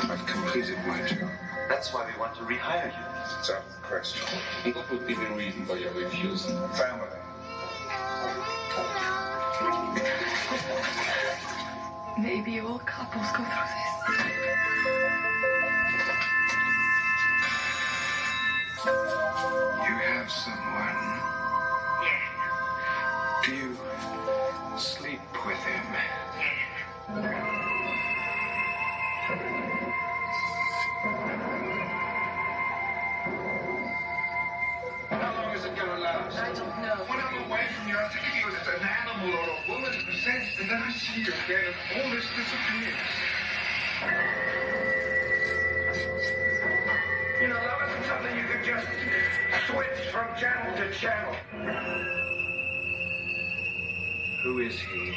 I've completed my job. That's why we want to rehire you. It's out of the question. And what would be the reason for your refusal? Family. Maybe all couples go through this. You have someone. Yes. Do you sleep with him? Yes. How long is it gonna last? I don't know. When I'm away from you, I think of you as an animal or a woman in possessed, and then I see you again, and all this disappears. You know, love isn't something you can just switch from channel to channel. Who is he?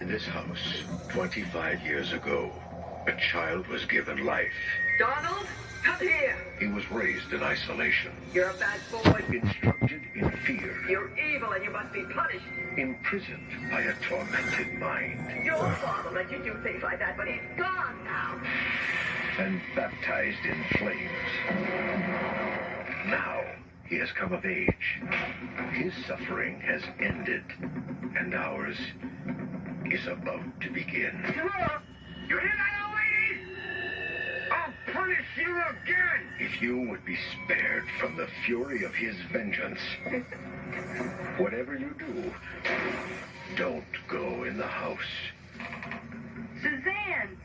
In this house, 25 years ago, a child was given life. Donald, come here. He was raised in isolation, You're a bad boy. instructed in fear, You're evil and you must be punished. imprisoned by a tormented mind, Your father let you do things like that, but he's gone now. and baptized in flames. Now, he has come of age. His suffering has ended, and ours is about to begin. You hear that, old lady? I'll punish you again! If you would be spared from the fury of his vengeance, whatever you do, don't go in the house. Suzanne!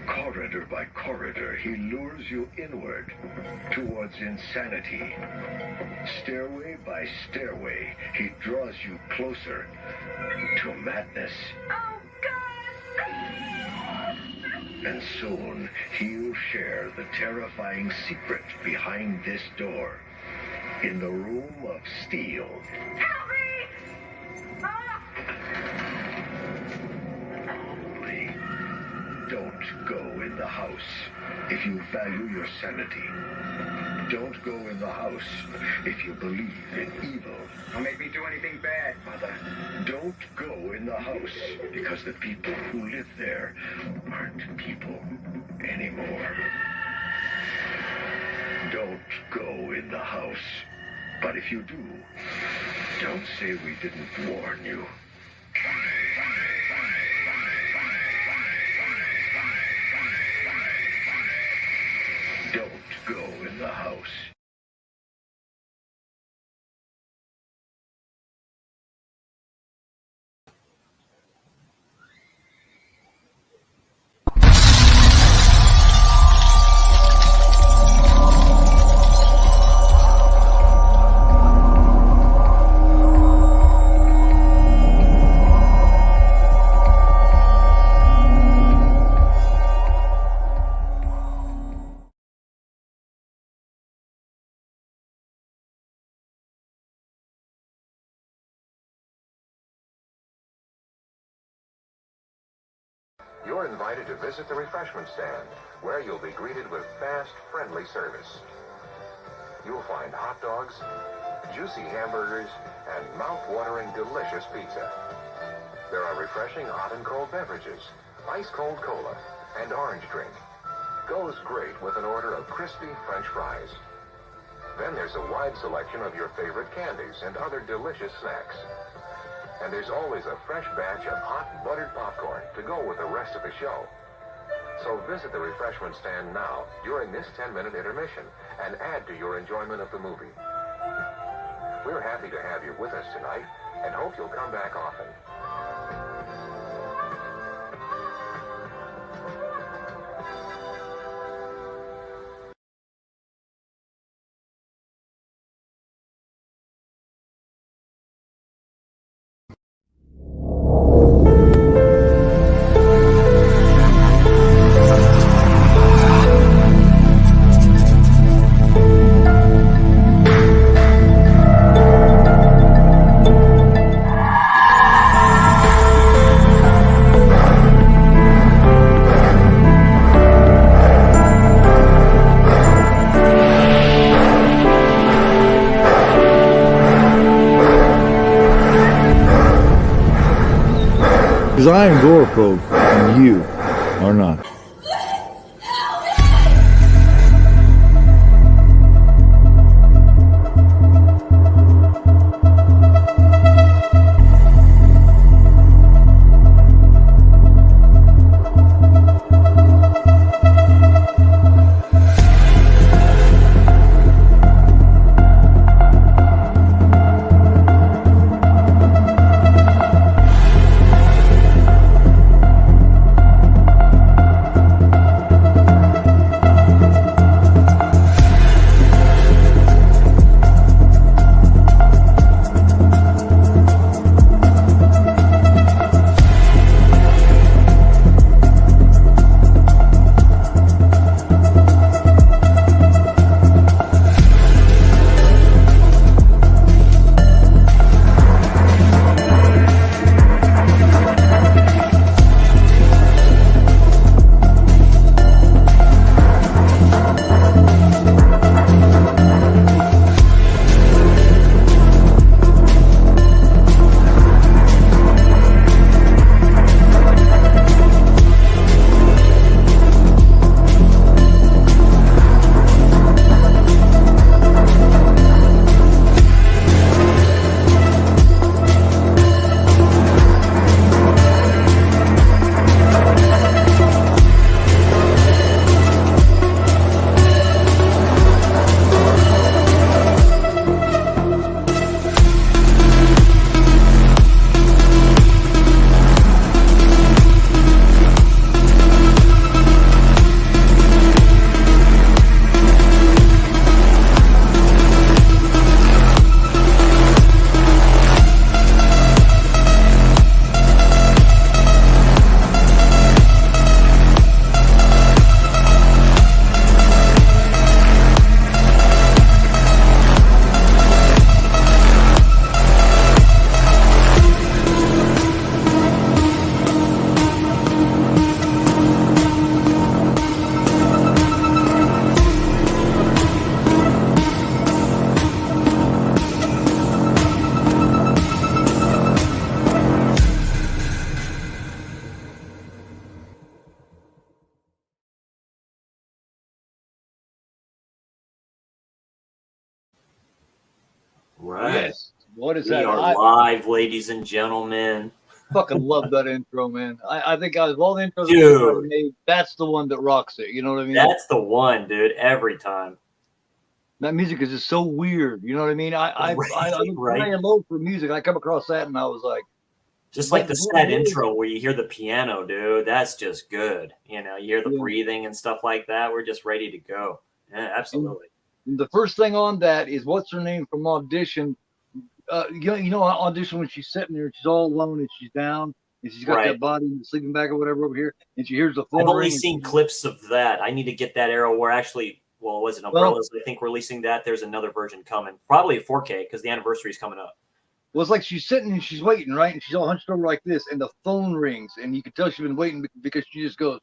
Corridor by corridor, he lures you inward towards insanity. Stairway by stairway, he draws you closer to madness. Oh, God! And soon, he'll share the terrifying secret behind this door in the room of steel. Help me! Ah! Only don't go in the house if you value your sanity. Don't go in the house if you believe in evil. Don't make me do anything bad, Mother. Don't go in the house because the people who live there aren't people anymore. Don't go in the house. But if you do, don't say we didn't warn you. Don't go in the house. You're invited to visit the refreshment stand, where you'll be greeted with fast, friendly service. You'll find hot dogs, juicy hamburgers, and mouth-watering delicious pizza. There are refreshing hot and cold beverages, ice-cold cola, and orange drink. Goes great with an order of crispy French fries. Then there's a wide selection of your favorite candies and other delicious snacks. And there's always a fresh batch of hot buttered popcorn to go with the rest of the show. So visit the refreshment stand now during this 10-minute intermission and add to your enjoyment of the movie. We're happy to have you with us tonight and hope you'll come back often. Because I am agoraphobe and you are not. Right. Yes. What is We that? are I live, ladies and gentlemen. fucking love that intro, man. I think out of all the intros Dude. I've made, that's the one that rocks it. You know what I mean? That's the one, dude. Every time. That music is just so weird. You know what I mean? I was Right. playing low for music. I come across that and I was like, Just like the What sad is- intro where you hear the piano, dude. That's just good. You know, you hear the Yeah. breathing and stuff like that. We're just ready to go. Yeah, absolutely. and the first thing on that is what's her name from Audition. You know Audition when she's sitting there, she's all alone and she's down and she's got Right. that body in the sleeping bag or whatever over here, and she hears the phone I've only ring and seen clips of that. I need to get that era where actually, well, was it Umbrellas? I think releasing that. There's another version coming, probably a 4K because the anniversary is coming up. Well, it's like she's sitting and she's waiting, right? And she's all hunched over like this, and the phone rings, and you can tell she's been waiting because she just goes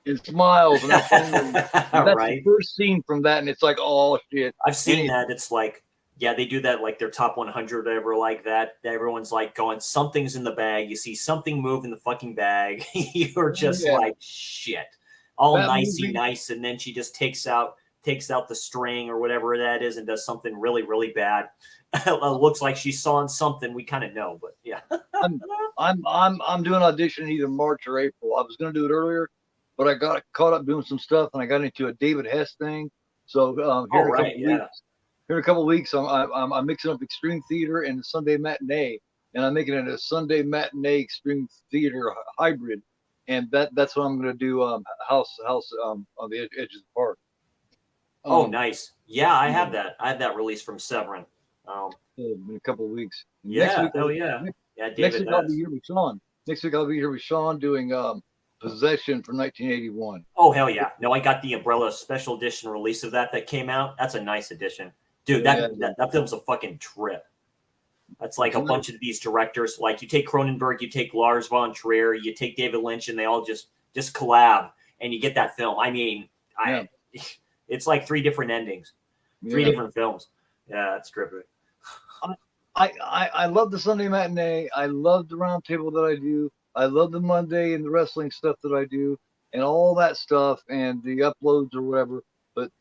and smiles, and that phone rings. And that's Right. the first scene from that, and it's like, oh shit. I've seen And that. It's like, yeah, they do that like their top 100 or whatever like that. Everyone's like going, something's in the bag. You see something move in the fucking bag. You're just Yeah. like, shit. All That nicey movie- nice, and then she just takes out the string or whatever that is and does something really, really bad. It looks like she's sawing something. We kind of know, but yeah. I'm doing audition either March or April. I was gonna do it earlier, but I got caught up doing some stuff, and I got into a David Hess thing. So here in a couple weeks, here in a couple weeks, I'm mixing up Extreme Theater and Sunday Matinee, and I'm making it a Sunday Matinee Extreme Theater hybrid, and that's what I'm gonna do. House on the edge of the park. Oh, nice. Yeah, I have that. I have that release from Severin. In a couple of weeks. Yeah, hell yeah. Yeah, Next David week I'll Hess. be here with Sean. Next week I'll be here with Sean doing Possession from 1981. Oh, hell yeah. No, I got the Umbrella special edition release of that came out. That's a nice edition. Dude, that film's a fucking trip. That's like a bunch of these directors. Like you take Cronenberg, you take Lars von Trier, you take David Lynch, and they all just collab, and you get that film. I mean, it's like 3 different endings, 3 different films. Yeah, that's trippy. I love the Sunday matinee. I love the round table that I do. I love the Monday and the wrestling stuff that I do, and all that stuff and the uploads or whatever.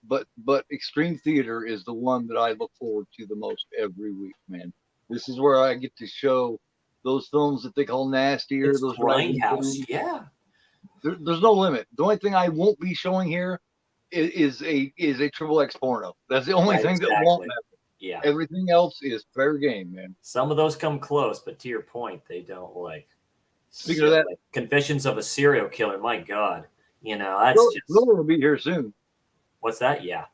But Extreme Theater is the one that I look forward to the most every week, man. This is where I get to show those films that they call nasty or It's those Grindhouse, yeah. There's no limit. The only thing I won't be showing here is a triple X porno. That's the only thing that won't happen. Yeah. Everything else is fair game, man. Some of those come close, but to your point, they don't like. Speaking of that, like Confessions of a Serial Killer. My God, that's just. Thriller will be here soon. What's that? Yeah.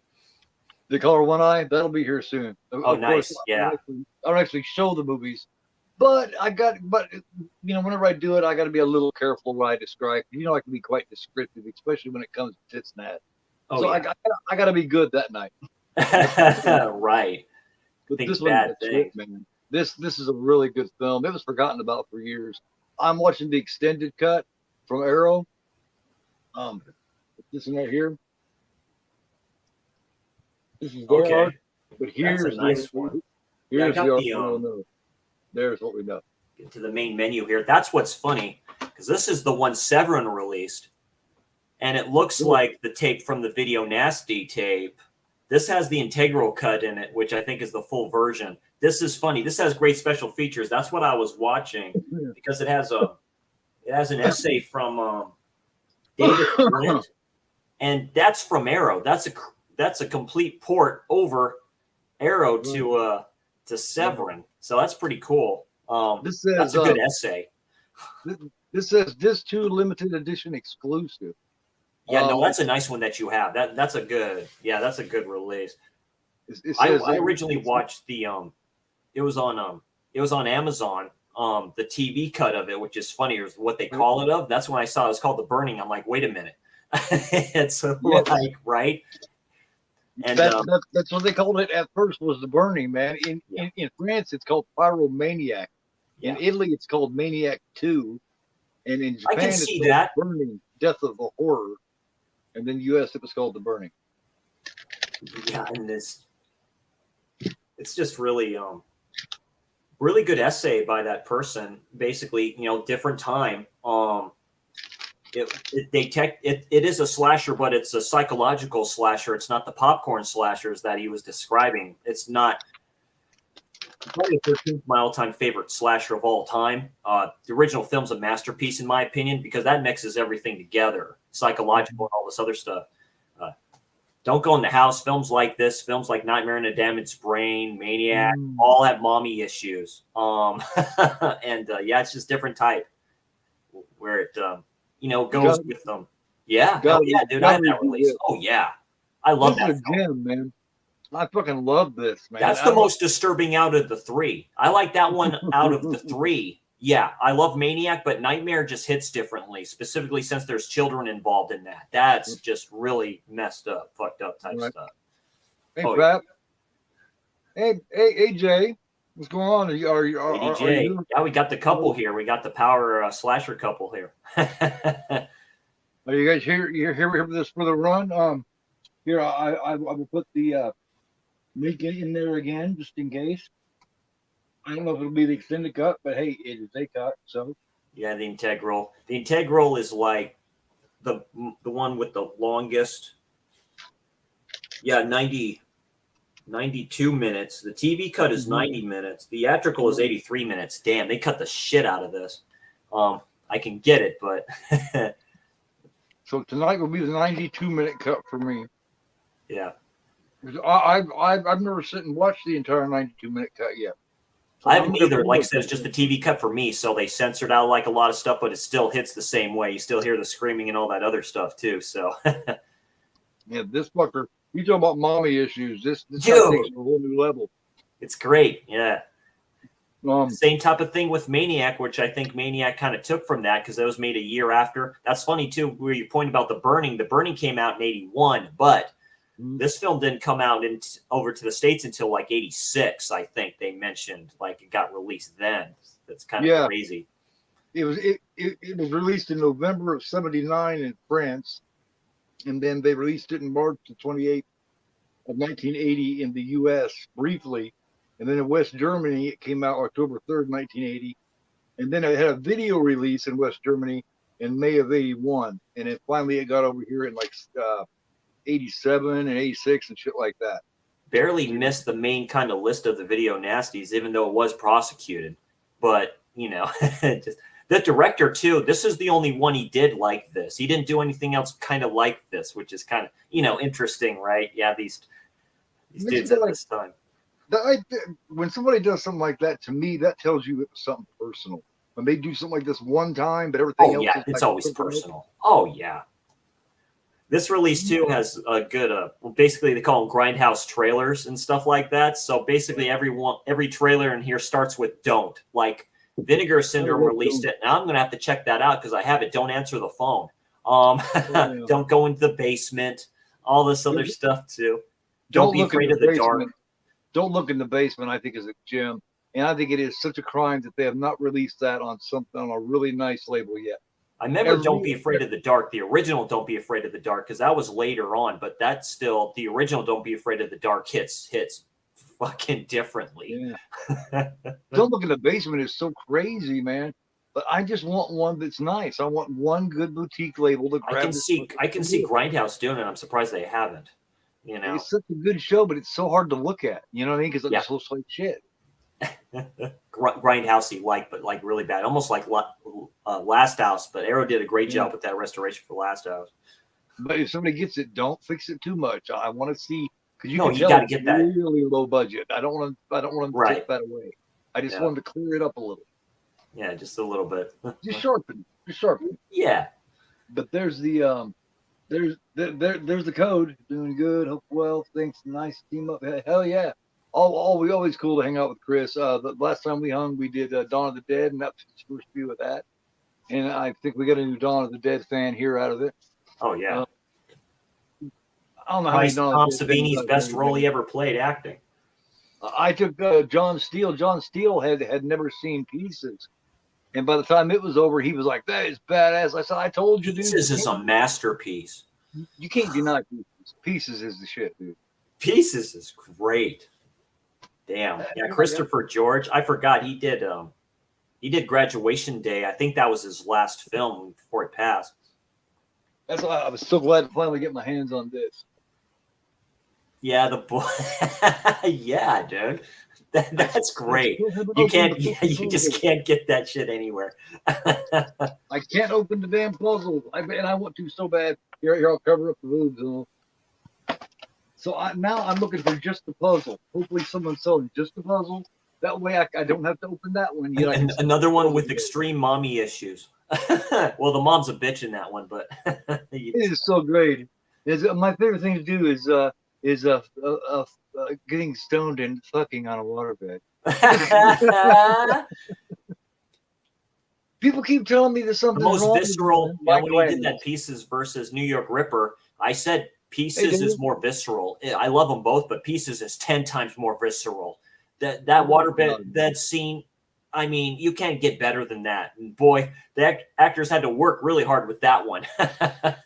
The Color One Eye, that'll be here soon. Oh, nice. Yeah. I don't actually show the movies, but whenever I do it, I got to be a little careful what I describe. I can be quite descriptive, especially when it comes to tits and ass. Oh, so yeah. I got to be good that night. Right. But Think this bad one, things. man. This is a really good film. It was forgotten about for years. I'm watching the extended cut from Arrow. This one right here. This is their art, but here's That's a nice one. Here's Yeah, the art. There's what we know. Get to the main menu here. That's what's funny, because this is the one Severin released, and it looks like the tape from the Video Nasty tape. This has the integral cut in it, which I think is the full version. This is funny. This has great special features. That's what I was watching, because it has an essay from David Flint, and that's from Arrow. That's a complete port over Arrow to Severin. So that's pretty cool. That's a good essay. This says this 2 limited edition exclusive. Yeah, no, that's a nice one that you have. That's a good release. I originally watched the it was on Amazon, the TV cut of it, which is funny, is what they call it of. That's when I saw it was called The Burning. I'm like, wait a minute. It's like, right? And that's what they called it at first, was The Burning, man. In France, it's called Pyromaniac. In Italy, it's called Maniac 2. And in Japan, I can it's see called that. Burning, Death of a Horror. And then US, it was called The Burning. Yeah, and it's just really really good essay by that person. Basically, different time. It is a slasher, but it's a psychological slasher. It's not the popcorn slashers that he was describing. It's not. Friday the 13th, my all-time favorite slasher of all time. The original film's a masterpiece, in my opinion, because that mixes everything together, psychological and all this other stuff. Don't Go in the House, films like this, films like Nightmare in a Damaged Brain, Maniac, all have mommy issues. It's just different type where it, goes with them. Yeah. Dude, I had that release. Oh, yeah. I love that film. Man. I fucking love this, man. That's the most disturbing out of the 3. I like that one out of the 3. Yeah, I love Maniac, but Nightmare just hits differently, specifically since there's children involved in that. That's just really messed up, fucked up type stuff. Hey, Pat. Hey, Jay. What's going on? Are you? Yeah, we got the couple here. We got the power slasher couple here. Are you guys here? You're here for this for the run? Here, I will put the link in there again, just in case. I don't know if it'll be the extended cut, but hey, it is a cut, so. Yeah, the integral. The integral is like the one with the longest. Yeah, 92 minutes. The TV cut is 90 minutes. Theatrical is 83 minutes. Damn, they cut the shit out of this. I can get it, but. So tonight will be the 92-minute cut for me. Yeah. I've never sit and watched the entire 92-minute cut yet. So I haven't either. Like I said, it's just the TV cut for me, so they censored out like a lot of stuff, but it still hits the same way. You still hear the screaming and all that other stuff too. So, yeah, this fucker. You talking about mommy issues? This takes a whole new level. It's great. Yeah. Same type of thing with Maniac, which I think Maniac kind of took from that because it was made a year after. That's funny too, where you point about The Burning. The Burning came out in 81, but this film didn't come out over to the States until like 86, I think they mentioned. Like it got released then. That's kind of crazy. It was released in November of 79 in France, and then they released it in March the 28th of 1980 in the U.S. briefly, And then in West Germany, it came out October 3rd, 1980. And then it had a video release in West Germany in May of 81. And then finally it got over here in like 87 and 86 and shit like that. Barely missed the main kind of list of the video nasties, even though it was prosecuted. But, you know, just the director, too, this is the only one he did like this. He didn't do anything else kind of like this, which is kind of, you know, interesting, right? Yeah, these dudes at this time. When somebody does something like that, to me, that tells you it was something personal. When they do something like this one time, but everything else is it's like always personal. Oh, yeah. This release, too, has a good, basically, they call them grindhouse trailers and stuff like that. So basically, every trailer in here starts with don't. Like, Vinegar Syndrome released it. Now I'm going to have to check that out because I have it. Don't answer the phone. Don't go into the basement. All this other stuff, too. Don't be afraid of the dark. Don't look in the basement, I think, is a gem. And I think it is such a crime that they have not released that on something on a really nice label yet. I remember Don't Be Afraid of the Dark, the original Don't Be Afraid of the Dark, because that was later on, but that's still, the original Don't Be Afraid of the Dark hits fucking differently. Yeah. Don't Look in the Basement is so crazy, man. But I just want one that's nice. I want one good boutique label to grab. I can see Grindhouse doing it. I'm surprised they haven't. You know, it's such a good show, but it's so hard to look at. You know what I mean? Because it just looks like shit. Grindhousey but like really bad, almost like Last House. But Arrow did a great job with that restoration for Last House. But if somebody gets it, don't fix it too much. I want to see, because you got to get that really low budget. I don't want to take that away. I just want them to clear it up a little. Yeah, just a little bit. Just sharpen. Yeah. But there's the there's the code. Doing good. Hope well. Thanks. Nice team up. Hell yeah. Always cool to hang out with Chris. The last time we hung, we did Dawn of the Dead, and that's the first view of that. And I think we got a new Dawn of the Dead fan here out of it. Oh yeah. I don't know how Tom Savini's best role he ever played acting. I took John Steele. John Steele had never seen Pieces, and by the time it was over, he was like, "That is badass." I said, "I told you, dude." Pieces is a masterpiece. You can't deny Pieces. Pieces is the shit, dude. Pieces is great. Damn. Yeah, Christopher George. I forgot he did Graduation Day. I think that was his last film before he passed. That's why I was so glad to finally get my hands on this. Yeah, the boy. Yeah, dude. That's great. You just can't get that shit anywhere. I can't open the damn puzzle. And I want to so bad. Here, I'll cover up the boobs and all. So now I'm looking for just the puzzle. Hopefully someone's selling just the puzzle. That way I don't have to open that one. And another one with extreme mommy issues. Well, the mom's a bitch in that one, but it is so great. My favorite thing to do is getting stoned and fucking on a waterbed. People keep telling me there's something wrong. The most visceral. When we did that Pieces versus New York Ripper, I said Pieces is more visceral. I love them both, but Pieces is 10 times more visceral. That waterbed scene, I mean, you can't get better than that. And boy, the actors had to work really hard with that one.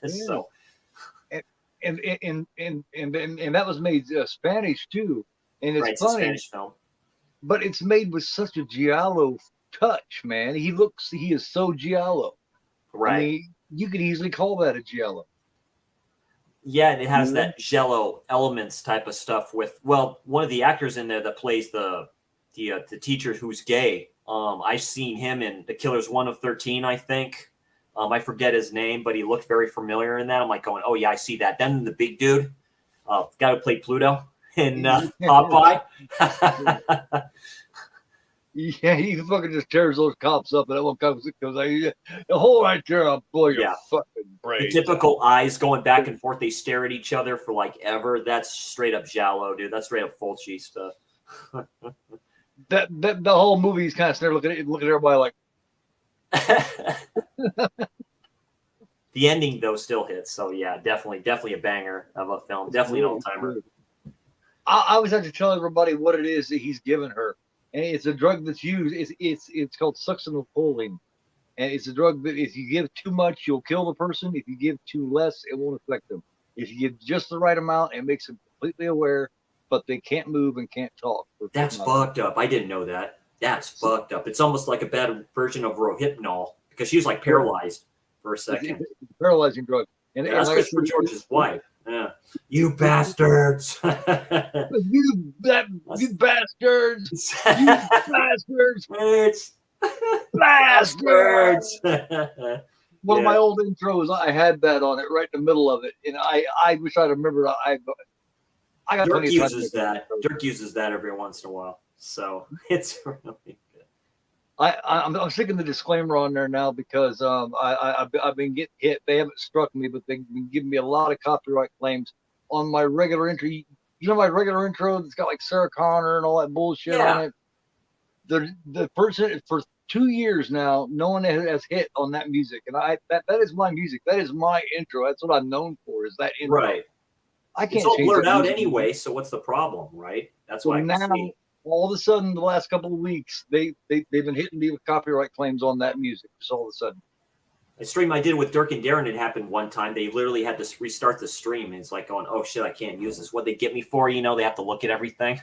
So, and that was made Spanish too, and it's funny, a Spanish film, but it's made with such a giallo touch, man. He is so giallo, right? I mean, you could easily call that a giallo. Yeah, and it has that jello elements type of stuff with, well, one of the actors in there that plays the teacher who's gay. I've seen him in The Killers 1 of 13, I think. I forget his name, but he looked very familiar in that. I'm like going, oh yeah, I see that. Then the big dude, guy who played Pluto in Popeye. Yeah, he fucking just tears those cops up, and that one comes like, the hole right there, I'll blow your fucking brains. The typical eyes going back and forth, they stare at each other for like ever. That's straight up giallo, dude. That's straight up Fulci stuff. that the whole movie is kind of staring, looking at everybody like. The ending though still hits, so yeah, definitely a banger of a film. Definitely an all-timer. I always have to tell everybody what it is that he's given her. And it's a drug that's used. It's called succinylcholine, and it's a drug that if you give too much, you'll kill the person. If you give too less, it won't affect them. If you give just the right amount, it makes them completely aware. but they can't move and can't talk. That's fucked up. I didn't know that. That's fucked up. It's almost like a bad version of Rohypnol because she was like paralyzed for a second. It's a paralyzing drug. And that's like Christopher George's wife. Yeah. You bastards. you bastards. You bastards. Bastards. One of my old intros, I had that on it right in the middle of it. And I wish I'd remembered. I got Dirk uses that. Dirk uses that every once in a while. So it's really good. I'm sticking the disclaimer on there now because I've been getting hit. They haven't struck me, but they've been giving me a lot of copyright claims on my regular intro. You know my regular intro that's got like Sarah Connor and all that bullshit on it. The person for 2 years now, no one has hit on that music, and that is my music. That is my intro. That's what I'm known for. Is that intro? Right. I can't. It's all change blurred out music anyway. So what's the problem, right? That's why now. All of a sudden, the last couple of weeks, they've been hitting me with copyright claims on that music. Just all of a sudden. A stream I did with Dirk and Darren had happened one time. They literally had to restart the stream, and it's like going, "Oh shit, I can't use this." What they get me for? You know, they have to look at everything.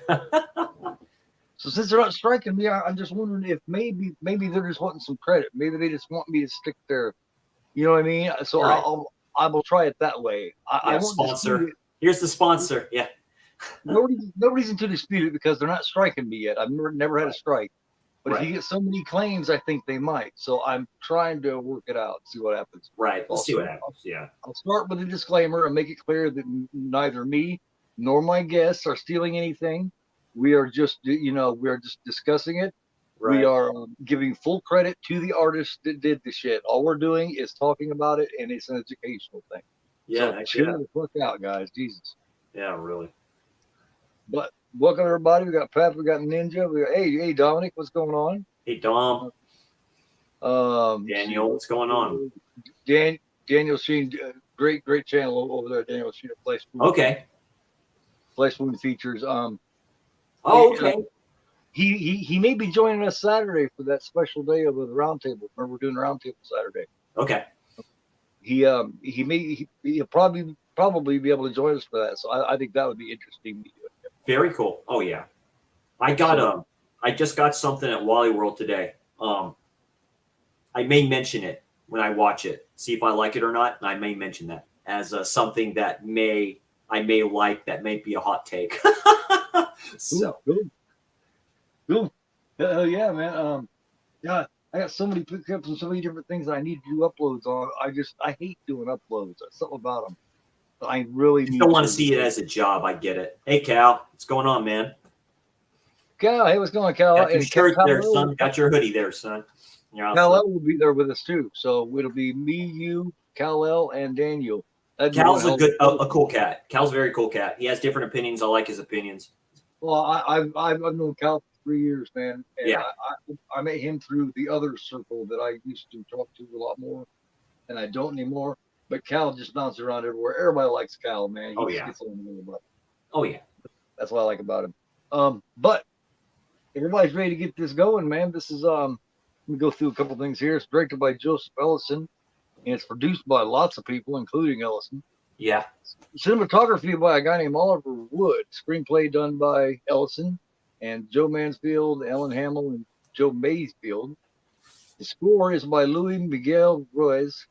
So since they're not striking me, I'm just wondering if maybe they're just wanting some credit. Maybe they just want me to stick there. You know what I mean? So right. I will try it that way. I won't sponsor. Here's the sponsor. Yeah. No reason to dispute it because they're not striking me yet. I've never had a strike. But if you get so many claims, I think they might. So I'm trying to work it out, see what happens. Right. We'll see what happens. Yeah. I'll start with a disclaimer and make it clear that neither me nor my guests are stealing anything. We are just, discussing it. Right. We are giving full credit to the artist that did the shit. All we're doing is talking about it, and it's an educational thing. Yeah. So chill the fuck out, guys. Jesus. Yeah, really. But welcome everybody. We got Pat, we got Ninja. We got hey Dominic, what's going on? Hey Dom. Daniel, what's going on? Daniel Sheen, great channel over there. Daniel Sheen of Flesh Wound. Okay. Flesh Wound features. Okay. He may be joining us Saturday for that special day of the roundtable. Remember, we're doing a roundtable Saturday. Okay. He'll probably be able to join us for that. So I think that would be interesting. Very cool. Oh yeah. I just got something at Wally World today. I may mention it when I watch it, see if I like it or not. And I may mention that as something that I may like, that may be a hot take. So cool. Yeah, man. Yeah, I got so many pickups and so many different things that I need to do uploads on. I hate doing uploads. There's something about them. I really don't want to see it as a job. I get it. Hey, Cal, what's going on, man? Cal, hey, what's going on, Cal? Got your shirt there, son. Got your hoodie there, son. Cal will be there with us too. So it'll be me, you, Cal, and Daniel. Cal's a cool cat. Cal's a very cool cat. He has different opinions. I like his opinions. Well, I've known Cal for 3 years, man. And yeah. I met him through the other circle that I used to talk to a lot more, and I don't anymore. But Cal just bounces around everywhere. Everybody likes Cal, man. Oh yeah. That's what I like about him. But everybody's ready to get this going, man. This is let me go through a couple things here. It's directed by Joseph Ellison, and it's produced by lots of people, including Ellison. Yeah. Cinematography by a guy named Oliver Wood. Screenplay done by Ellison and Joe Mansfield, Ellen Hamill, and Joe Mayfield. The score is by Louis Miguel Ruiz,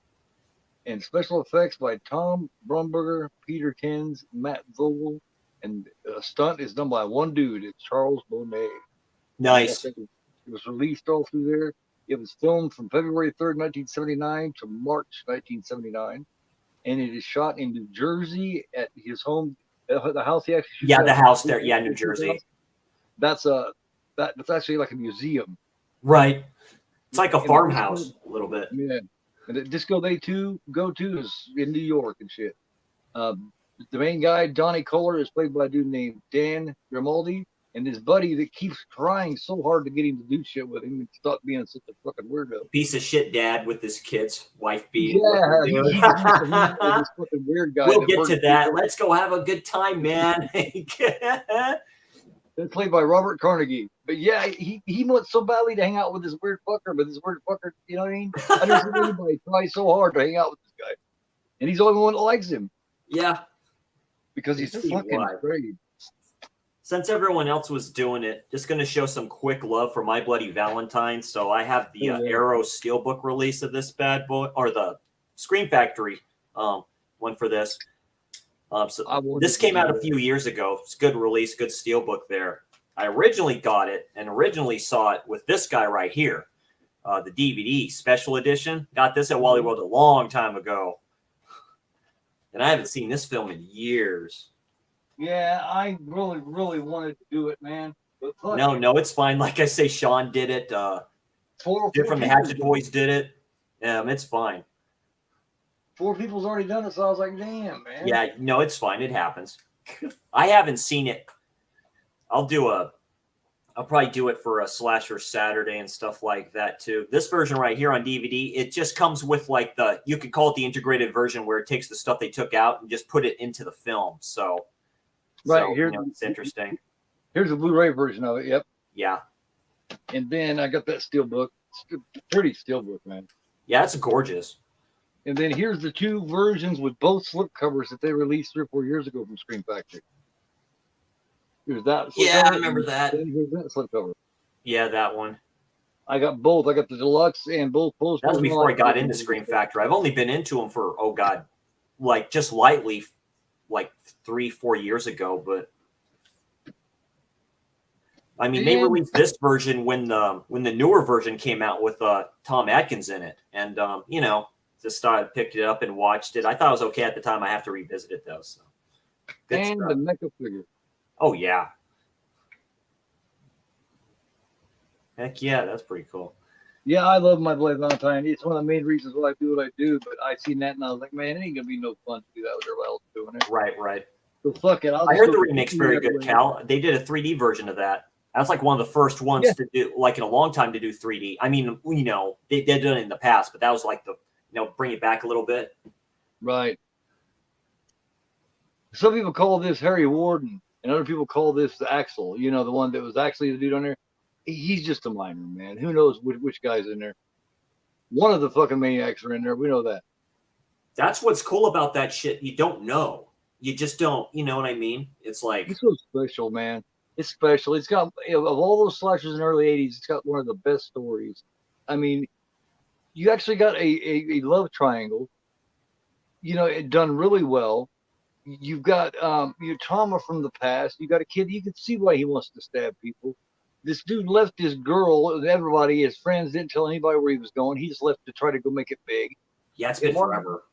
and special effects by Tom Brumberger, Peter Kins, Matt Vogel, and stunt is done by one dude. It's Charles Bonet. Nice. It was released all through there. It was filmed from February 3rd, 1979 to March 1979. And it is shot in New Jersey at his home, the house he actually shot. Yeah, the house there. Yeah, New Jersey. That's actually like a museum. Right. It's like a farmhouse a little bit. Yeah. And the disco they go to is in New York and shit. The main guy, Donnie Kohler, is played by a dude named Dan Grimaldi. And his buddy that keeps trying so hard to get him to do shit with him and stop being such a fucking weirdo. Piece of shit dad with his kids, wife beating. Yeah, he's this fucking weird guy. We'll get to that. Let's go have a good time, man. They're played by Robert Carnegie. But yeah, he wants so badly to hang out with this weird fucker, but this weird fucker, you know what I mean? I never seen anybody try so hard to hang out with this guy. And he's the only one that likes him. Yeah. Because he's fucking crazy. Since everyone else was doing it, just going to show some quick love for My Bloody Valentine. So I have the Arrow Steelbook release of this bad boy, or the Scream Factory one for this. So this came out a few years ago. It's a good release, good Steelbook there. I originally got it and originally saw it with this guy right here, the DVD special edition. Got this at Wally World a long time ago. And I haven't seen this film in years. Yeah, I really, really wanted to do it, man. But no, it's fine. Like I say, Sean did it. From the Hatchet Boys did it. It's fine. 4 people's already done it, so I was like, damn, man. Yeah, no, it's fine. It happens. I haven't seen it. I'll probably do it for a Slasher Saturday and stuff like that too. This version right here on DVD, it just comes with like you could call it the integrated version where it takes the stuff they took out and just put it into the film. So, it's interesting. Here's a Blu-ray version of it. Yep. Yeah. And then I got that Steelbook. It's a pretty Steelbook, man. Yeah, it's gorgeous. And then here's the 2 versions with both slipcovers that they released 3 or 4 years ago from Scream Factory. Here's that. Yeah, I remember that. Then here's that slipcover. Yeah, that one. I got both. I got the deluxe and both posters. That was before I got into Scream Factory. I've only been into them for, like just lightly, like 3-4 years ago. But I mean, they released this version when the newer version came out with Tom Atkins in it, and just started picked it up and watched it. I thought it was okay at the time. I have to revisit it though. So good stuff. The mecha figure. Oh yeah. Heck yeah, that's pretty cool. Yeah, I love My Bloody Valentine. It's one of the main reasons why I do what I do. But I seen that and I was like, man, it ain't gonna be no fun to do that with everybody else doing it. Right. So fuck it. I heard the remake's very good, Cal. They did a 3D version of that. That's like one of the first ones to do, like in a long time, to do 3D. I mean, they did it in the past, but that was like bring it back a little bit. Right. Some people call this Harry Warden, and other people call this Axel. The one that was actually the dude on there. He's just a minor, man. Who knows which guy's in there? One of the fucking maniacs are in there. We know that. That's what's cool about that shit. You don't know. You just don't. You know what I mean? It's like it's so special, man. It's special. It's got, of all those slashers in the early 80s, it's got one of the best stories. I mean, you actually got a love triangle, it done really well. You've got your trauma from the past. You got a kid. You can see why he wants to stab people. This dude left his girl and everybody, his friends, didn't tell anybody where he was going. He just left to try to go make it big. Yeah, it's been forever.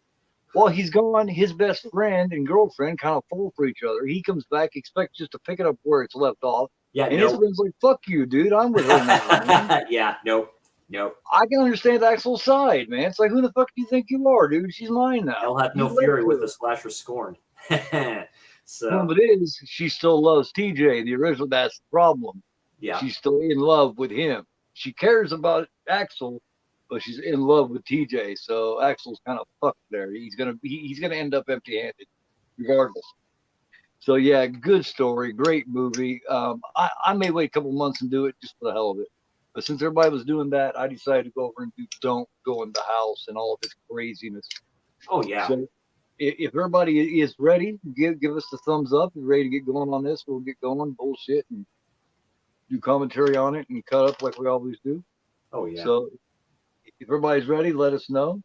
While he's gone, his best friend and girlfriend kind of fall for each other. He comes back, expects just to pick it up where it's left off. Yeah, and his friend's like, fuck you, dude. I'm with her now. Yeah, nope. I can understand Axel's side, man. It's like, who the fuck do you think you are, dude? She's mine now. He'll have no fury with the slasher scorn. So but it is, she still loves TJ, the original. That's the problem. Yeah. She's still in love with him. She cares about Axel, but she's in love with TJ. So Axel's kind of fucked there. He's gonna end up empty-handed, regardless. So yeah, good story, great movie. I may wait a couple months and do it just for the hell of it. But since everybody was doing that, I decided to go over and do Don't Go in the House and all of its craziness. Oh yeah. So if everybody is ready, give us the thumbs up. If you're ready to get going on this, we'll get going. Bullshit and do commentary on it and cut up like we always do. Oh yeah. So if everybody's ready, let us know.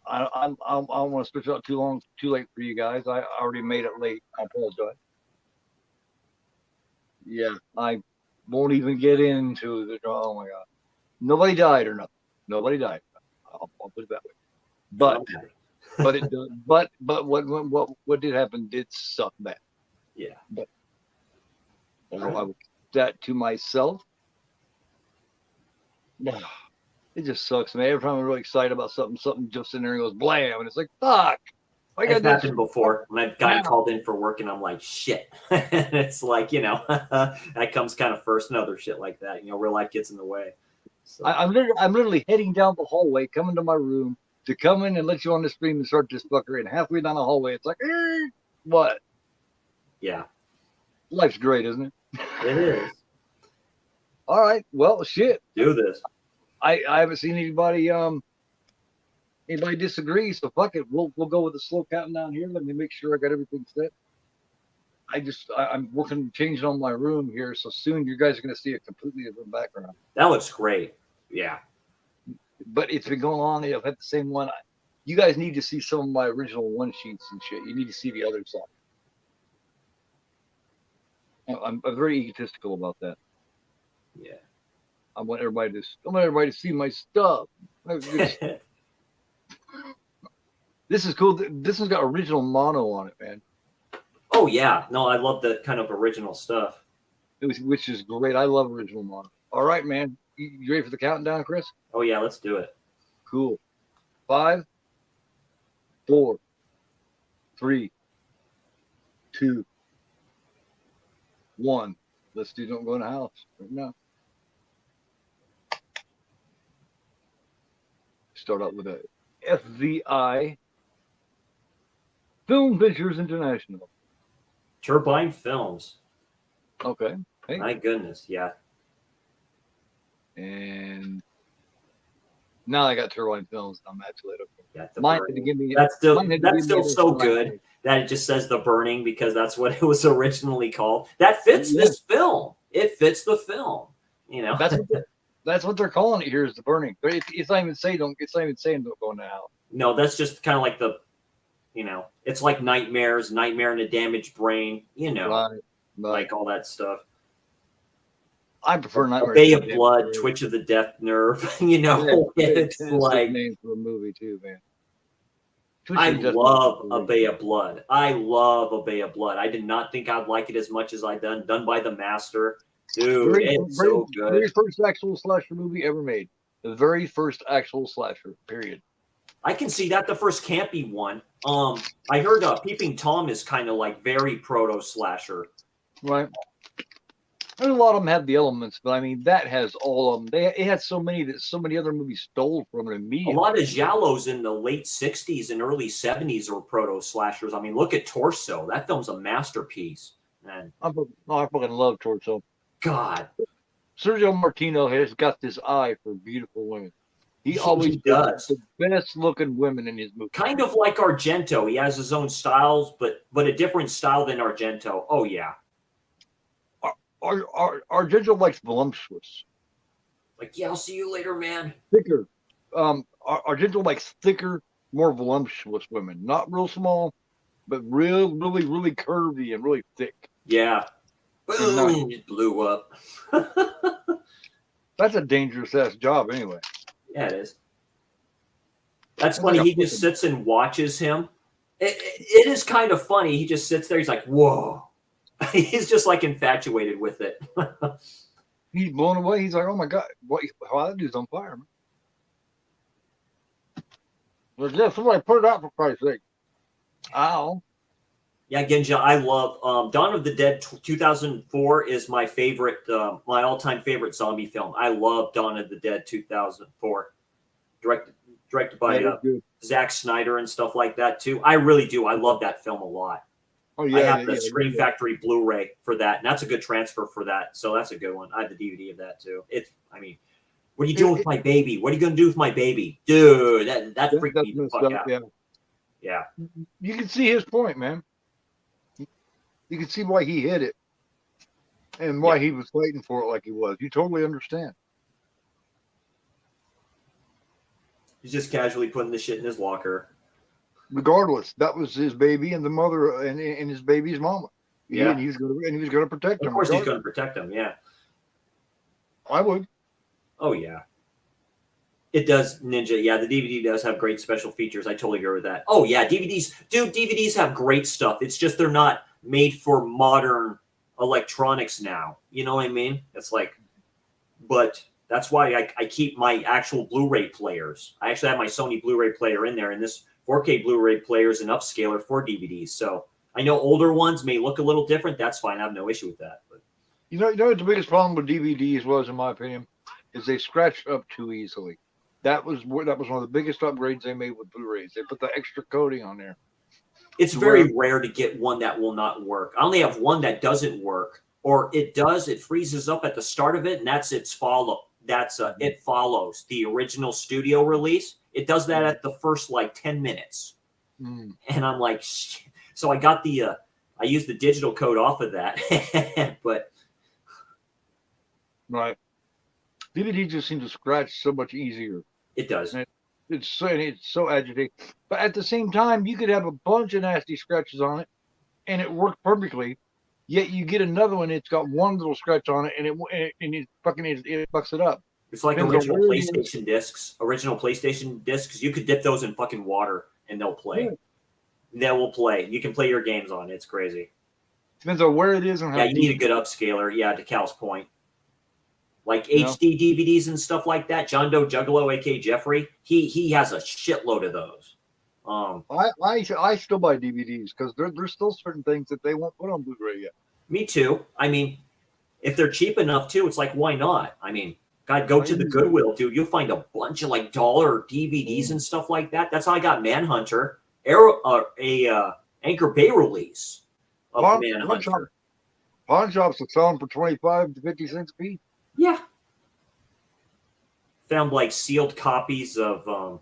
I don't want to stretch out too late for you guys. I already made it late. I apologize. Yeah, I won't even get into the. Oh my god, nobody died or nothing. Nobody died. I'll put it that way. But it does. But what did happen did suck bad. Yeah. But I will keep that to myself. It just sucks, man. Every time I'm really excited about something jumps in there and goes blam, and it's like, fuck. It's happened before when I've gotten called in for work and I'm like, shit. It's like, that comes kind of first and other shit like that. Real life gets in the way. So. I'm literally heading down the hallway, coming to my room to come in and let you on the stream and start this fucker. And halfway down the hallway, it's like, what? Yeah. Life's great, isn't it? It is. All right. Well, shit. Do this. I haven't seen anybody disagree, so fuck it. We'll go with the slow countdown here. Let me make sure I got everything set. I'm working, changing on my room here, so soon you guys are going to see a completely different background. That looks great. Yeah. But it's been going on. I've had the same one. You guys need to see some of my original one sheets and shit. You need to see the other side. I'm very egotistical about that. Yeah. I want everybody to see my stuff. This is cool. This has got original mono on it, man. Oh yeah, no, I love that kind of original stuff. Which is great. I love original mono. All right, man. You ready for the countdown, Chris? Oh yeah, let's do it. Cool. 5, 4, 3, 2, 1. Let's do Don't Go in the House right now. Start out with a FVI, Film Ventures International. Turbine Films. Okay. Hey. My goodness, yeah. And now I got Turbine Films. I'm actually yeah, that's still so good that it just says The Burning because that's what it was originally called. That fits this film. It fits the film. You know. That's what they're calling it here is The Burning. It's not even saying Don't Go in the House. No, that's just kind of like it's like Nightmares, Nightmare in a Damaged Brain, right. Like all that stuff. I prefer Nightmare. Bay of Blood, Twitch of the Death Nerve, it's like name for a movie too, man. I love A Bay of Blood. I love A Bay of Blood. I did not think I'd like it as much as I done by the master. Dude, it's so good. Very first actual slasher movie ever made. The very first actual slasher, period. I can see that. The first campy one. I heard Peeping Tom is kind of like very proto slasher. Right. And a lot of them have the elements, but I mean that has all of them. It had so many that so many other movies stole from it immediately. A lot of giallos in the late '60s and early '70s were proto slashers. I mean, look at Torso. That film's a masterpiece. Man, I fucking love Torso. God, Sergio Martino has got this eye for beautiful women. He always does the best looking women in his movies. Kind of like Argento. He has his own styles, but a different style than Argento. Oh yeah. Argento likes voluptuous. Like, yeah, I'll see you later, man. Thicker. Argento likes thicker, more voluptuous women. Not real small, but really, really curvy and really thick. Yeah. Boom, it blew up. That's a dangerous ass job anyway. Yeah, it is. That's funny. He just sits and watches him. It is kind of funny. He just sits there. He's like, whoa. He's just like infatuated with it. He's blown away. He's like, oh my God, wow, that dude's on fire, man. But yeah, somebody put it out for Christ's sake. Ow. Yeah, Genja, I love Dawn of the Dead 2004 is my favorite, my all-time favorite zombie film. I love Dawn of the Dead 2004. Directed by Zack Snyder and stuff like that too. I really do. I love that film a lot. Oh yeah, I have the Scream Factory Blu-ray for that, and that's a good transfer for that. So that's a good one. I have the DVD of that too. What are you doing with my baby? What are you gonna do with my baby, dude? That freaked me the fuck out. Yeah. You can see his point, man. You can see why he hit it, and why he was waiting for it like he was. You totally understand. He's just casually putting the shit in his locker. Regardless, that was his baby and the mother and his baby's mama. Yeah, and he was going to protect him. Of course, he's going to protect him. Yeah, I would. Oh yeah, it does, Ninja. Yeah, the DVD does have great special features. I totally agree with that. Oh yeah, DVDs, dude. DVDs have great stuff. It's just they're not made for modern electronics now. You know what I mean? It's like, but that's why I keep my actual Blu-ray players. I actually have my Sony Blu-ray player in there, and this 4K Blu-ray player is an upscaler for DVDs. So I know older ones may look a little different. That's fine. I have no issue with that. But you know what the biggest problem with DVDs was, in my opinion, is they scratched up too easily. That was one of the biggest upgrades they made with Blu-rays. They put the extra coating on there. It's very rare to get one that will not work. I only have one that doesn't work, or it does. It freezes up at the start of it, and that's its follow. That's It Follows, the original studio release. It does that at the first like 10 minutes. And I'm like, shit. So I got the I use the digital code off of that, but right. DVD just seems to scratch so much easier. It does. And it's so agitating. But at the same time, you could have a bunch of nasty scratches on it, and it worked perfectly. Yet you get another one, it's got one little scratch on it, and it fucks it up. It's like original PlayStation discs. Original PlayStation discs. You could dip those in fucking water, and they'll play. They will play. You can play your games on it. It's crazy. Depends on where it is and how. Yeah, you need a good upscaler. Yeah, to Cal's point. Like HD DVDs and stuff like that. John Doe Juggalo, aka Jeffrey, he has a shitload of those. I still buy DVDs because there's still certain things that they won't put on Blu-ray yet. Me too. I mean, if they're cheap enough too, it's like, why not? I mean, God, go to the Goodwill, dude. You'll find a bunch of like dollar DVDs and stuff like that. That's how I got Manhunter, Anchor Bay release of Manhunter. Pawn shops will sell them for 25 to 50 cents a piece. Yeah. Found like sealed copies of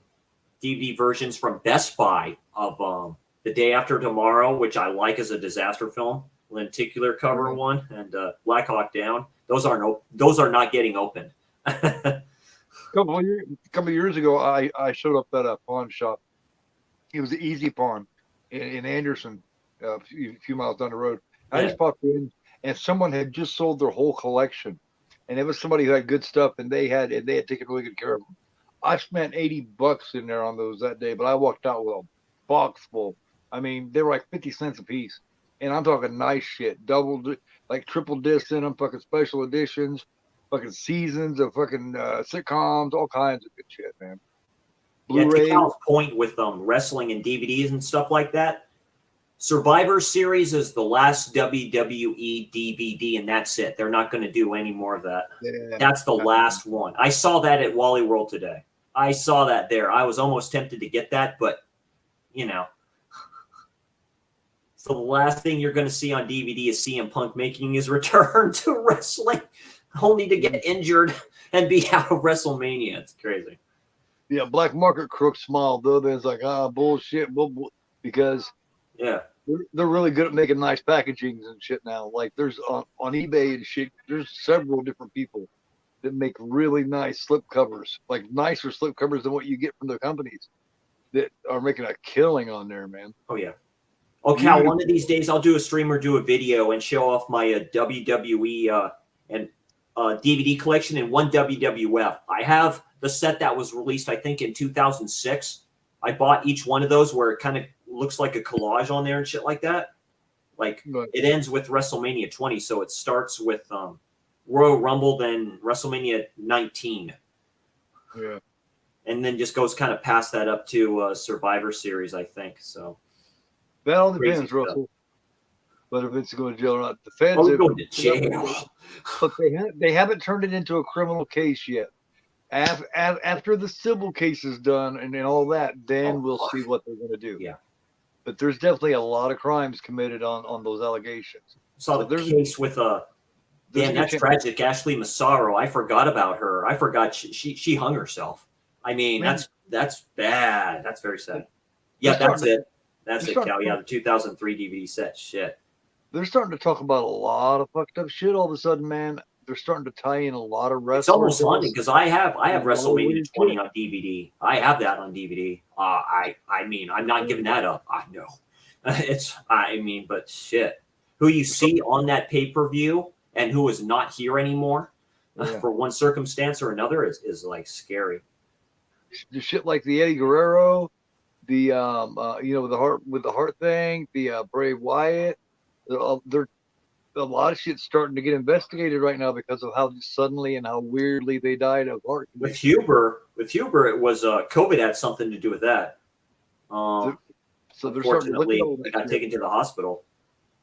DVD versions from Best Buy of The Day After Tomorrow, which I like as a disaster film, lenticular cover one, and Black Hawk Down. Those are not getting opened. A couple of years ago, I showed up at a pawn shop. It was the Easy Pawn in Anderson, a few miles down the road. Yeah. I just popped in, and someone had just sold their whole collection. And it was somebody who had good stuff, and they had taken really good care of them. I spent $80 in there on those that day, but I walked out with a box full. I mean, they were like 50 cents a piece, and I'm talking nice shit, like triple disc in them, fucking special editions, fucking seasons of fucking sitcoms, all kinds of good shit, man. Blu-ray. Yeah, to Cal's point with wrestling and DVDs and stuff like that. Survivor Series is the last WWE DVD, and that's it. They're not going to do any more of that. Yeah, that's the last one. I saw that at Wally World today. I saw that there. I was almost tempted to get that, but, you know. So the last thing you're going to see on DVD is CM Punk making his return to wrestling, only to get injured and be out of WrestleMania. It's crazy. Yeah, Black Market Crook smiled, though. Then it's like, bullshit, because they're really good at making nice packagings and shit now. Like there's on eBay and shit, there's several different people that make really nice slip covers, like nicer slip covers than what you get from the companies that are making a killing on there, man. Oh yeah. Oh, Cal, one of these days I'll do a stream or do a video and show off my WWE and DVD collection and one WWF. I have the set that was released, I think, in 2006. I bought each one of those where it kind of looks like a collage on there and shit like that. Like it ends with WrestleMania 20, so it starts with Royal Rumble, then WrestleMania 19. Yeah. And then just goes kind of past that up to Survivor Series, I think. So that all depends, Russell. But if it's going to jail or not, the feds are going to jail. But they haven't turned it into a criminal case yet. After the civil case is done and all that, then we'll see what they're going to do. Yeah. But there's definitely a lot of crimes committed on those allegations. Saw the case with damn, that's tragic. Ashley Massaro. I forgot about her. I forgot she hung herself. I mean, that's bad. That's very sad. Yeah, that's it. That's it, Cal. Yeah, the 2003 DVD set. Shit. They're starting to talk about a lot of fucked up shit all of a sudden, man. They're starting to tie in a lot of wrestling. It's almost funny because I have WrestleMania 20 on DVD. I have that on DVD. I mean, I'm not giving that up. I know. But shit. Who you see on that pay-per-view and who is not here anymore for one circumstance or another is like scary. The shit like the Eddie Guerrero, the with the heart thing, the Bray Wyatt, they're a lot of shit's starting to get investigated right now because of how suddenly and how weirdly they died of heart. With Huber, it was COVID had something to do with that. So they're unfortunately, he got taken to the hospital.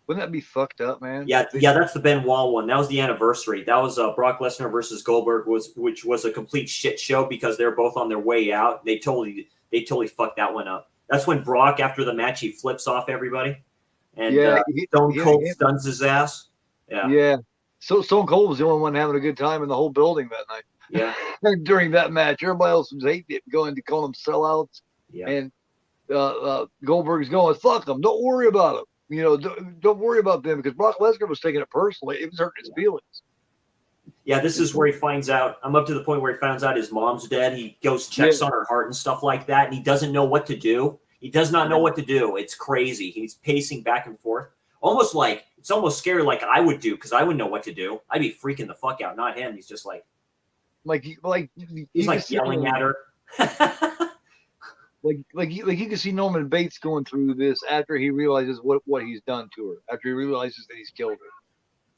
Wouldn't that be fucked up, man? Yeah, that's the Benoit one. That was the anniversary. That was Brock Lesnar versus Goldberg, which was a complete shit show because they're both on their way out. They totally fucked that one up. That's when Brock, after the match, he flips off everybody. And Stone Cold stuns his ass. Yeah. So Stone Cold was the only one having a good time in the whole building that night. Yeah. During that match, everybody else was hating it, going to call them sellouts. Yeah. And Goldberg's going, fuck them, don't worry about them. You know, don't worry about them because Brock Lesnar was taking it personally. It was hurting his feelings. Yeah, this is where he finds out. I'm up to the point where he finds out his mom's dead. He goes, checks on her heart and stuff like that, and he doesn't know what to do. He does not know what to do. It's crazy. He's pacing back and forth, almost like it's almost scary, like I would do, because I wouldn't know what to do. I'd be freaking the fuck out, not him. He's just like he's like yelling at her. like you can see Norman Bates going through this after he realizes what he's done to her, after he realizes that he's killed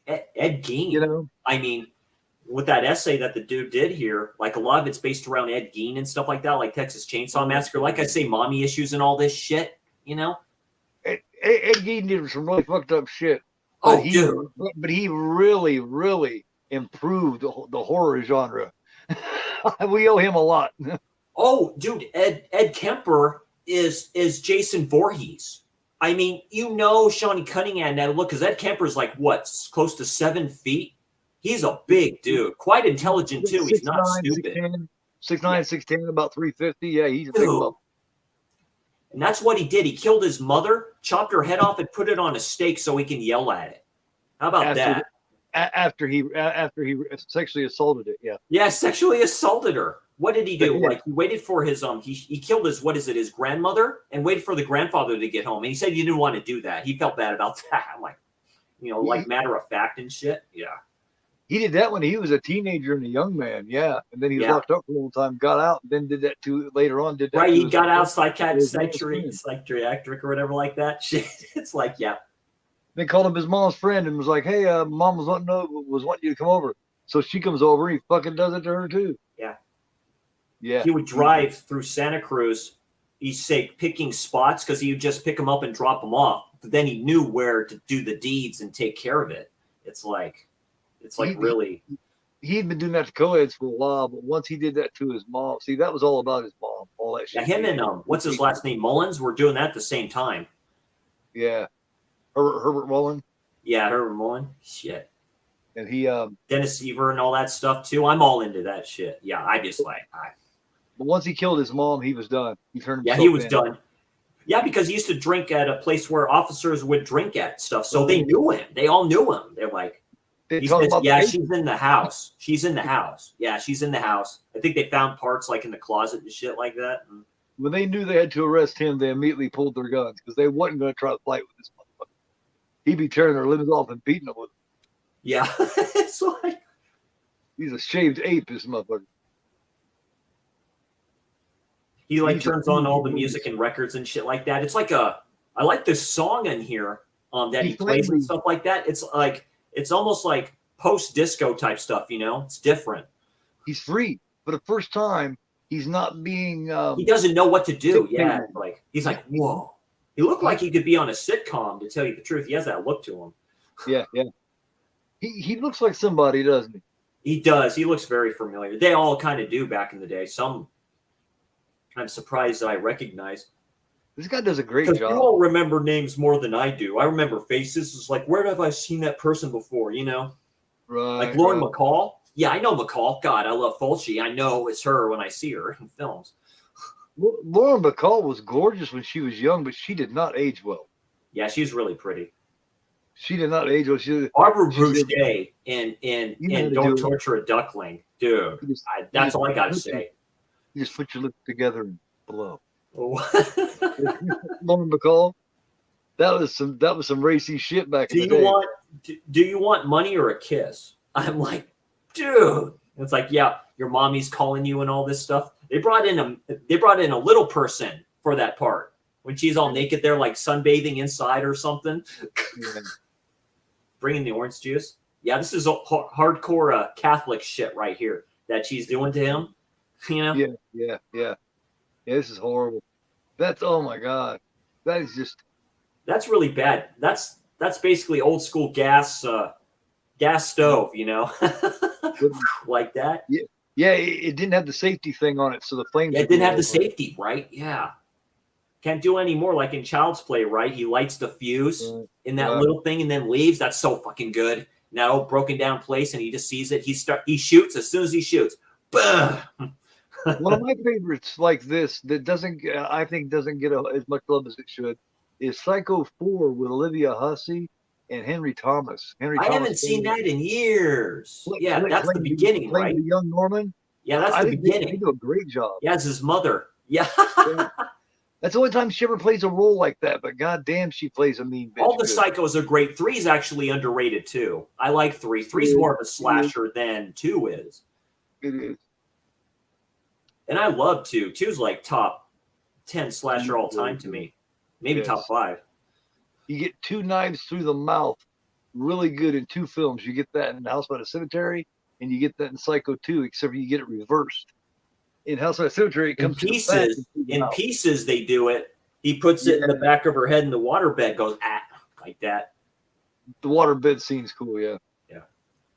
her. Ed Gein, you know, I mean, with that essay that the dude did here, like a lot of it's based around Ed Gein and stuff like that, like Texas Chainsaw Massacre. Like I say, mommy issues and all this shit, you know. Ed Gein did some really fucked up shit. But dude, but he really improved the horror genre. We owe him a lot. Oh, dude, Ed Kemper is Jason Voorhees. I mean, you know, Shawnee Cunningham that look, because Ed Kemper's like what, close to 7 feet. He's a big dude, quite intelligent too. He's not stupid. 6'9", 6'10", about 350. Yeah, he's a big one. And that's what he did. He killed his mother, chopped her head off, and put it on a stake so he can yell at it. How about that? After he sexually assaulted it, yeah. Yeah, sexually assaulted her. What did he do? Like he waited for his he killed his grandmother and waited for the grandfather to get home. And he said he didn't want to do that. He felt bad about that. I'm like, you know, like matter of fact and shit. Yeah. He did that when he was a teenager and a young man, yeah. And then he was locked up for a long time, got out, and then did that too later on. Did that right? He got out psychiatric or whatever like that. Shit. It's like, yeah. They called him his mom's friend and was like, "Hey, mom was wanting you to come over." So she comes over. And he fucking does it to her too. Yeah. Yeah. He would drive through Santa Cruz. He'd say picking spots because he would just pick them up and drop them off. But then he knew where to do the deeds and take care of it. It's like really. He'd been doing that to co-eds for a while, but once he did that to his mom, see, that was all about his mom, all that shit. Yeah, him and what's his last name, Mullins, were doing that at the same time. Yeah, Herbert Mullin. Yeah, Herbert Mullin. Shit. And he Dennis Seaver and all that stuff too. I'm all into that shit. Yeah, I just like. But once he killed his mom, he was done. He turned. Yeah, he was done. Yeah, because he used to drink at a place where officers would drink at stuff, so they knew him. They all knew him. They're like. He says, yeah, she's in the house. She's in the house. Yeah, she's in the house. I think they found parts like in the closet and shit like that. And when they knew they had to arrest him, they immediately pulled their guns because they wasn't going to try to fight with this motherfucker. He'd be tearing their limbs off and beating them with them. Yeah, it's like he's a shaved ape, this motherfucker. He like turns on all the music and records and shit like that. It's like I like this song in here that he plays and stuff like that. It's like. It's almost like post-disco type stuff, you know? It's different. He's free. For the first time, he's not being... he doesn't know what to do. Yeah. Like he's like, whoa. He looked like he could be on a sitcom, to tell you the truth. He has that look to him. Yeah, yeah. He looks like somebody, doesn't he? He does. He looks very familiar. They all kind of do back in the day. Some I'm surprised that I recognize. This guy does a great job. You all remember names more than I do. I remember faces. It's like, where have I seen that person before? You know, right? Like Lauren McCall. Yeah, I know McCall. God, I love Fulci. I know it's her when I see her in films. Lauren McCall was gorgeous when she was young, but she did not age well. Yeah, she's really pretty. She did not age well. Barbara Boucher and Don't Torture a Duckling, dude. That's all I gotta say. You just put your lips together and blow. Oh. Lauren McCall, that was some racy shit back in the day. Do you want money or a kiss? I'm like, dude. It's like, yeah, your mommy's calling you and all this stuff. They brought in a little person for that part when she's all naked there, like sunbathing inside or something. Yeah. Bringing the orange juice. Yeah, this is a hardcore Catholic shit right here that she's doing to him. You know? Yeah. This is horrible. Oh my God. That's really bad. That's basically old school gas stove, you know, like that. Yeah. It didn't have the safety thing on it, so the flames. Yeah, it didn't have the safety, right? Yeah. Can't do any more. Like in Child's Play, right? He lights the fuse in that little thing and then leaves. That's so fucking good. Now broken down place, and he just sees it. He shoots as soon as he shoots. Boom. One of my favorites like this that I think doesn't get as much love as it should is Psycho 4 with Olivia Hussey and Henry Thomas. I haven't seen that in years. Yeah, that's the beginning, right? The young Norman. Yeah, that's I the think beginning. They do a great job. Yeah, it's his mother. Yeah. That's the only time she ever plays a role like that, but goddamn, she plays a mean bitch. All the Psychos are great. 3 is actually underrated too. I like 3. 3 is more of a slasher than 2 is. It is. And I love 2. 2 is like top 10 slasher all time to me. Maybe top 5. You get 2 knives through the mouth really good in 2 films. You get that in House by the Cemetery, and you get that in Psycho 2, except for you get it reversed. In House by the Cemetery, it comes in pieces. In pieces, they do it. He puts it in the back of her head, and the waterbed goes like that. The waterbed scene's cool, yeah. Yeah.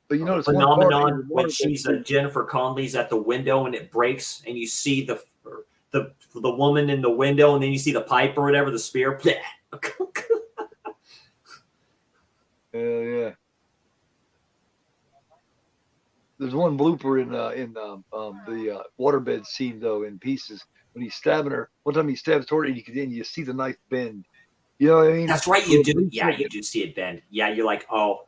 But you notice phenomenon when she's Jennifer Connelly's at the window and it breaks, and you see the woman in the window, and then you see the pipe or whatever, the spear. Hell yeah. There's one blooper in the waterbed scene though in pieces when he's stabbing her. One time he stabs toward her, and you see the knife bend. You know what I mean? That's right, you do. Yeah, you do see it bend. Yeah, you're like, oh.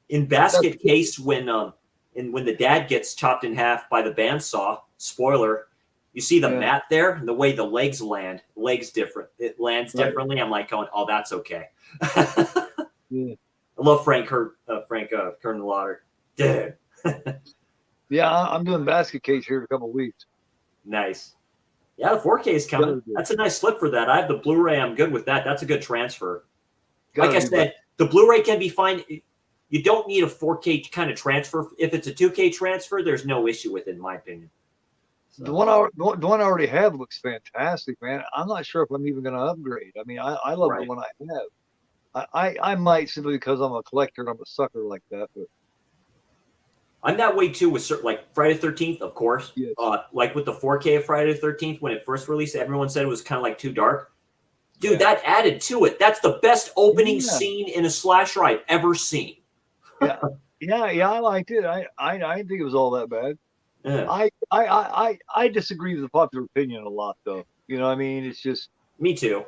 In Basket Case, when the dad gets chopped in half by the bandsaw, spoiler, you see the mat there and the way the legs land. Legs different. It lands differently. I'm like going, oh, that's okay. Yeah. I love Frank Kernlauder. Dude. Yeah, I'm doing Basket Case here in a couple of weeks. Nice. Yeah, the 4K is coming. That's a nice slip for that. I have the Blu-ray. I'm good with that. That's a good transfer. Like I said, the Blu-ray can be fine. You don't need a 4K kind of transfer. If it's a 2K transfer, there's no issue with it, in my opinion. So. The one I already have looks fantastic, man. I'm not sure if I'm even going to upgrade. I mean, I love the one I have. I might simply because I'm a collector and I'm a sucker like that. But I'm that way too with certain, like Friday the 13th, of course. Yes. Like with the 4K of Friday the 13th, when it first released, everyone said it was kind of like too dark. Dude, that added to it. That's the best opening scene in a slasher I've ever seen. Yeah, I liked it. I didn't think it was all that bad. Yeah. I disagree with the popular opinion a lot, though. You know what I mean? It's just me too.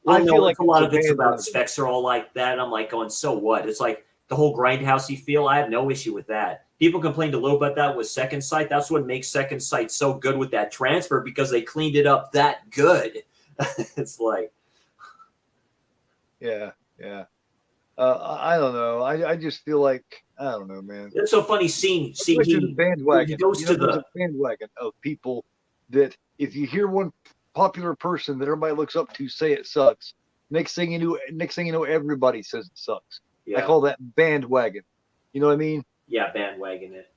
I feel like a lot of it's about specs are all like that. I'm like going, so what? It's like the whole grindhousey feel. I have no issue with that. People complained a little about that with Second Sight. That's what makes Second Sight so good with that transfer, because they cleaned it up that good. It's like, yeah. I don't know. I just feel like I don't know, man. It's so funny seeing the bandwagon. He goes to the bandwagon of people that if you hear one popular person that everybody looks up to say it sucks, next thing you know, everybody says it sucks. Yeah. I call that bandwagon. You know what I mean? Yeah, bandwagon it.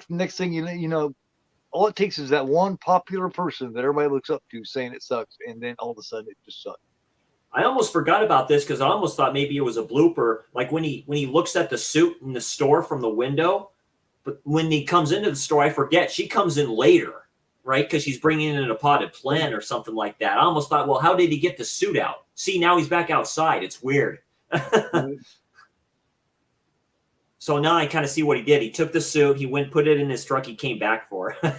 Next thing you know, all it takes is that one popular person that everybody looks up to saying it sucks, and then all of a sudden it just sucks. I almost forgot about this because I almost thought maybe it was a blooper. Like when he looks at the suit in the store from the window, but when he comes into the store, I forget she comes in later, right? Because she's bringing in a potted plant or something like that. I almost thought, well, how did he get the suit out? See, now he's back outside. It's weird. So now I kind of see what he did. He took the suit, he went, put it in his truck, he came back for it.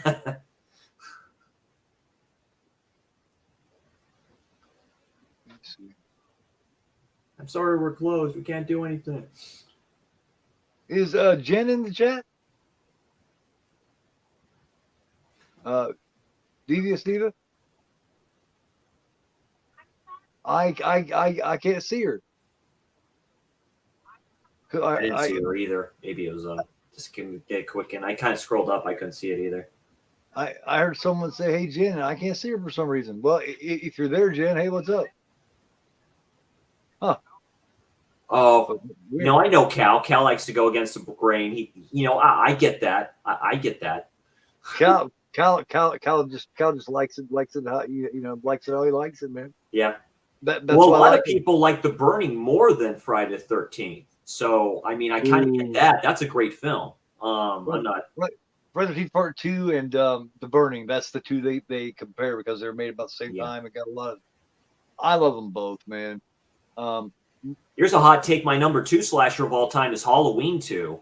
I'm sorry, we're closed. We can't do anything. Is Jen in the chat? Devious Diva? I can't see her. I didn't see her either. Maybe it was just get quick, and I kind of scrolled up. I couldn't see it either. I heard someone say, "Hey Jen," and I can't see her for some reason. Well, if you're there, Jen, hey, what's up? Huh? Oh, no, I know Cal. Cal likes to go against the grain. I get that. I get that. Cal just likes it how likes it how he likes it, man. Yeah. That's a lot of people like The Burning more than Friday the 13th. So I mean, I kind of get that. That's a great film. I'm not. Friday the 13th Part 2 and The Burning. That's the two they compare because they're made about the same time. It got a lot of. I love them both, man. Here's a hot take. My number 2 slasher of all time is Halloween 2.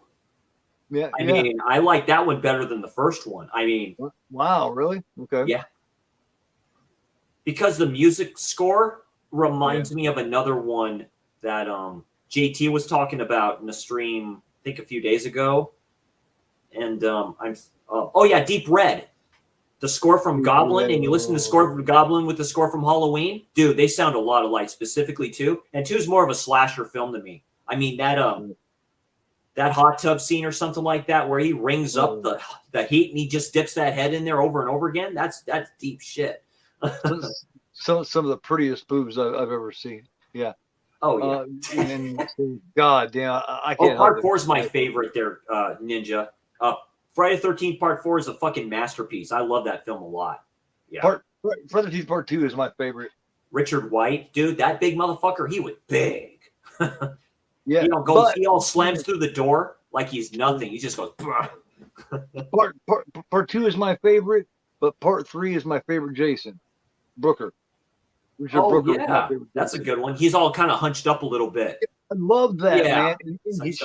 Yeah. I mean, I like that one better than the first one. I mean, wow, really? Okay. Yeah. Because the music score reminds me of another one that JT was talking about in the stream, I think a few days ago. And Deep Red. The score from Goblin, and you listen to the score from Goblin with the score from Halloween, dude, they sound a lot alike, specifically 2. And 2 is more of a slasher film to me. I mean, that hot tub scene or something like that, where he rings up the heat and he just dips that head in there over and over again. That's deep shit. Some of the prettiest boobs I've ever seen. Yeah. Oh yeah. And God damn, I can't. Part 4 is my favorite. There, Ninja. Friday the 13th Part 4 is a fucking masterpiece. I love that film a lot. Yeah. Friday the 13th Part 2 is my favorite. Richard White, dude, that big motherfucker, he was big. Yeah. He all slams through the door like he's nothing. He just goes. Part 2 is my favorite, but Part 3 is my favorite Jason Brooker. Brooker yeah, that's a good one. He's all kind of hunched up a little bit. I love that, man. And his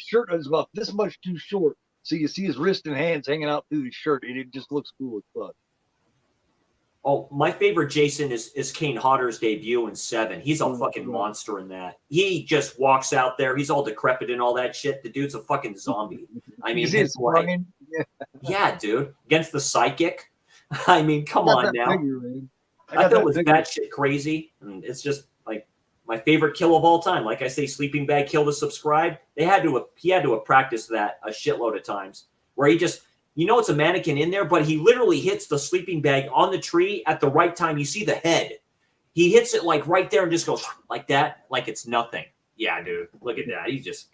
shirt is about this much too short. So you see his wrist and hands hanging out through his shirt, and it just looks cool as fuck. Oh, my favorite Jason is Kane Hodder's debut in 7. He's a fucking monster in that. He just walks out there. He's all decrepit and all that shit. The dude's a fucking zombie. I mean, it's like, yeah, dude. Against the psychic. I mean, come on now. I thought it was batshit crazy. And it's just like my favorite kill of all time. Like I say, sleeping bag kill to subscribe. He had to have practiced that a shitload of times where he just, it's a mannequin in there, but he literally hits the sleeping bag on the tree at the right time. You see the head. He hits it like right there and just goes like that, like it's nothing. Yeah, dude. Look at that. He's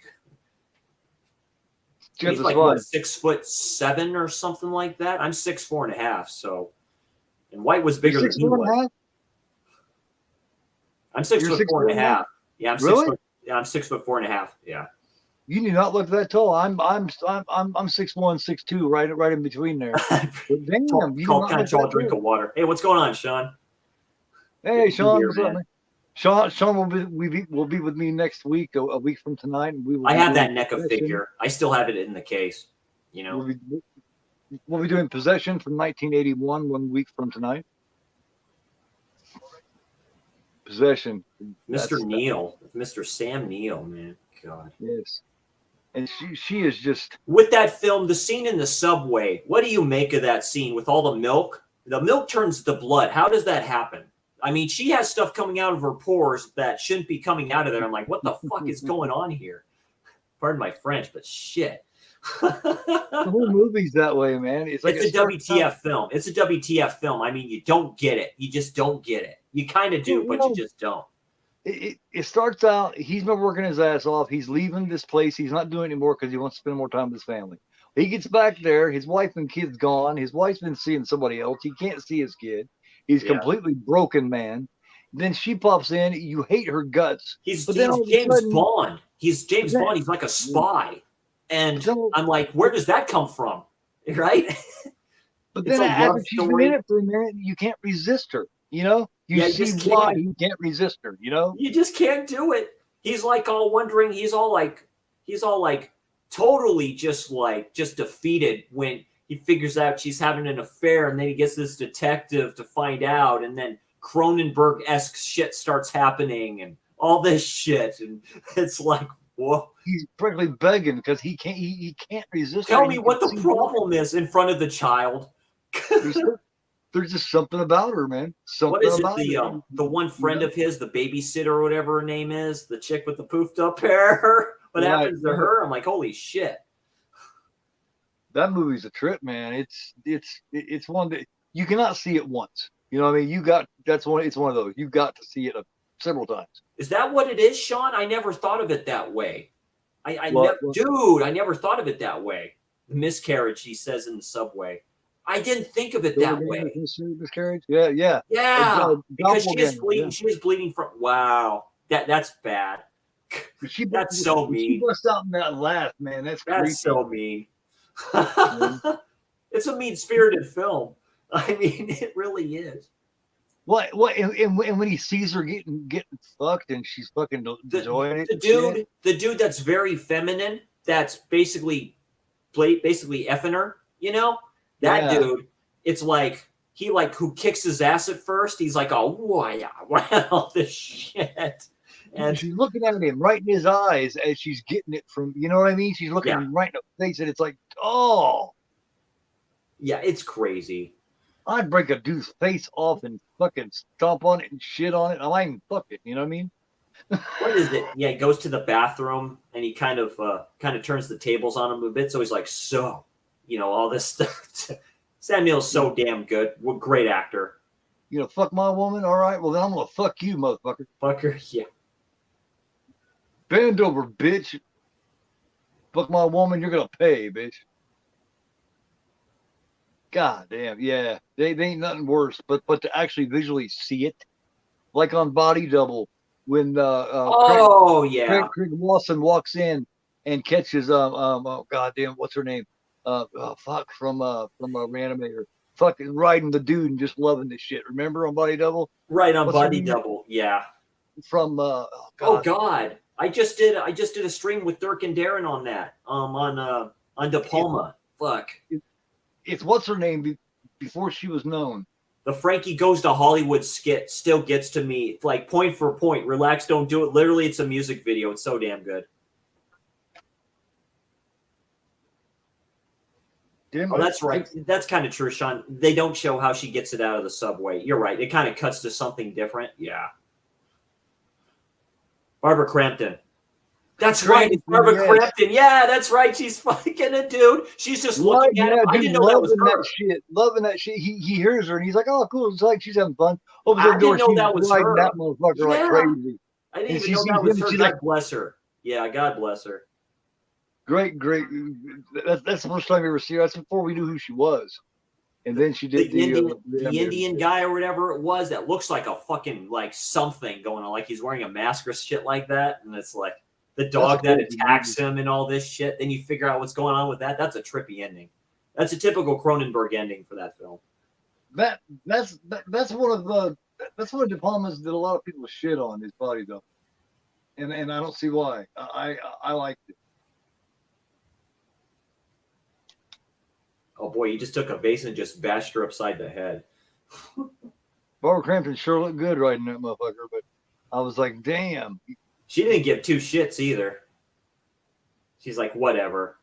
like what, 6'7" or something like that. I'm 6'4.5", so and White was bigger than he was. I'm 6'4.5". Yeah, I'm really? 6'4.5". Yeah. You do not look that tall. I'm 6'1", 6'2", right in between there. But damn, you kind of tall drink of water. Hey, what's going on, Sean? Hey, Sean, what's up, man? Sean will be with me next week, a week from tonight, and we will. I have that NECA figure. I still have it in the case. We'll be doing Possession from 1981 1 week from tonight. Possession. Mr. Neal. Mr. Sam Neill, man. God. Yes. And she is just... With that film, the scene in the subway, what do you make of that scene with all the milk? The milk turns to blood. How does that happen? I mean, she has stuff coming out of her pores that shouldn't be coming out of there. I'm like, what the fuck is going on here? Pardon my French, but shit. The whole movie's that way, man. It's a WTF film. It's a WTF film. I mean, you don't get it. You just don't get it. You kind of do, but you just don't. It starts out, he's been working his ass off. He's leaving this place. He's not doing it anymore because he wants to spend more time with his family. He gets back there. His wife and kid's gone. His wife's been seeing somebody else. He can't see his kid. He's completely broken, man. Then she pops in. You hate her guts. He's James Bond. He's James Bond. He's like a spy. And I'm like, where does that come from? Right? But then after she's been in it for a minute, you can't resist her. You see why you can't resist her, You just can't do it. He's like all wondering, he's all like totally just defeated when he figures out she's having an affair, and then he gets this detective to find out, and then Cronenberg-esque shit starts happening and all this shit. And it's like, whoa. He's practically begging because he can't resist. Tell me what the problem is in front of the child. There's just something about her, man. What is it? The one friend of his, the babysitter or whatever her name is, the chick with the poofed up hair. What happens to her? I'm like, holy shit. That movie's a trip, man. It's one that you cannot see it once. You know what I mean? It's one of those. You've got to see it several times. Is that what it is, Sean? I never thought of it that way. I never thought of it that way. The miscarriage, he says in the subway. I didn't think of it that way. Miscarriage? Yeah. Because she is bleeding. Yeah. She is bleeding from. Wow, that's bad. That's so mean. She busts out in that laugh, man. That's so mean. It's a mean-spirited film. I mean, it really is. What? And when he sees her getting fucked and she's fucking enjoying it. The dude that's very feminine, that's basically effing her. That dude, it's like he like who kicks his ass at first. He's like, oh, wow, this shit. And she's looking at him right in his eyes as she's getting it from, you know what I mean? She's looking him right in the face, and it's like, oh. Yeah, it's crazy. I'd break a dude's face off and fucking stomp on it and shit on it. I might even fuck it, you know what I mean? What is it? Yeah, he goes to the bathroom and he kind of turns the tables on him a bit. So he's like, so, you know, all this stuff. Samuel's so damn good. What great actor. You know, fuck my woman? All right, well then I'm gonna fuck you, motherfucker. Fucker, yeah. Bend over, bitch. Fuck my woman, you're gonna pay, bitch. God damn, yeah. They ain't nothing worse, but to actually visually see it, like on Body Double, when Craig Lawson walks in and catches goddamn, what's her name? From Reanimator. Fucking riding the dude and just loving this shit. Remember on Body Double? Right on Body Double, yeah. From oh god. I just did a stream with Dirk and Darren on that. On De Palma. Fuck. It's what's her name before she was known. The Frankie Goes to Hollywood skit still gets to me, like point for point. Relax, don't do it. Literally, it's a music video. It's so damn good. Damn, oh, that's right. That's kind of true, Sean. They don't show how she gets it out of the subway. You're right. It kind of cuts to something different. Yeah. Barbara Crampton. That's right. It's Barbara Crampton. Yeah, that's right. She's fucking a dude. She's just looking at him. I didn't know that was her. Loving that shit. He hears her and he's like, oh, cool. It's like she's having fun. Over the door, she's that was her. That motherfucker like crazy. I didn't even know that was her. God bless her. Yeah, God bless her. Great. That's the first time we ever see her. That's before we knew who she was. And then she did the Indian guy or whatever it was that looks like a fucking like something going on, like he's wearing a mask or shit like that. And it's like the dog that attacks him and all this shit. Then you figure out what's going on with that. That's a trippy ending. That's a typical Cronenberg ending for that film. That's one of De Palma's that a lot of people shit on his Body Double. And I don't see why. I liked it. Oh boy, you just took a vase and just bashed her upside the head. Barbara Crampton sure looked good riding that motherfucker, but I was like, damn. She didn't give two shits either. She's like, whatever.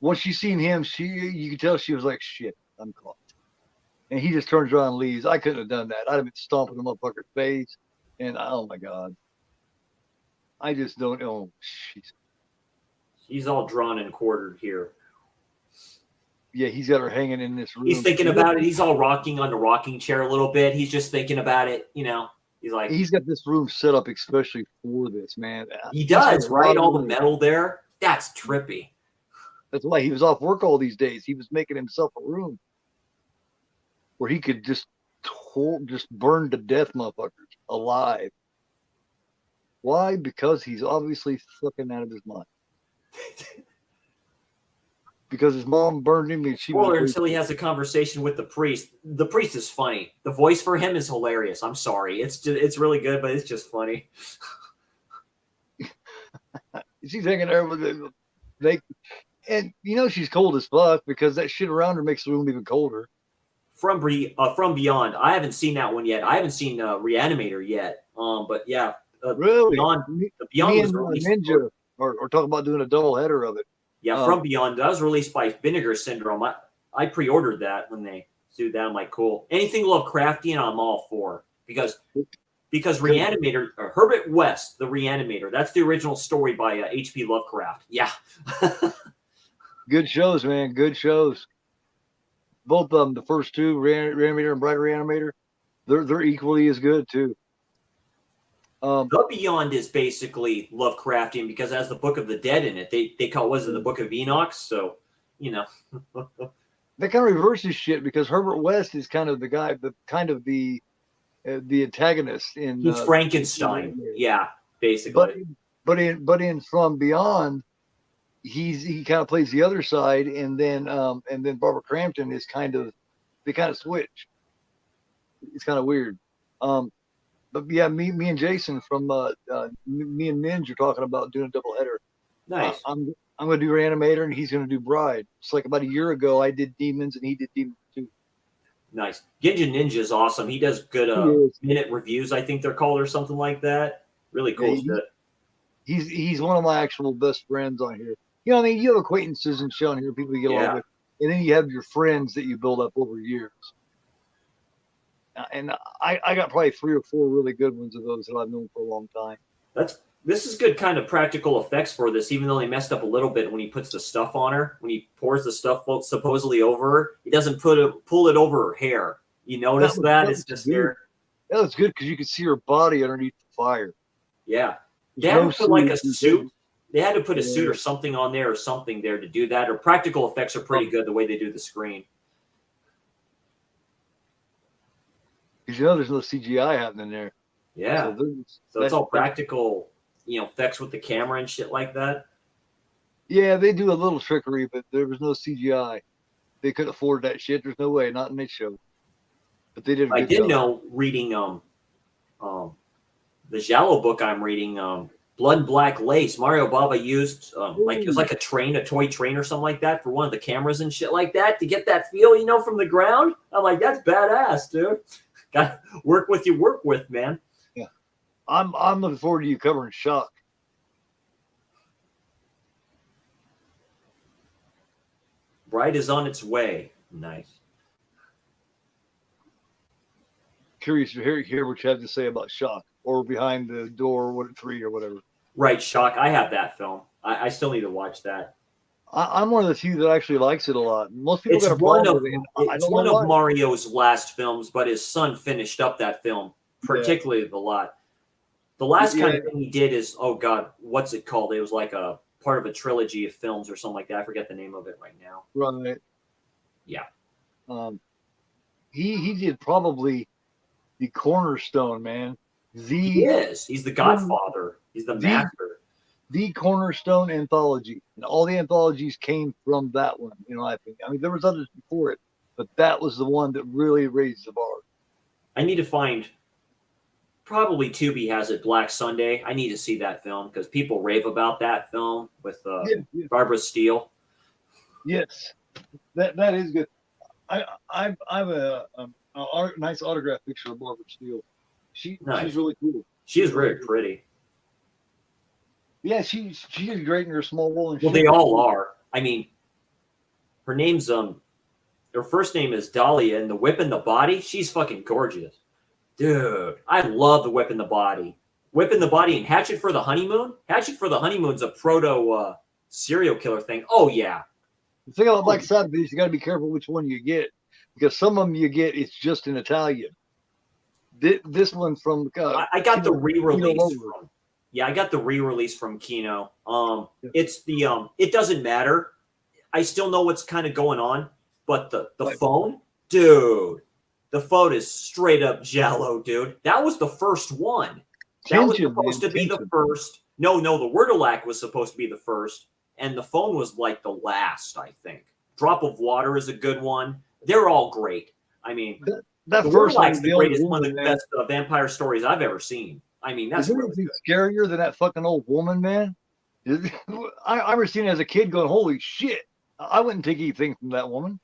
Once she seen him, you could tell she was like, shit, I'm caught. And he just turns around and leaves. I couldn't have done that. I'd have been stomping the motherfucker's face. And oh my God. I just don't know. She's all drawn and quartered here. Yeah, he's got her hanging in this room. He's thinking about it. He's all rocking on the rocking chair a little bit. He's just thinking about it, you know. He's like, he's got this room set up especially for this, man. He does, right? All the metal there. That's trippy. That's why he was off work all these days. He was making himself a room where he could just burn to death motherfuckers alive. Why? Because he's obviously fucking out of his mind. Because his mom burned him and until he has a conversation with the priest. The priest is funny. The voice for him is hilarious. I'm sorry. It's really good, but it's just funny. She's hanging there with them. And you know she's cold as fuck because that shit around her makes the room even colder. From Beyond. I haven't seen that one yet. I haven't seen Reanimator yet. But yeah. Really? Beyond was released. Ninja, or talk about doing a double header of it. Yeah, From Beyond. That was released by Vinegar Syndrome. I pre-ordered that when they sued that. I'm like, cool. Anything Lovecraftian, I'm all for. Because Reanimator, Herbert West, the Reanimator, that's the original story by H.P. Lovecraft. Yeah. Good shows, man. Good shows. Both of them, the first two, Reanimator and Brighter Reanimator, they're equally as good, too. The Beyond is basically Lovecraftian because it has the Book of the Dead in it. They call it the Book of Enoch, so you know. That kind of reverses shit because Herbert West is kind of the guy, the antagonist in. He's Frankenstein, yeah, basically. But in From Beyond, he kind of plays the other side, and then Barbara Crampton is they kind of switch. It's kind of weird. But yeah, me and Jason from me and Ninja are talking about doing a double header. Nice. I'm going to do Reanimator and he's going to do Bride. It's like about a year ago I did Demons and he did Demons too. Nice. Ginja Ninja is awesome. He does good minute reviews, I think they're called, or something like that. Really cool shit. He's one of my actual best friends on here. You know, I mean, you have acquaintances and shit on here, people you get along with, and then you have your friends that you build up over years. And I got probably 3 or 4 really good ones of those that I've known for a long time. This is good kind of practical effects for this, even though they messed up a little bit when he puts the stuff on her. When he pours the stuff supposedly over her, he doesn't pull it over her hair. You notice that? It's just there. That was good because you could see her body underneath the fire. Yeah. They had to put like a suit. They had to put a suit or something on there or something there to do that. Or practical effects are pretty good the way they do the screen. Because you know there's no CGI happening there. Yeah. So it's all practical, effects with the camera and shit like that. Yeah, they do a little trickery, but there was no CGI. They couldn't afford that shit. There's no way, not in this show. But they did. I did know reading the Giallo book I'm reading, Blood and Black Lace. Mario Bava used it was like a toy train or something like that for one of the cameras and shit like that to get that feel, from the ground. I'm like, that's badass, dude. Got work with, man. Yeah, I'm looking forward to you covering Shock. Bride is on its way. Nice. Curious to hear what you have to say about Shock or Behind the Door 3 or whatever. Right, Shock. I have that film. I still need to watch that. I'm one of the few that actually likes it a lot. Most people It's got a problem with it. It's one of Mario's last films, but his son finished up that film, particularly the lot. The last kind of thing he did is, oh God, what's it called? It was like a part of a trilogy of films or something like that. I forget the name of it right now. Right. Yeah. He did probably the cornerstone, man. He is. He's the godfather. He's the master. The cornerstone anthology. And all the anthologies came from that one, I think. I mean, there was others before it, but that was the one that really raised the bar. I need to find, probably Tubi has it, Black Sunday. I need to see that film because people rave about that film with Barbara Steele. Yes, that is good. I have a nice autograph picture of Barbara Steele. She's really cool. She is very pretty. Yeah, she is great in her small role. And they all are. I mean, her name's her first name is Dahlia, and the Whip in the Body. She's fucking gorgeous, dude. I love the Whip in the Body. Whip in the Body and Hatchet for the Honeymoon. Hatchet for the Honeymoon's a proto serial killer thing. Oh yeah. The thing about Black Sabbath is you got to be careful which one you get because some of them you get it's just in Italian. This one from I got the re-release from. Yeah, I got the re-release from Kino. It's the it doesn't matter. I still know what's kind of going on, but the phone, dude, the phone is straight up Giallo, dude. That was the first one. That was supposed to be the first. No, the Wordalac was supposed to be the first, and the phone was like the last, I think. Drop of Water is a good one. They're all great. I mean, that the first Wordalac's one, the greatest, one of the best vampire stories I've ever seen. I mean, that's really anything scarier than that fucking old woman, man. I remember seeing it as a kid going, holy shit. I wouldn't take anything from that woman.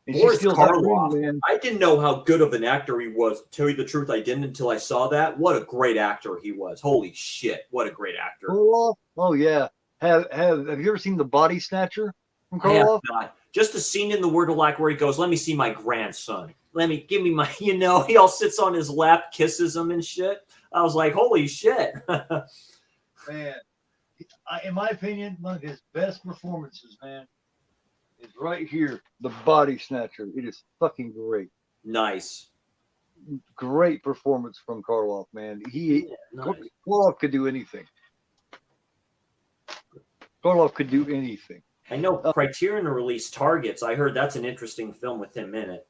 And Boris Karloff, man. I didn't know how good of an actor he was. To tell you the truth, I didn't until I saw that. What a great actor he was. Holy shit. What a great actor. Karloff? Oh, yeah. Have you ever seen The Body Snatcher from Karloff? I have not. Just the scene in the Wordalac where he goes, let me see my grandson. Give me my, he all sits on his lap, kisses him and shit. I was like, holy shit. Man, in my opinion, one of his best performances, man, is right here, The Body Snatcher. It is fucking great. Nice. Great performance from Karloff, man. Karloff could do anything. Karloff could do anything. I know Criterion released Targets. I heard that's an interesting film with him in it.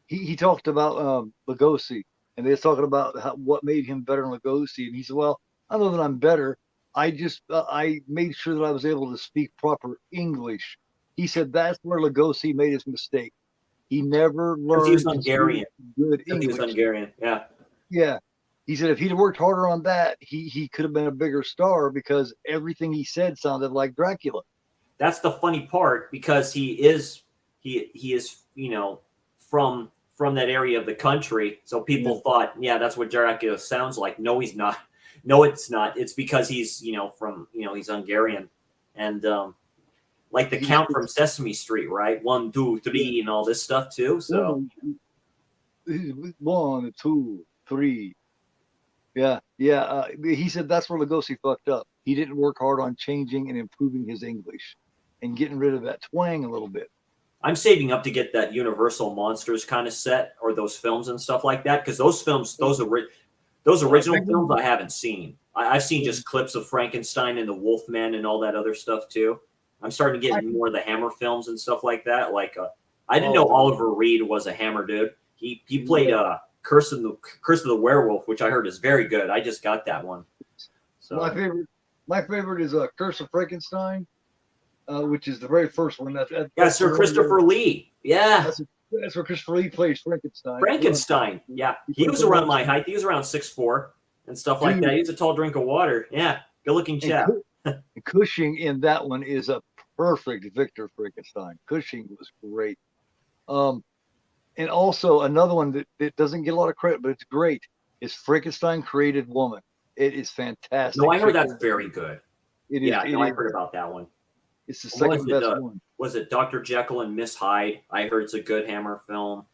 He talked about Lugosi. And they was talking about what made him better in Lugosi. And he said, well, I don't know that I'm better. I just, I made sure that I was able to speak proper English. He said that's where Lugosi made his mistake. He never learned he was Hungarian. Good English. He was Hungarian, yeah. Yeah. He said if he'd worked harder on that, he could have been a bigger star because everything he said sounded like Dracula. That's the funny part because he is, from from that area of the country. So people thought, yeah, that's what Dracula sounds like. No, he's not. No, it's not. It's because he's, from, he's Hungarian. And like the Count from Sesame Street, right? 1, 2, 3, and all this stuff too. So 1, 2, 3. Yeah. He said that's where Lugosi fucked up. He didn't work hard on changing and improving his English and getting rid of that twang a little bit. I'm saving up to get that Universal Monsters kind of set or those films and stuff like that, because those films, those original films, I haven't seen. I've seen just clips of Frankenstein and the Wolfman and all that other stuff too. I'm starting to get more of the Hammer films and stuff like that. Like I didn't know Oliver Reed was a Hammer dude. He played Curse of the Werewolf, which I heard is very good. I just got that one. So my favorite is Curse of Frankenstein, which is the very first one. That's Sir Christopher Lee. Yeah. That's where Christopher Lee plays Frankenstein. Yeah. He was around my height. He was around 6'4" and stuff like that. He's a tall drink of water. Yeah. Good looking chap. Cushing in that one is a perfect Victor Frankenstein. Cushing was great. And also another one that doesn't get a lot of credit, but it's great, is Frankenstein Created Woman. It is fantastic. No, I heard that's very good. It is. I heard about that one. It's the second best one. Was it Dr. Jekyll and Miss Hyde? I heard it's a good Hammer film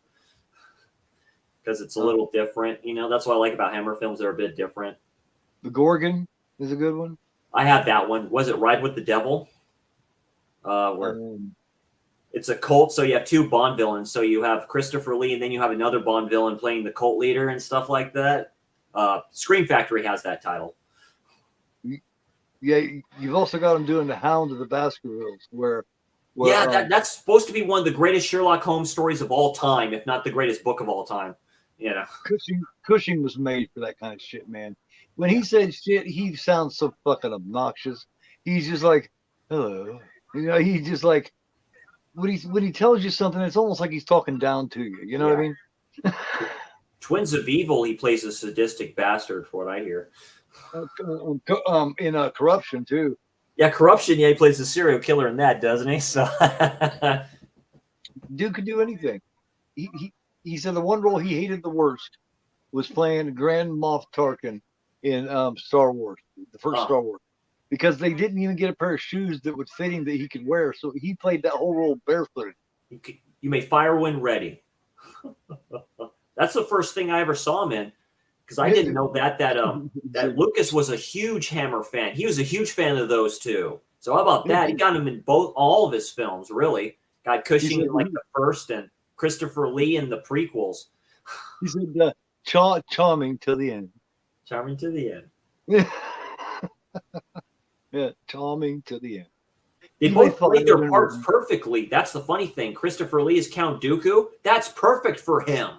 because it's a little different. That's what I like about Hammer films. They're a bit different. The Gorgon is a good one. I have that one. Was it Ride with the Devil? It's a cult, so you have two Bond villains. So you have Christopher Lee, and then you have another Bond villain playing the cult leader and stuff like that. Scream Factory has that title. Yeah, you've also got him doing The Hound of the Baskervilles, where that's supposed to be one of the greatest Sherlock Holmes stories of all time, if not the greatest book of all time. Cushing was made for that kind of shit, man. When he said shit, he sounds so fucking obnoxious. He's just like, hello. He's just like, when he tells you something, it's almost like he's talking down to you. You know what I mean? Twins of Evil, he plays a sadistic bastard, for what I hear. In Corruption too. Yeah, Corruption. Yeah, he plays a serial killer in that, doesn't he? So, dude could do anything. He said the one role he hated the worst was playing Grand Moff Tarkin in Star Wars, the first Star Wars, because they didn't even get a pair of shoes that would fit him that he could wear. So he played that whole role barefooted. You may fire when ready. That's the first thing I ever saw him in. Because I didn't know that Lucas was a huge Hammer fan. He was a huge fan of those two. So how about that? He got him in all of his films, really. Got Cushing in like the first and Christopher Lee in the prequels. He said charming to the end. Charming to the end. Yeah, charming to the end. They both played their parts perfectly. That's the funny thing. Christopher Lee is Count Dooku. That's perfect for him.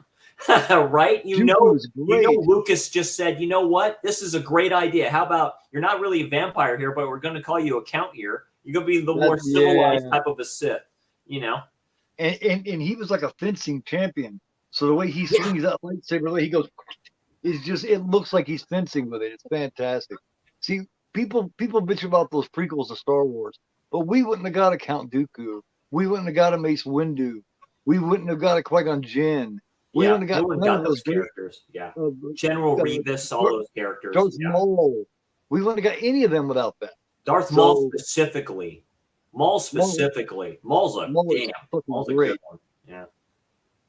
Right? Lucas just said, you know what? This is a great idea. How about you're not really a vampire here, but we're going to call you a count here. You're going to be the more civilized type of a Sith, And he was like a fencing champion. So the way he swings that lightsaber, he goes, it looks like he's fencing with it. It's fantastic. See, people bitch about those prequels of Star Wars, but we wouldn't have got a Count Dooku. We wouldn't have got a Mace Windu. We wouldn't have got a Qui-Gon Jinn. We wouldn't have got those characters. Yeah. General Revis, all those characters. Darth Maul. We wouldn't have got any of them without that. Darth Maul specifically. Maul's a great one. Yeah.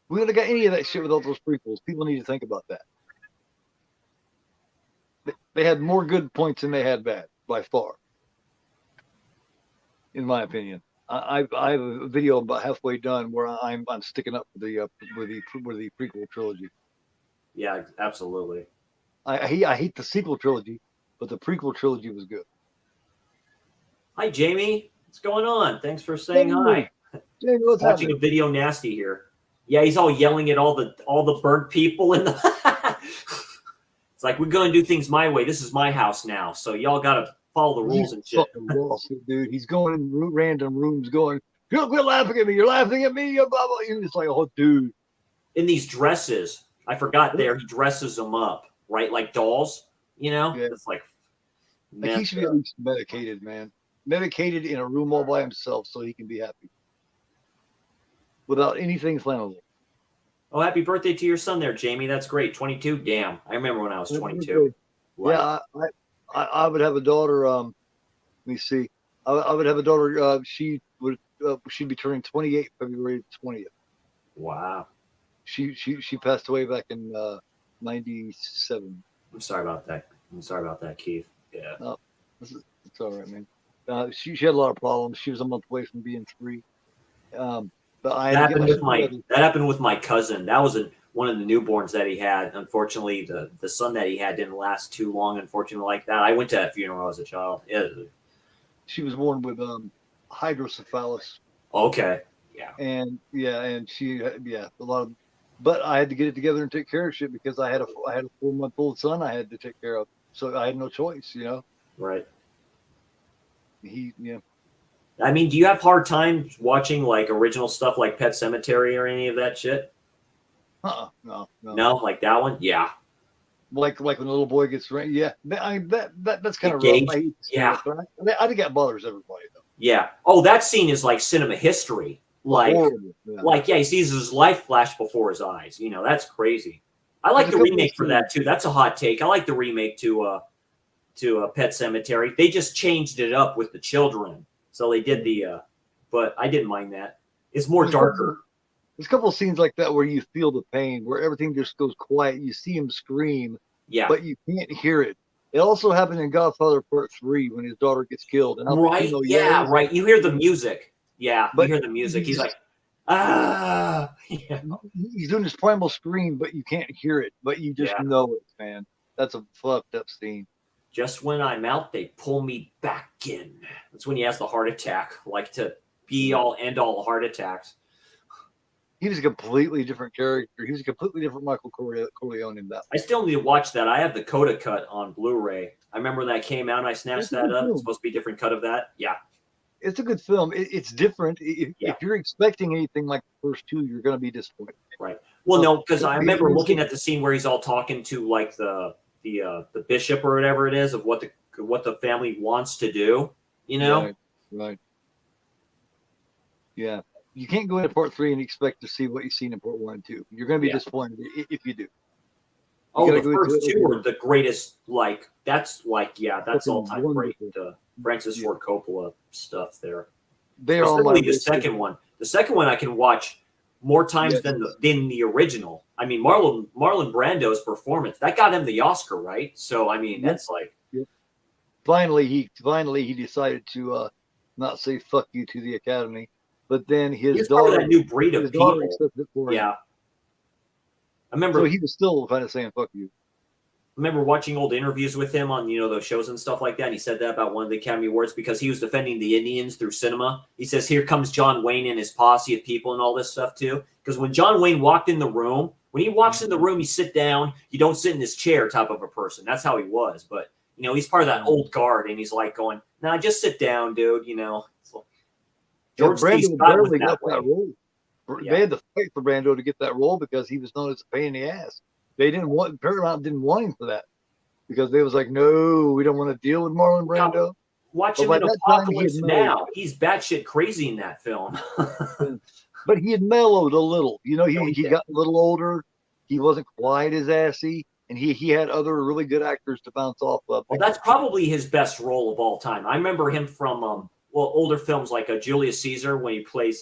We wouldn't have got any of that shit without those prequels. People need to think about that. They had more good points than they had bad, by far. In my opinion. I have a video about halfway done where I'm sticking up for the prequel trilogy. Yeah, absolutely. I hate the sequel trilogy, but the prequel trilogy was good. Hi, Jamie. What's going on? Thanks for saying hi. Jamie, what's watching happening? A video nasty here. Yeah, he's all yelling at all the burnt people in the. It's like, we're going to do things my way. This is my house now, so y'all got to follow the rules and shit. Dude, he's going in random rooms going, quit laughing at me. You're laughing at me. Blah, blah. It's like, oh, dude. In these dresses, I forgot he dresses them up, right? Like dolls, Yeah. It's like he should be at least medicated, man. Medicated in a room all by himself so he can be happy. Without anything flammable. Oh, happy birthday to your son there, Jamie. That's great. 22. Damn, I remember when I was 22. Like, Yeah, I would have a daughter. Let me see. I would have a daughter. She'd be turning 28 February 20th. wow. She passed away back in 97. I'm sorry about that, Keith. Yeah. No, it's all right, man. She had a lot of problems. She was a month away from being 3. But I That had happened with my cousin. That was one of the newborns that he had. Unfortunately, the son that he had didn't last too long. Unfortunately, like that. I went to that funeral as a child. Yeah. She was born with hydrocephalus. Okay. Yeah. And she a lot of, but I had to get it together and take care of shit because I had a 4-month-old son I had to take care of. So I had no choice, Right. Yeah. I mean, do you have hard time watching like original stuff like Pet Sematary or any of that shit? No. No, like that one? Yeah. Like when the little boy gets rain. Yeah. That's kind of Engaged? rough. Yeah. I think that bothers everybody though. Yeah. Oh, that scene is like cinema history. Like, horrible. he sees his life flash before his eyes. That's crazy. I like the remake for that too. That's a hot take. I like the remake to Pet Sematary. They just changed it up with the children. So they did but I didn't mind that. It's more darker. There's a couple of scenes like that where you feel the pain, where everything just goes quiet. You see him scream, but you can't hear it. It also happened in Godfather Part 3 when his daughter gets killed. And right? Right. You hear the music. Yeah, you hear the music. He's like, ah. Yeah. He's doing his primal scream, but you can't hear it. But you just know it, man. That's a fucked up scene. Just when I'm out, they pull me back in. That's when he has the heart attack, like to be end all heart attacks. He was a completely different character. He was a completely different Michael Corleone in that. I still need to watch that. I have the Coda cut on Blu-ray. I remember when that came out and I snatched that up. It's supposed to be a different cut of that. Yeah. It's a good film. It's different. If you're expecting anything like the first two, you're going to be disappointed. Right. Well, no, because I remember looking at the scene where he's all talking to like the bishop or whatever it is of what the family wants to do, Right. Yeah. You can't go into Part 3 and expect to see what you've seen in Part 1 and 2. You're going to be disappointed if you do. The first two are the greatest. Like that's all time great. Francis Ford Coppola stuff there. They're all the second one. The second one I can watch more times than the original. I mean, Marlon Brando's performance that got him the Oscar, right? So I mean, that's like. Finally, he decided to not say "fuck you" to the Academy, but then his daughter, that new breed of people. Accepted it for him. Yeah, I remember. So he was still kind of saying "fuck you." I remember watching old interviews with him on those shows and stuff like that. And he said that about one of the Academy Awards because he was defending the Indians through cinema. He says, "Here comes John Wayne and his posse of people and all this stuff too." Because when John Wayne walked in the room, you sit down. You don't sit in this chair type of a person. That's how he was. But he's part of that old guard, and he's like going, "Nah, just sit down, dude." George C. Scott was that role. They had to fight for Brando to get that role because he was known as a pain in the ass. Paramount didn't want him for that because they was like, no, we don't want to deal with Marlon Brando. Watch him in Apocalypse Now. He's batshit crazy in that film. But he had mellowed a little. He got a little older. He wasn't quite as assy. And he had other really good actors to bounce off of. Well, that's probably his best role of all time. I remember him from older films like Julius Caesar when he plays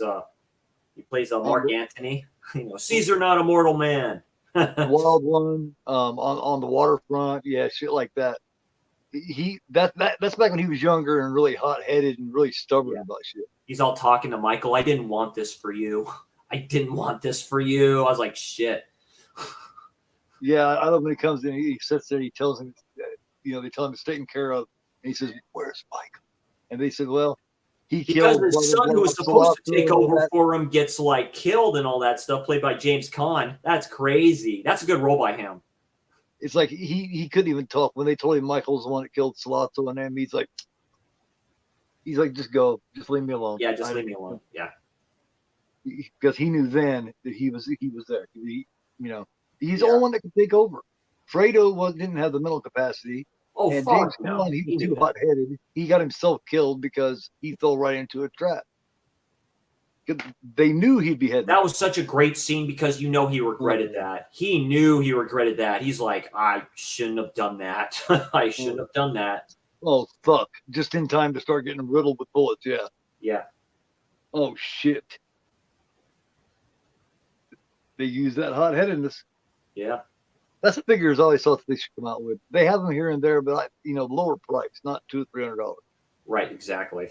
Mark Antony. Caesar, not a mortal man. Wild One, on the waterfront, shit like that. That's back when he was younger and really hot-headed and really stubborn about shit. He's all talking to Michael. I didn't want this for you. I didn't want this for you. I was like, shit. Yeah, I love when he comes in. He sits there. He tells him, they tell him it's taken care of, and he says, "Where's Michael?" And they said, "Well, he killed his son, who was supposed to take over for him, gets killed and all that stuff, played by James Caan. That's crazy. That's a good role by him." It's like he couldn't even talk when they told him Michael's the one that killed Salazzo and them. He's like, just go, just leave me alone. Yeah, just leave me alone. Yeah, because he knew then that he was there. He's the only one that could take over. Fredo didn't have the mental capacity. Oh, and fuck James no. Caan, he was too hot-headed. He got himself killed because he fell right into a trap. They knew he'd be heading. That was such a great scene because you know he regretted that. He knew he regretted that. He's like, I shouldn't have done that. I shouldn't have done that. Oh, fuck. Just in time to start getting riddled with bullets, yeah. Yeah. Oh, shit. They use that hot-headedness. Yeah. That's the figures I always thought they should come out with. They have them here and there, but, lower price, not $200 or $300. Right, exactly.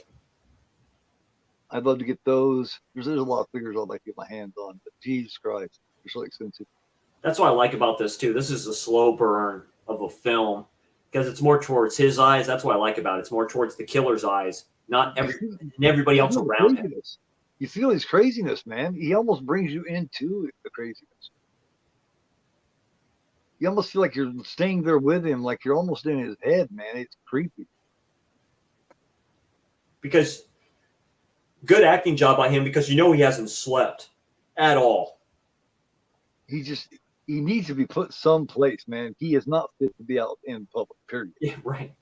I'd love to get those. There's a lot of figures I'd like to get my hands on, but Jesus Christ, they're so expensive. That's what I like about this, too. This is a slow burn of a film because it's more towards his eyes. That's what I like about it. It's more towards the killer's eyes, not everybody else around him. You feel his craziness, man. He almost brings you into the craziness. You almost feel like you're staying there with him, like you're almost in his head, man. It's creepy. Because good acting job by him because he hasn't slept at all. He needs to be put someplace, man. He is not fit to be out in public, period. Yeah, right.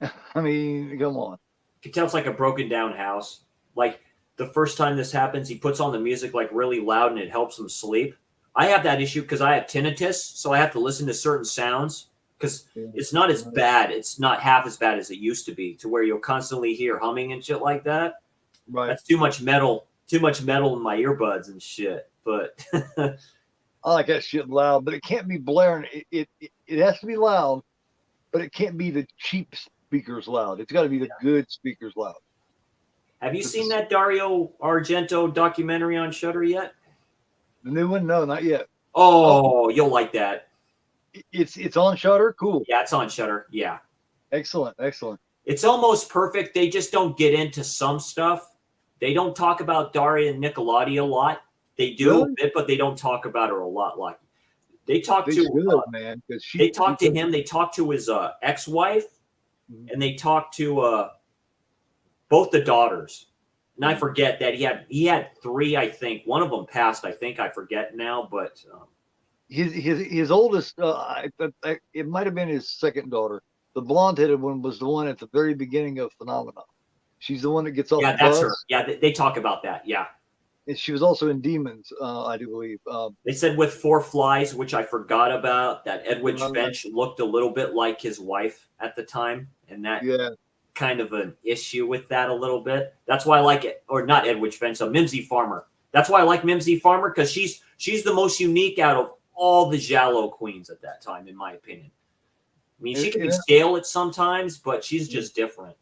I mean, come on. You can tell it's like a broken down house. Like the first time this happens, he puts on the music like really loud and it helps him sleep. I have that issue because I have tinnitus, so I have to listen to certain sounds because it's not as bad. It's not half as bad as it used to be, to where you'll constantly hear humming and shit like that. Right. That's too much metal in my earbuds and shit. But I like that shit loud, but it can't be blaring. It has to be loud, but it can't be the cheap speakers loud. It's got to be the good speakers loud. Have you seen that Dario Argento documentary on Shudder yet? The new one? No, not yet. Oh, you'll like that. It's on Shudder? Cool. Yeah, it's on Shudder. Yeah. Excellent. It's almost perfect. They just don't get into some stuff. They don't talk about Daria Nicolodi a lot. They do a bit, but they don't talk about her a lot. Like they talk to man. They talk to him. They talk to his ex-wife, and they talk to both the daughters. And I forget that he had 3. I think one of them passed. I think I forget now, but his oldest. It might have been his second daughter. The blonde-headed one was the one at the very beginning of Phenomena. She's the one that gets off the bus. Yeah, that's her. Yeah, they talk about that. Yeah. And she was also in Demons, I do believe. They said with 4 Flies, which I forgot about, that Edwidge Finch looked a little bit like his wife at the time, and that kind of an issue with that a little bit. That's why I like it, or not Edwidge Finch, so Mimsy Farmer. That's why I like Mimsy Farmer because she's the most unique out of all the Giallo queens at that time, in my opinion. I mean, she can be scale at sometimes, but she's just different.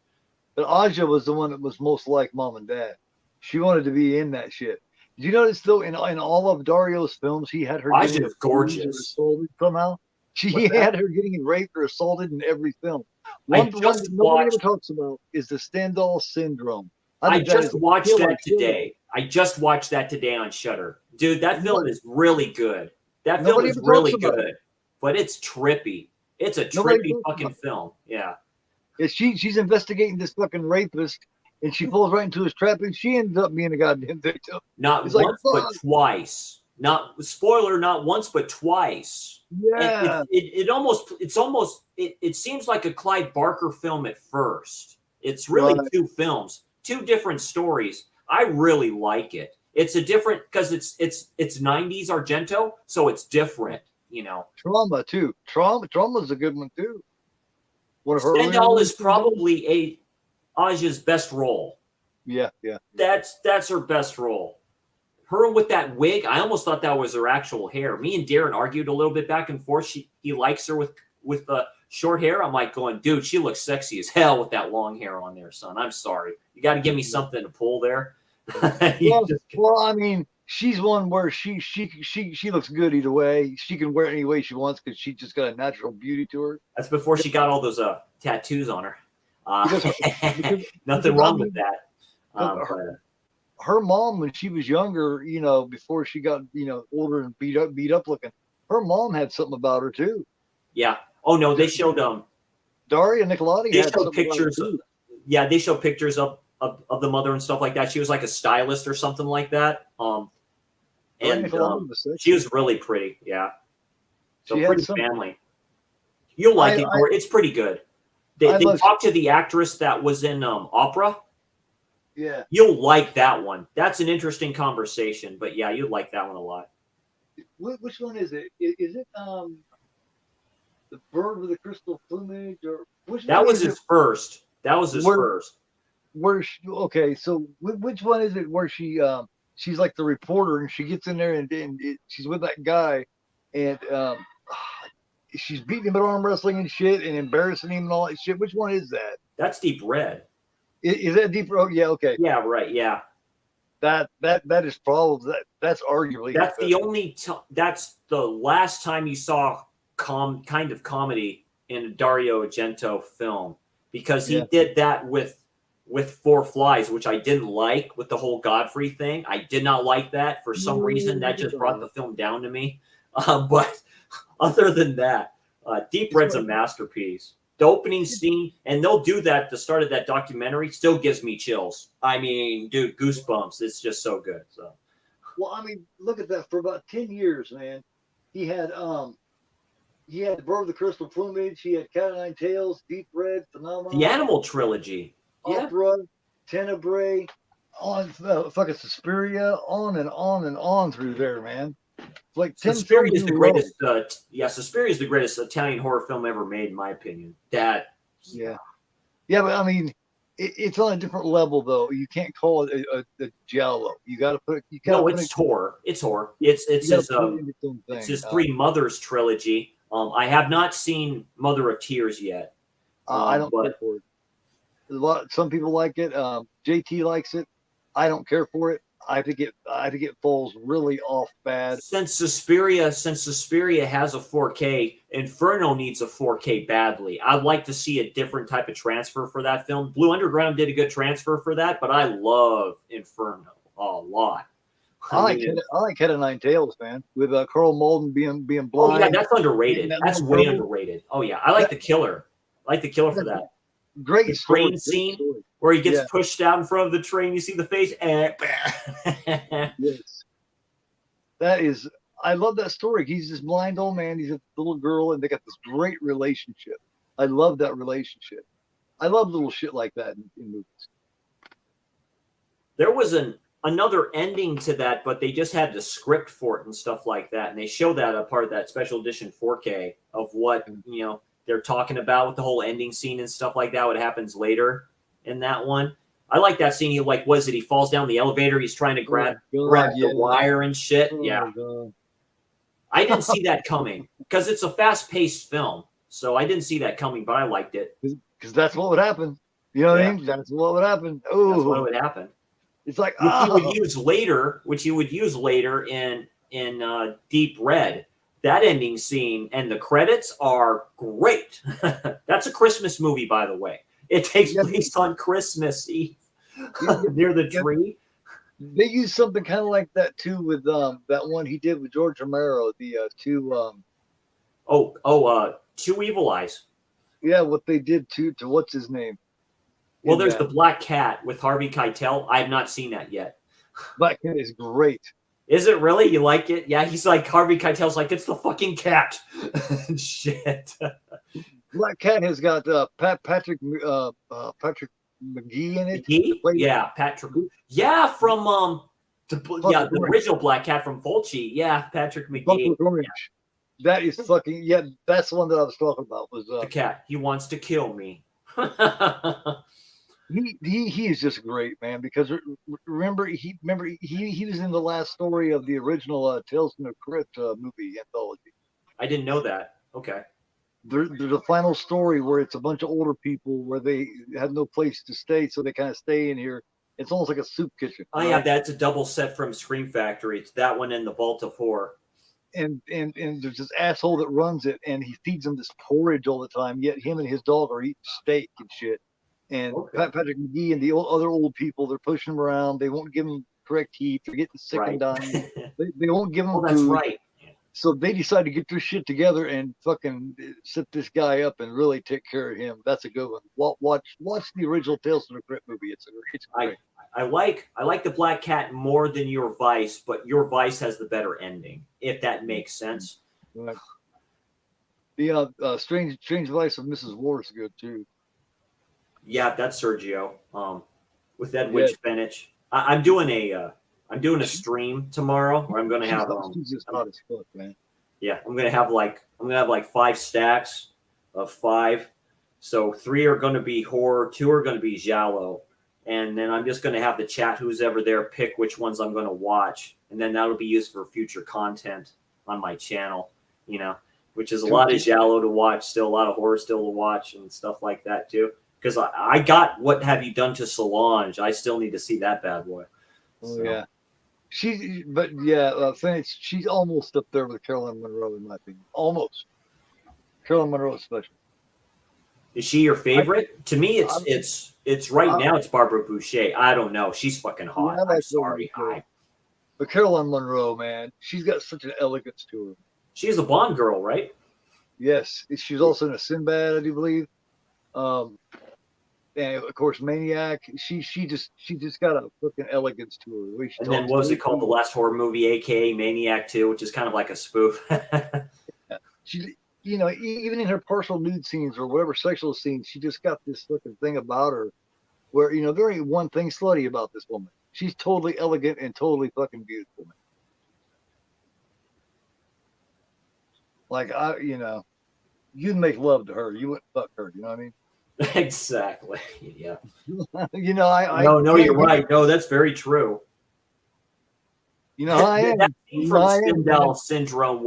But Aja was the one that was most like Mom and Dad. She wanted to be in that shit. Did you notice though in all of Dario's films, he had her getting gorgeous assaulted somehow? She had her getting raped or assaulted in every film. One nobody ever talks about is the Stendhal syndrome. I just watched that today. I just watched that today on Shudder. Dude, that film is really good. That film is really good, but it's trippy. It's a trippy fucking film. Yeah. She's investigating this fucking rapist, and she falls right into his trap, and she ends up being a goddamn victim. Not once, but twice. Not spoiler, not once, but twice. Yeah. It seems like a Clive Barker film at first. It's really 2 films, 2 different stories. I really like it. It's a different because it's 90s Argento, so it's different, Trauma too. Trauma's a good one too. One of her Stendhal is probably Aja's best role. Yeah. That's her best role. Her with that wig, I almost thought that was her actual hair. Me and Darren argued a little bit back and forth. He likes her with the short hair. I'm like going, dude, she looks sexy as hell with that long hair on there, son. I'm sorry. You got to give me something to pull there. Well, I mean, she's one where she looks good either way. She can wear it any way she wants because she just got a natural beauty to her. That's before she got all those tattoos on her. Nothing wrong with that. Her mom, when she was younger, before she got older and beat up looking, her mom had something about her too. Yeah. Oh no, they showed Daria Nicolodi. They showed pictures. They showed pictures of the mother and stuff like that. She was like a stylist or something like that. She was really pretty. Yeah. So pretty family. You'll like it. It's pretty good. They talked to the actress that was in Opera. Yeah. You'll like that one. That's an interesting conversation, but yeah, you'd like that one a lot. Which one is it? Is it the bird with the crystal plumage, or which That one was is his it? first. That was his first. Okay, so which one is it where she's like the reporter and she gets in there and she's with that guy and she's beating him at arm wrestling and shit and embarrassing him and all that shit. Which one is that? That's Deep Red. Is that Deep Red? Yeah, okay. Yeah, right. Yeah. That is probably that's arguably That's the only. That's the last time you saw kind of comedy in a Dario Argento film, because he did that with Four Flies, which I didn't like, with the whole Godfrey thing. I did not like that for some reason. That just brought the film down to me. But other than that, Deep Red's a masterpiece. The opening scene, and they'll do that. The start of that documentary still gives me chills. I mean, dude, goosebumps. It's just so good. So, well, I mean, look at that. For about 10 years, man, he had The Bird of the Crystal Plumage. He had Cat o' Nine Tails, Deep Red, Phenomenon, the Animal Trilogy, Opera, Tenebrae, on fucking Suspiria, on and on and on through there, man. Like Suspiria is the greatest. Suspiria is the greatest Italian horror film ever made, in my opinion. Yeah, but I mean, it's on a different level, though. You can't call it a giallo. You got to put. It's horror. It's horror. It's his Three Mothers trilogy. I have not seen Mother of Tears yet. I don't care for it. Some people like it. JT likes it. I don't care for it. I think it falls really off bad. Since Suspiria has a 4K, Inferno needs a 4K badly. I'd like to see a different type of transfer for that film. Blue Underground did a good transfer for that, but I love Inferno a lot. I like Head of Nine Tails, man, with Carl Malden being blind. Oh yeah, that's underrated. That's way underrated. Oh yeah, I like The Killer. I like The Killer for that. Great the train scene where he gets pushed out in front of the train. You see the face. Yes. That is, I love that story. He's this blind old man. He's a little girl, and they got this great relationship. I love that relationship. I love little shit like that in movies. There was another ending to that, but they just had the script for it and stuff like that, and they show that a part of that special edition 4K of what they're talking about with the whole ending scene and stuff like that. What happens later in that one? I like that scene. He falls down the elevator. He's trying to grab the wire and shit. I didn't see that coming because it's a fast-paced film, so I didn't see that coming. But I liked it because that's what would happen. You know what I mean? That's what would happen. Oh, that's what would happen. It's like which he would use later in Deep Red. That ending scene and the credits are great. That's a Christmas movie, by the way. It takes place on Christmas Eve near the tree. They use something kind of like that too with that one he did with George Romero, the two Two Evil Eyes. Yeah, what they did to what's his name? Well, there's the Black Cat with Harvey Keitel. I have not seen that yet. Black Cat is great. Is it really? You like it? Yeah, he's like Harvey Keitel's like, it's the fucking cat. Shit. Black Cat has got Patrick McGee in it. McGee? Yeah, Patrick. Yeah, from the original Black Cat from Fulci. Yeah, Patrick McGee. Yeah. That is fucking that's the one that I was talking about. Was the cat? He wants to kill me. He is just great, man. Because remember he was in the last story of the original Tales from the Crypt movie anthology. I didn't know that. Okay. There's a final story where it's a bunch of older people where they have no place to stay, so they kind of stay in here. It's almost like a soup kitchen. Oh yeah, that's a double set from Scream Factory. It's that one and the Vault of Horror. And there's this asshole that runs it, and he feeds them this porridge all the time. Yet him and his dog are eating steak and shit. And Patrick McGee and the other old people, they're pushing him around. They won't give him correct heat. They're getting sick and dying. They won't give him food. That's right. So they decide to get their shit together and fucking set this guy up and really take care of him. That's a good one. Watch the original Tales from the Crypt movie. It's great. I like the Black Cat more than Your Vice, but Your Vice has the better ending, if that makes sense. Right. The Strange Vice of Mrs. War is good too. Yeah, that's Sergio. with Edwidge Benich. I'm doing a stream tomorrow where I'm going to have. She's just hot as fuck, man. Yeah, I'm gonna have like 5 stacks of 5. So 3 are going to be horror, 2 are going to be giallo, and then I'm just going to have the chat, who's ever there, pick which ones I'm going to watch, and then that'll be used for future content on my channel. You know, which is a lot of giallo to watch, still a lot of horror still to watch, and stuff like that too. Because I got What Have You Done to Solange? I still need to see that bad boy. Oh yeah. She's almost up there with Caroline Munro in my opinion. Almost. Caroline Munro is special. Is she your favorite? To me, it's right now. It's Barbara Boucher. I don't know. She's fucking hot. I'm sorry. But Caroline Munro, man, she's got such an elegance to her. She's a Bond girl, right? Yes, she's also in a Sinbad, I do believe. And of course, Maniac. She just got a fucking elegance to her. The way she and then what was it called? The last horror movie, aka Maniac 2, which is kind of like a spoof. She, you know, even in her partial nude scenes or whatever sexual scenes, she just got this fucking thing about her, where you know there ain't one thing slutty about this woman. She's totally elegant and totally fucking beautiful, man. Like you'd make love to her. You wouldn't fuck her. You know what I mean? Exactly. Yeah. You know, No, you're right. No, that's very true. You know, I am. That scene from Stendhal Syndrome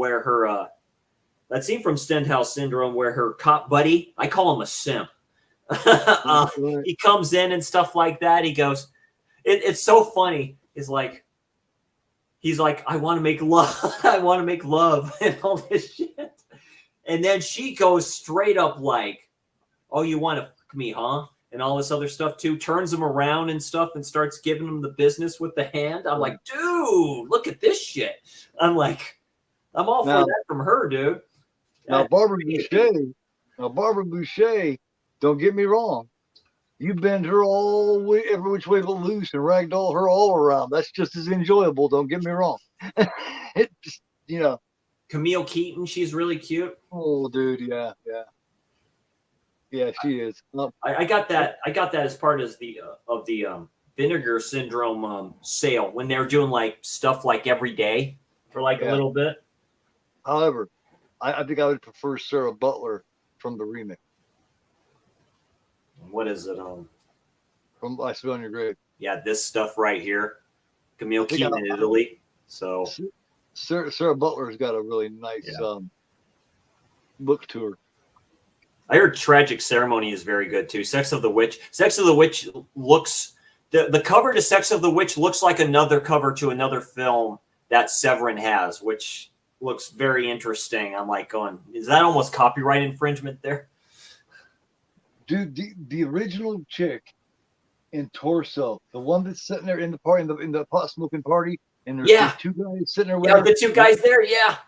where her cop buddy, I call him a simp. He comes in and stuff like that. He goes, it's so funny. He's like, I want to make love. I want to make love and all this shit. And then she goes straight up like, oh, you want to fuck me, huh? And all this other stuff too. Turns him around and stuff and starts giving him the business with the hand. I'm like, dude, look at this shit. I'm all for that from her, dude. Now, Barbara Boucher, don't get me wrong. You bend her every which way but loose and ragdoll her all around. That's just as enjoyable. Don't get me wrong. It just, you know. Camille Keaton, she's really cute. Oh, dude, yeah. Yeah, she is. I got that as part of the Vinegar Syndrome sale when they were doing like stuff like every day for like a little bit. However, I think I would prefer Sarah Butler from the remake. What is it? From I Spit on Your Grave. Yeah, this stuff right here. Camille Keaton in Italy. So Sarah Butler's got a really nice look to her. I heard Tragic Ceremony is very good too. Sex of the Witch. Sex of the Witch looks the cover to Sex of the Witch looks like another cover to another film that Severin has, which looks very interesting. I'm like going, is that almost copyright infringement there? Dude, the original chick in Torso, the one that's sitting there in the party in the pot smoking party, and there's these 2 guys sitting there with her. The 2 guys there, yeah.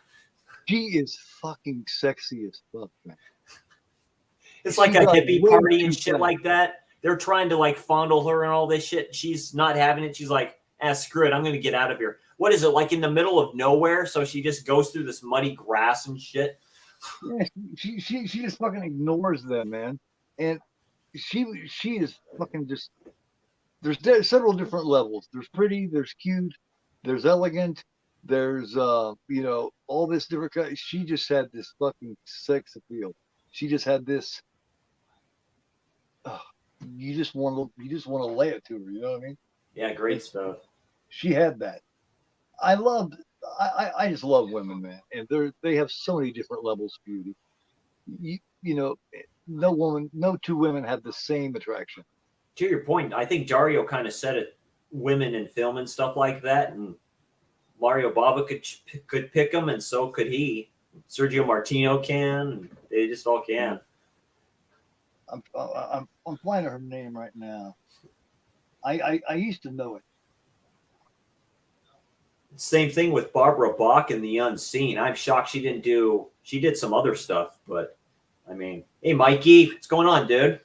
She is fucking sexy as fuck, man. It's like a hippie party and shit like that. They're trying to like fondle her and all this shit. She's not having it. She's like, screw it. I'm going to get out of here. What is it, like in the middle of nowhere? So she just goes through this muddy grass and shit. Yeah, she just fucking ignores them, man. And she is fucking just. There's several different levels. There's pretty. There's cute. There's elegant. There's all this different kind. She just had this fucking sex appeal. She just had this. You just want to lay it to her. You know what I mean? Yeah, great stuff. She had that. I just love women, man, and they have so many different levels of beauty. You know, no 2 women have the same attraction. To your point, I think Dario kind of said it. Women in film and stuff like that, and Mario Bava could pick them, and so could he. Sergio Martino can. And they just all can. I'm finding her name right now. I used to know it. Same thing with Barbara Bach in The Unseen. I'm shocked she didn't do. She did some other stuff, but I mean, hey Mikey, what's going on, dude?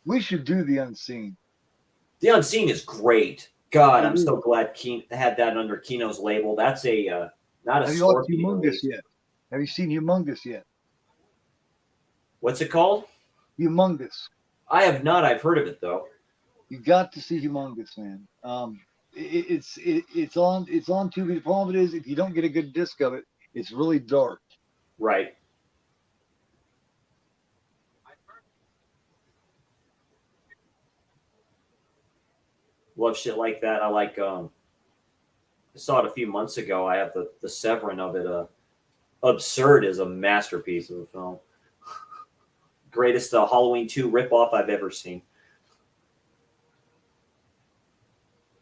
We should do The Unseen. The Unseen is great. God, I'm so glad Kino had that under Kino's label. That's a not a. Have you watched Humongous yet? Have you seen Humongous yet? What's it called? Humongous. I have not. I've heard of it though. You got to see Humongous, man. It's on Tubi. The problem is if you don't get a good disc of it, it's really dark. Right. Love shit like that. I like. I saw it a few months ago. I have the Severin of it. Absurd is a masterpiece of a film. Greatest Halloween 2 ripoff I've ever seen.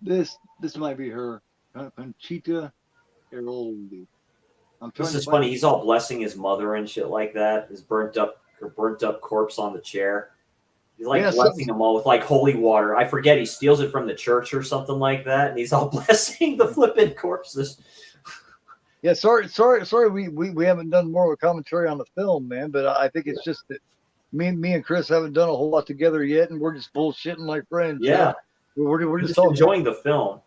This might be her, Conchita Eroldi. This is funny. He's all blessing his mother and shit like that. His burnt up corpse on the chair. He's like blessing them all with like holy water. I forget he steals it from the church or something like that, and he's all blessing the flipping corpses. Yeah, sorry. We haven't done more of a commentary on the film, man. But I think it's just that me and Chris haven't done a whole lot together yet, and we're just bullshitting like friends. Yeah, we're just enjoying the film.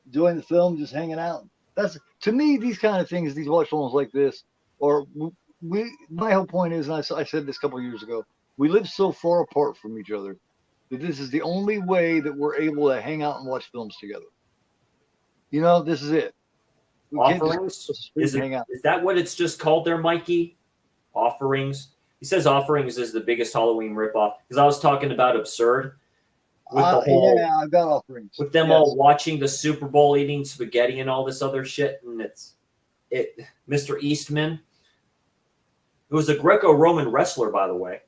Enjoying the film, just hanging out. That's to me these kind of things, these watch films like this, or my whole point is, and I said this a couple of years ago, we live so far apart from each other that this is the only way that we're able to hang out and watch films together. You know, this is it. Offerings? Is that what it's just called there, Mikey? Offerings? He says Offerings is the biggest Halloween ripoff. Because I was talking about Absurd. With the whole, yeah, I've got Offerings. With them all watching the Super Bowl, eating spaghetti and all this other shit. And Mr. Eastman, who was a Greco-Roman wrestler, by the way.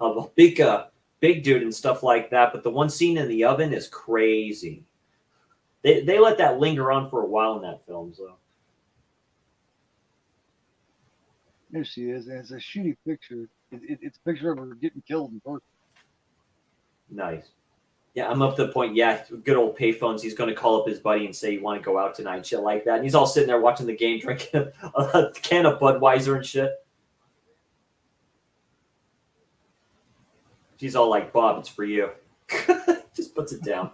A big dude and stuff like that. But the one scene in the oven is crazy. They let that linger on for a while in that film, so. There she is, and it's a shitty picture. It's a picture of her getting killed in person. Nice. Yeah, I'm up to the point, good old payphones. He's going to call up his buddy and say, you want to go out tonight, shit like that. And he's all sitting there watching the game, drinking a can of Budweiser and shit. She's all like, Bob, it's for you. Just puts it down.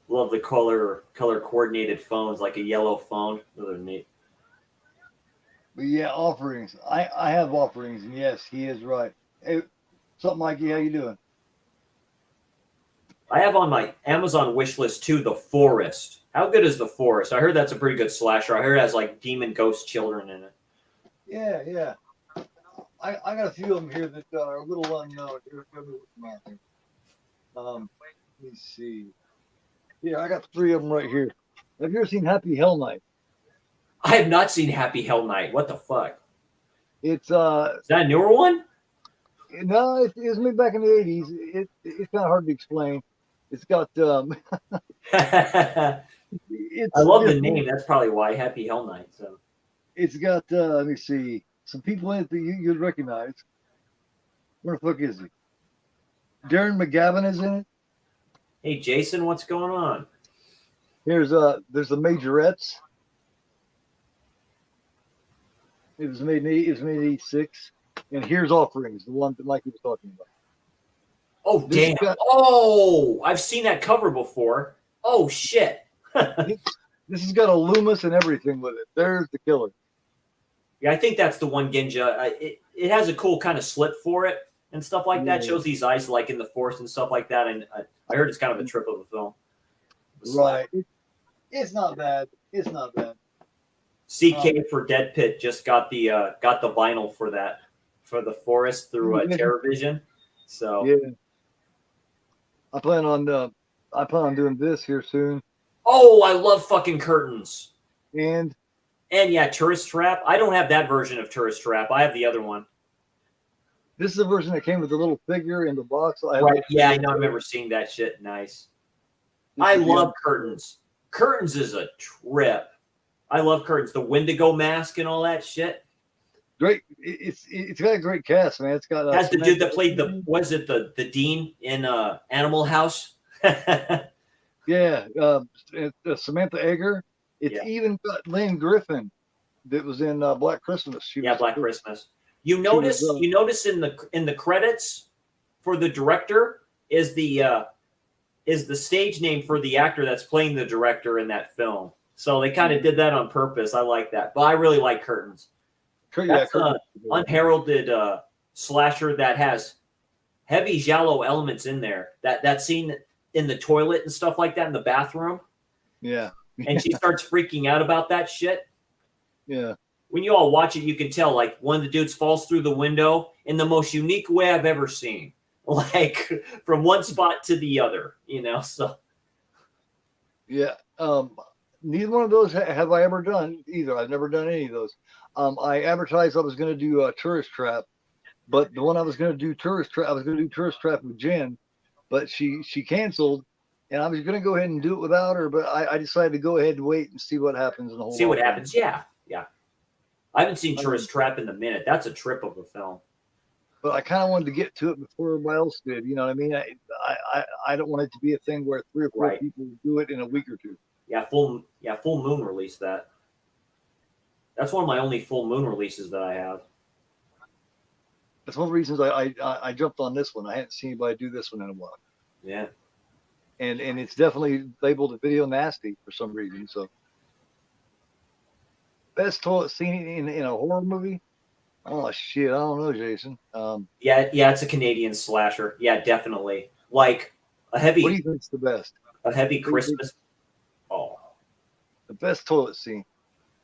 Love the color coordinated phones, like a yellow phone. Those are neat. But yeah, Offerings. I have Offerings, and yes, he is right. Hey, what's up, Mikey? How you doing? I have on my Amazon wish list too, The Forest. How good is The Forest? I heard that's a pretty good slasher. I heard it has like demon ghost children in it. Yeah. I got a few of them here that are a little unknown. Let me see. Yeah, I got 3 of them right here. Have you ever seen Happy Hell Night? I have not seen Happy Hell Night. What the fuck? It's is that a newer one? No, it was made back in the 80s. It's kind of hard to explain. It's got I love the name. That's probably why Happy Hell Night. So it's got let me see, some people in it that you'd recognize. Where the fuck is he? Darren McGavin is in it. Hey Jason, what's going on? There's the Majorettes. It was made in 86. And here's Offerings, the one that Mikey was talking about. Oh, damn. I've seen that cover before. Oh, shit. This has got a Loomis and everything with it. There's the killer. Yeah, I think that's the one, Ginja. It has a cool kind of slit for it and stuff like that. Shows these eyes like in the forest and stuff like that. And I heard it's kind of a trip of a film. Right. It's not bad. It's not bad. CK for Dead Pit just got the vinyl for that, for The Forest through TerraVision. So yeah, I plan on doing this here soon. Oh, I love fucking curtains. And yeah, Tourist Trap. I don't have that version of Tourist Trap. I have the other one. This is the version that came with the little figure in the box. Right. Yeah, I know. I remember seeing that shit. Nice. I love curtains. Curtains is a trip. I love curtains. The Wendigo mask and all that shit. Great. It's got a great cast, man. It's got has the dude that played the dean in Animal House. Yeah, Samantha Egger. It's even got Lane Griffin that was in Black Christmas. Black Christmas. You notice in the credits for the director is the stage name for the actor that's playing the director in that film. So they kind of did that on purpose. I like that. But I really like curtains. That's an unheralded slasher that has heavy giallo elements in there. That scene in the toilet and stuff like that in the bathroom. Yeah. And she starts freaking out about that shit. Yeah. When you all watch it, you can tell, like, one of the dudes falls through the window in the most unique way I've ever seen. Like, from one spot to the other, you know? So. Yeah. Neither one of those have I ever done either. I've never done any of those. I advertised I was going to do a Tourist Trap, but the one I was going to do Tourist Trap with Jen, but she canceled, and I was going to go ahead and do it without her, but I decided to go ahead and wait and see what happens. And see what happens. Yeah. I haven't seen Tourist Trap in a minute. That's a trip of a film. But I kind of wanted to get to it before everybody else did. You know what I mean? I don't want it to be a thing where 3 or 4 people do it in a week or two. Yeah, Full Moon released that. That's one of my only Full Moon releases that I have. That's one of the reasons I jumped on this one. I hadn't seen anybody do this one in a while. Yeah. And it's definitely labeled a video nasty for some reason. So best toilet scene in a horror movie? Oh shit, I don't know, Jason. Yeah, it's a Canadian slasher. Yeah, definitely. Like a heavy. What do you think's the best? A heavy Christmas. Oh. The best toilet scene.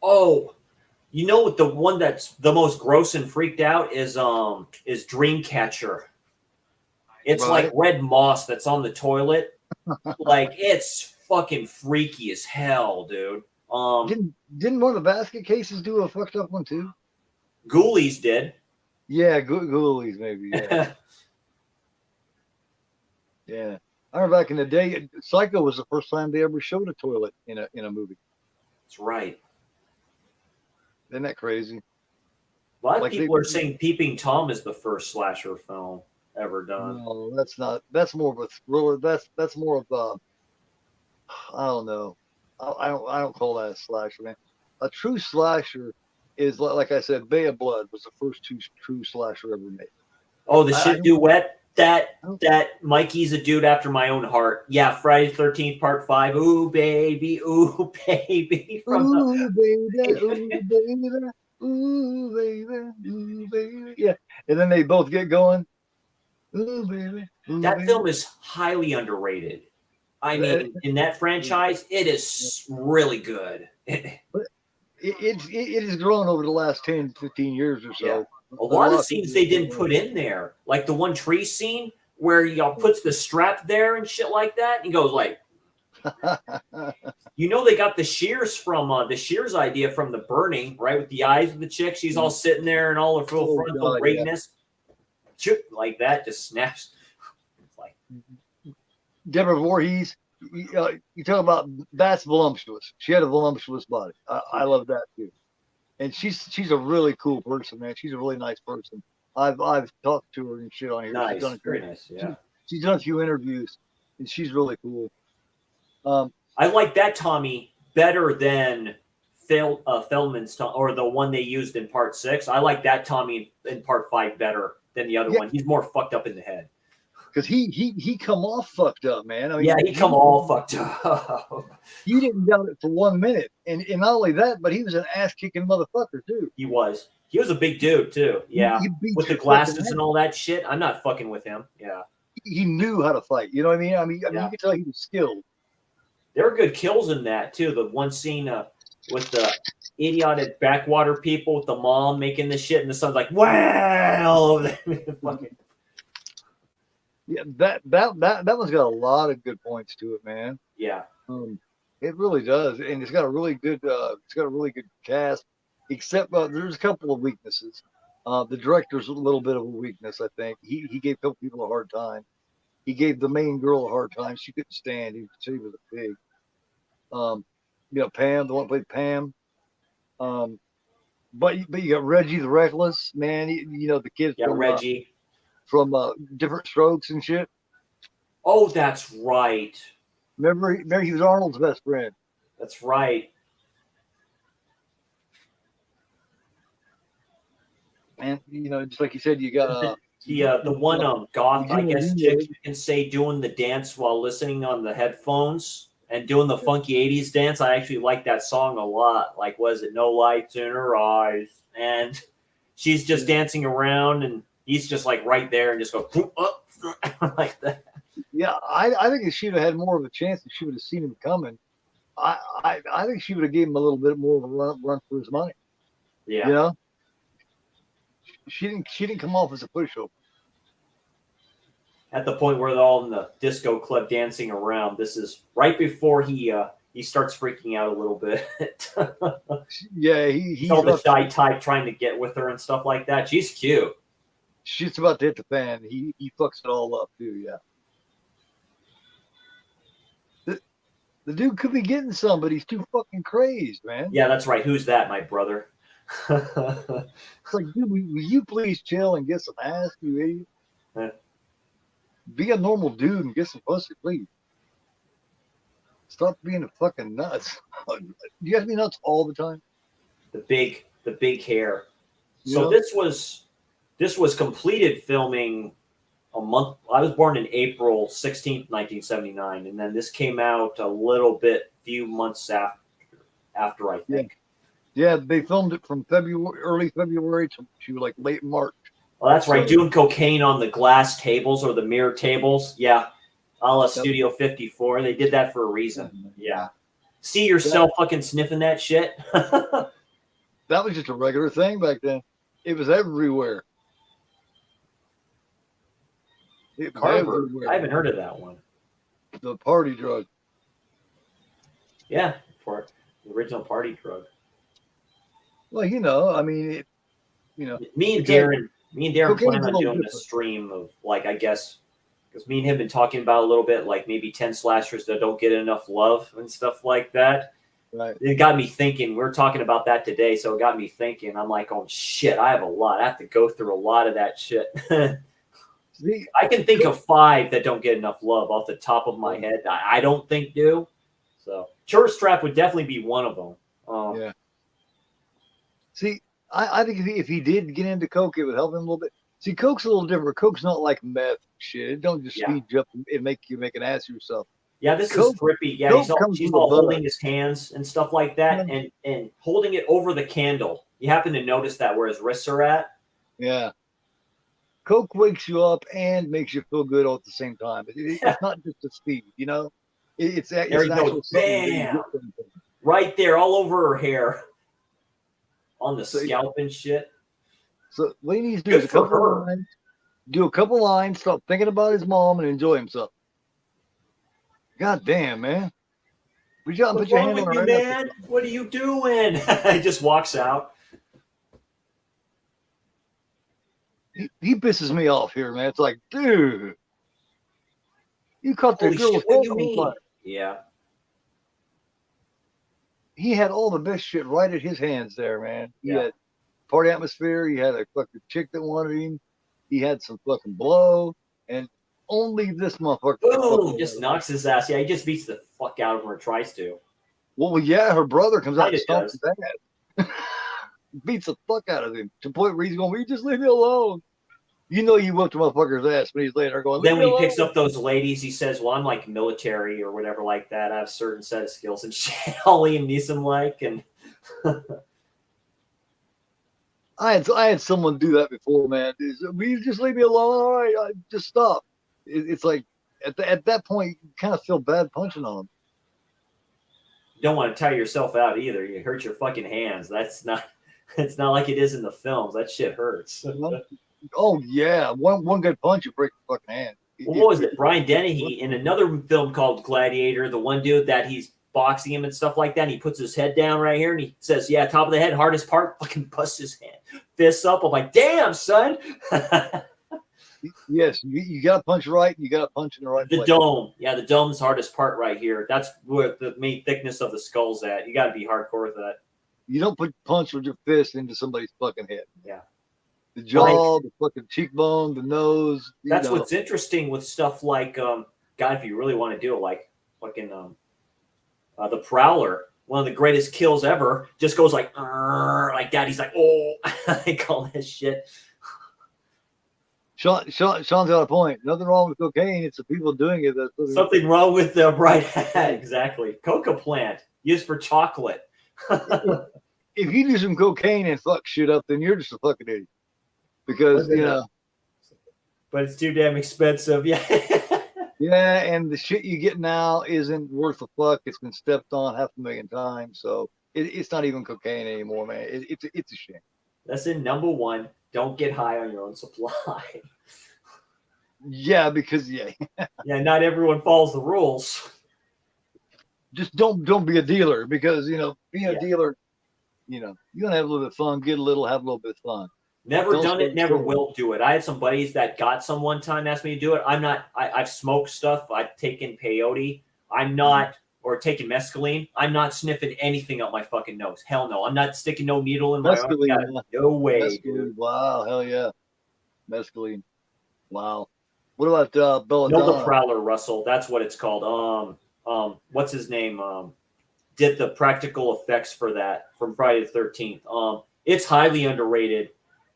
Oh, you know what? The one that's the most gross and freaked out is Dreamcatcher. It's like red moss that's on the toilet. Like, it's fucking freaky as hell, dude. Didn't one of the basket cases do a fucked up one too? Ghoulies did. Yeah, Ghoulies maybe. Yeah. Yeah. I remember back in the day, Psycho was the first time they ever showed a toilet in a movie. That's right. Isn't that crazy? A lot of people are saying Peeping Tom is the first slasher film ever done. No, that's not. That's more of a thriller. That's more of a. I don't know. I don't call that a slasher, man. A true slasher is like I said. Bay of Blood was the first true slasher ever made. Oh, the shit duet. That Mikey's a dude after my own heart. Yeah, Friday the 13th, Part 5. Ooh baby, ooh baby. Ooh baby, ooh baby, ooh baby, ooh baby. Yeah, and then they both get going. Ooh baby. Ooh, that baby. film is highly underrated. I mean, in that franchise, it is really good. It has grown over the last 10, 15 years or so. Yeah. A lot of scenes they didn't put in there, like the one tree scene where y'all puts the strap there and shit like that. And he goes like, you know, they got the shears from the shears idea from The Burning, right? With the eyes of the chick, she's all sitting there and all her full frontal greatness, like that, just snaps. Like Deborah Voorhees, you talk about that's voluptuous. She had a voluptuous body. I love that too. And she's a really cool person, man. She's a really nice person. I've talked to her and shit on here. Nice, very nice. Yeah, she's done a few interviews, and she's really cool. I like that Tommy better than Feldman's or the one they used in Part 6. I like that Tommy in Part 5 better than the other one. He's more fucked up in the head. Because he come off fucked up, man. I mean, yeah, he come all fucked up. You didn't doubt it for 1 minute, and not only that, but he was an ass kicking motherfucker too. He was a big dude too. Yeah, with the glasses and all that shit. I'm not fucking with him. Yeah, he knew how to fight. You know what I mean? I mean, you could tell he was skilled. There were good kills in that too. The one scene with the idiotic backwater people with the mom making the shit, and the son's like, "Wow!" Fucking. Yeah, that one's got a lot of good points to it, man. Yeah, it really does, and it's got a really good cast. Except there's a couple of weaknesses. The director's a little bit of a weakness, I think. He gave a couple people a hard time. He gave the main girl a hard time. She couldn't stand. She was a pig. Pam, the one who played Pam. But you got Reggie the Reckless, man. The kid. Yeah, Reggie. From Different Strokes and shit. Oh, that's right. Remember he was Arnold's best friend. That's right. And just like you said, you got the one goth, I guess, chick you can say doing the dance while listening on the headphones and doing the funky 80s dance. I actually like that song a lot. Like, was it No Lights in Her Eyes? And she's just dancing around, and he's just like right there and just go up like that. Yeah, I think if she'd have had more of a chance, if she would have seen him coming, I think she would have gave him a little bit more of a run for his money. Yeah. You know, she didn't come off as a pushover. At the point where they're all in the disco club dancing around, this is right before he starts freaking out a little bit. Yeah, he's all the shy type trying to get with her and stuff like that. She's cute. Shit's about to hit the fan. He fucks it all up too. Yeah. The dude could be getting some, but he's too fucking crazed, man. Yeah, that's right. Who's that, my brother? It's like, dude, will you please chill and get some ass, you idiot? Yeah. Be a normal dude and get some pussy, please. Stop being a fucking nuts. You have to be nuts all the time. The big hair. Yeah. So this was completed filming a month. I was born in April 16th, 1979, and then this came out a little bit, few months after I think. Yeah, they filmed it from early February to like late March. Oh, that's right. Doing cocaine on the glass tables or the mirror tables. Yeah. A la Studio 54. They did that for a reason. Yeah. See yourself fucking sniffing that shit. That was just a regular thing back then. It was everywhere. Carver. I haven't heard of that one. The party drug. Yeah. For the original party drug. Well, you know, I mean, Me and Darren plan on doing different. a stream of, like, I guess, because me and him been talking about a little bit, like maybe 10 slashers that don't get enough love and stuff like that. Right. It got me thinking. We were talking about that today, so it got me thinking. I'm like, oh shit, I have a lot. I have to go through a lot of that shit. See, I can think of 5 that don't get enough love off the top of my head. I don't think do. So Tourist Trap would definitely be one of them. Yeah. See, I think if he did get into coke, it would help him a little bit. See, coke's a little different. Coke's not like meth shit. It don't just speed you up and make you make an ass of yourself. Yeah, this is trippy. Yeah, she's all holding his hands and stuff like that, and holding it over the candle. You happen to notice that where his wrists are at? Yeah. Coke wakes you up and makes you feel good all at the same time. It's not just the speed, you know? It's actual bam! Right there, all over her hair. On the scalp and shit. So what he needs to do is do a couple lines, stop thinking about his mom, and enjoy himself. God damn, man. Put your hand on her, man? What are you doing? He just walks out. He pisses me off here, man. It's like, dude, you caught the girl's head on fire. Yeah. He had all the best shit right at his hands there, man. He had party atmosphere. He had a fucking chick that wanted him. He had some fucking blow, and only this motherfucker. Boom! Just knocks his ass. Yeah, he just beats the fuck out of him or tries to. Well, yeah, her brother comes out and stomps his ass. Beats the fuck out of him to the point where he's going, "Will you just leave me alone?" You know, you whipped a motherfucker's ass when he's laying there going. Then when he picks up those ladies, he says, "Well, I'm like military or whatever like that. I have a certain set of skills and shit." All Liam Neeson like, and I had someone do that before, man. Will you just leave me alone? All right, just stop. It's like at that point, you kind of feel bad punching on him. You don't want to tire yourself out either. You hurt your fucking hands. That's not. It's not like it is in the films. That shit hurts. Oh yeah, one good punch, you break the fucking hand. What was it? Brian Dennehy in another film called Gladiator, the one dude that he's boxing him and stuff like that, and he puts his head down right here and he says, "Yeah, top of the head, hardest part," fucking busts his hand. Fists up. I'm like, damn, son. Yes, you got to punch right. You got to punch in the right place. Dome. Yeah, the dome's the hardest part right here. That's where the main thickness of the skull's at. You got to be hardcore with that. You don't punch with your fist into somebody's fucking head. Yeah. The jaw, the fucking cheekbone, the nose. That's what's interesting with stuff like, God, if you really want to do it, like fucking the Prowler, one of the greatest kills ever, just goes like that. He's like, oh, I call that shit. Sean's got a point. Nothing wrong with cocaine. It's the people doing it. That's something wrong with the right. Exactly. Coca plant used for chocolate. if you do some cocaine and fuck shit up, then you're just a fucking idiot. Because but it's too damn expensive. Yeah. Yeah, and the shit you get now isn't worth a fuck. It's been stepped on 500,000 times, so it's not even cocaine anymore, man. It's a shame. Lesson number 1: don't get high on your own supply. Yeah, because yeah, not everyone follows the rules. Just don't be a dealer, because being a dealer, you're gonna have a little bit of fun, get a little, have a little bit of fun. Never done it, never will do it. I had some buddies that got some one time, asked me to do it. I've smoked stuff. I've taken peyote. I'm not, or taken mescaline. I'm not sniffing anything up my fucking nose. Hell no. I'm not sticking no needle in my arm. No way, mescaline, dude. Wow, hell yeah. Mescaline. Wow. What about belladonna? No, the Prowler, Russell. That's what it's called. What's his name? Did the practical effects for that from Friday the 13th. It's highly underrated.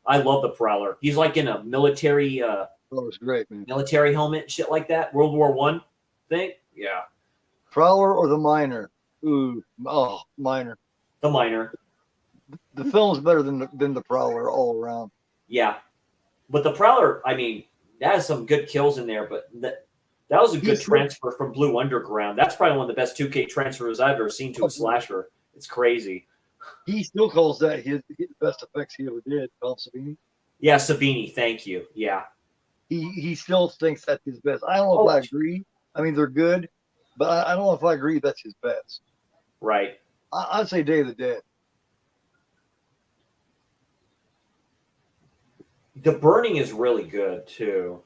I love the Prowler. He's like in a military it's great, man. Military helmet, shit like that. World War I thing. Yeah. Prowler or the Miner? Ooh, Miner. The Miner. The film's better than the Prowler all around. Yeah. But the Prowler, I mean, that has some good kills in there, but that was a good transfer from Blue Underground. That's probably one of the best 2K transfers I've ever seen to a slasher. It's crazy. He still calls that his best effects he ever did, Tom Savini. Yeah, Savini, thank you. Yeah. He still thinks that's his best. I don't know if I agree. I mean, they're good, but I don't know if I agree that's his best. Right. I'd say Day of the Dead. The Burning is really good too.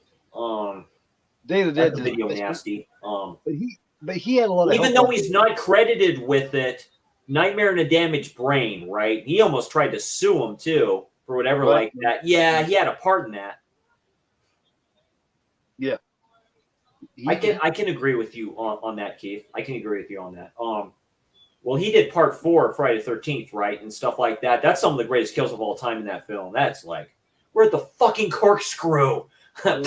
Day of the Dead is video nasty. But he had a lot of even though he's not credited with it. Nightmare and a Damaged Brain, right? He almost tried to sue him too for whatever like that. Yeah, he had a part in that. Yeah. I can agree with you on that, Keith. I can agree with you on that. Well, he did part 4 of Friday the 13th, right? And stuff like that. That's some of the greatest kills of all time in that film. That's like, we're at the fucking corkscrew. Yeah.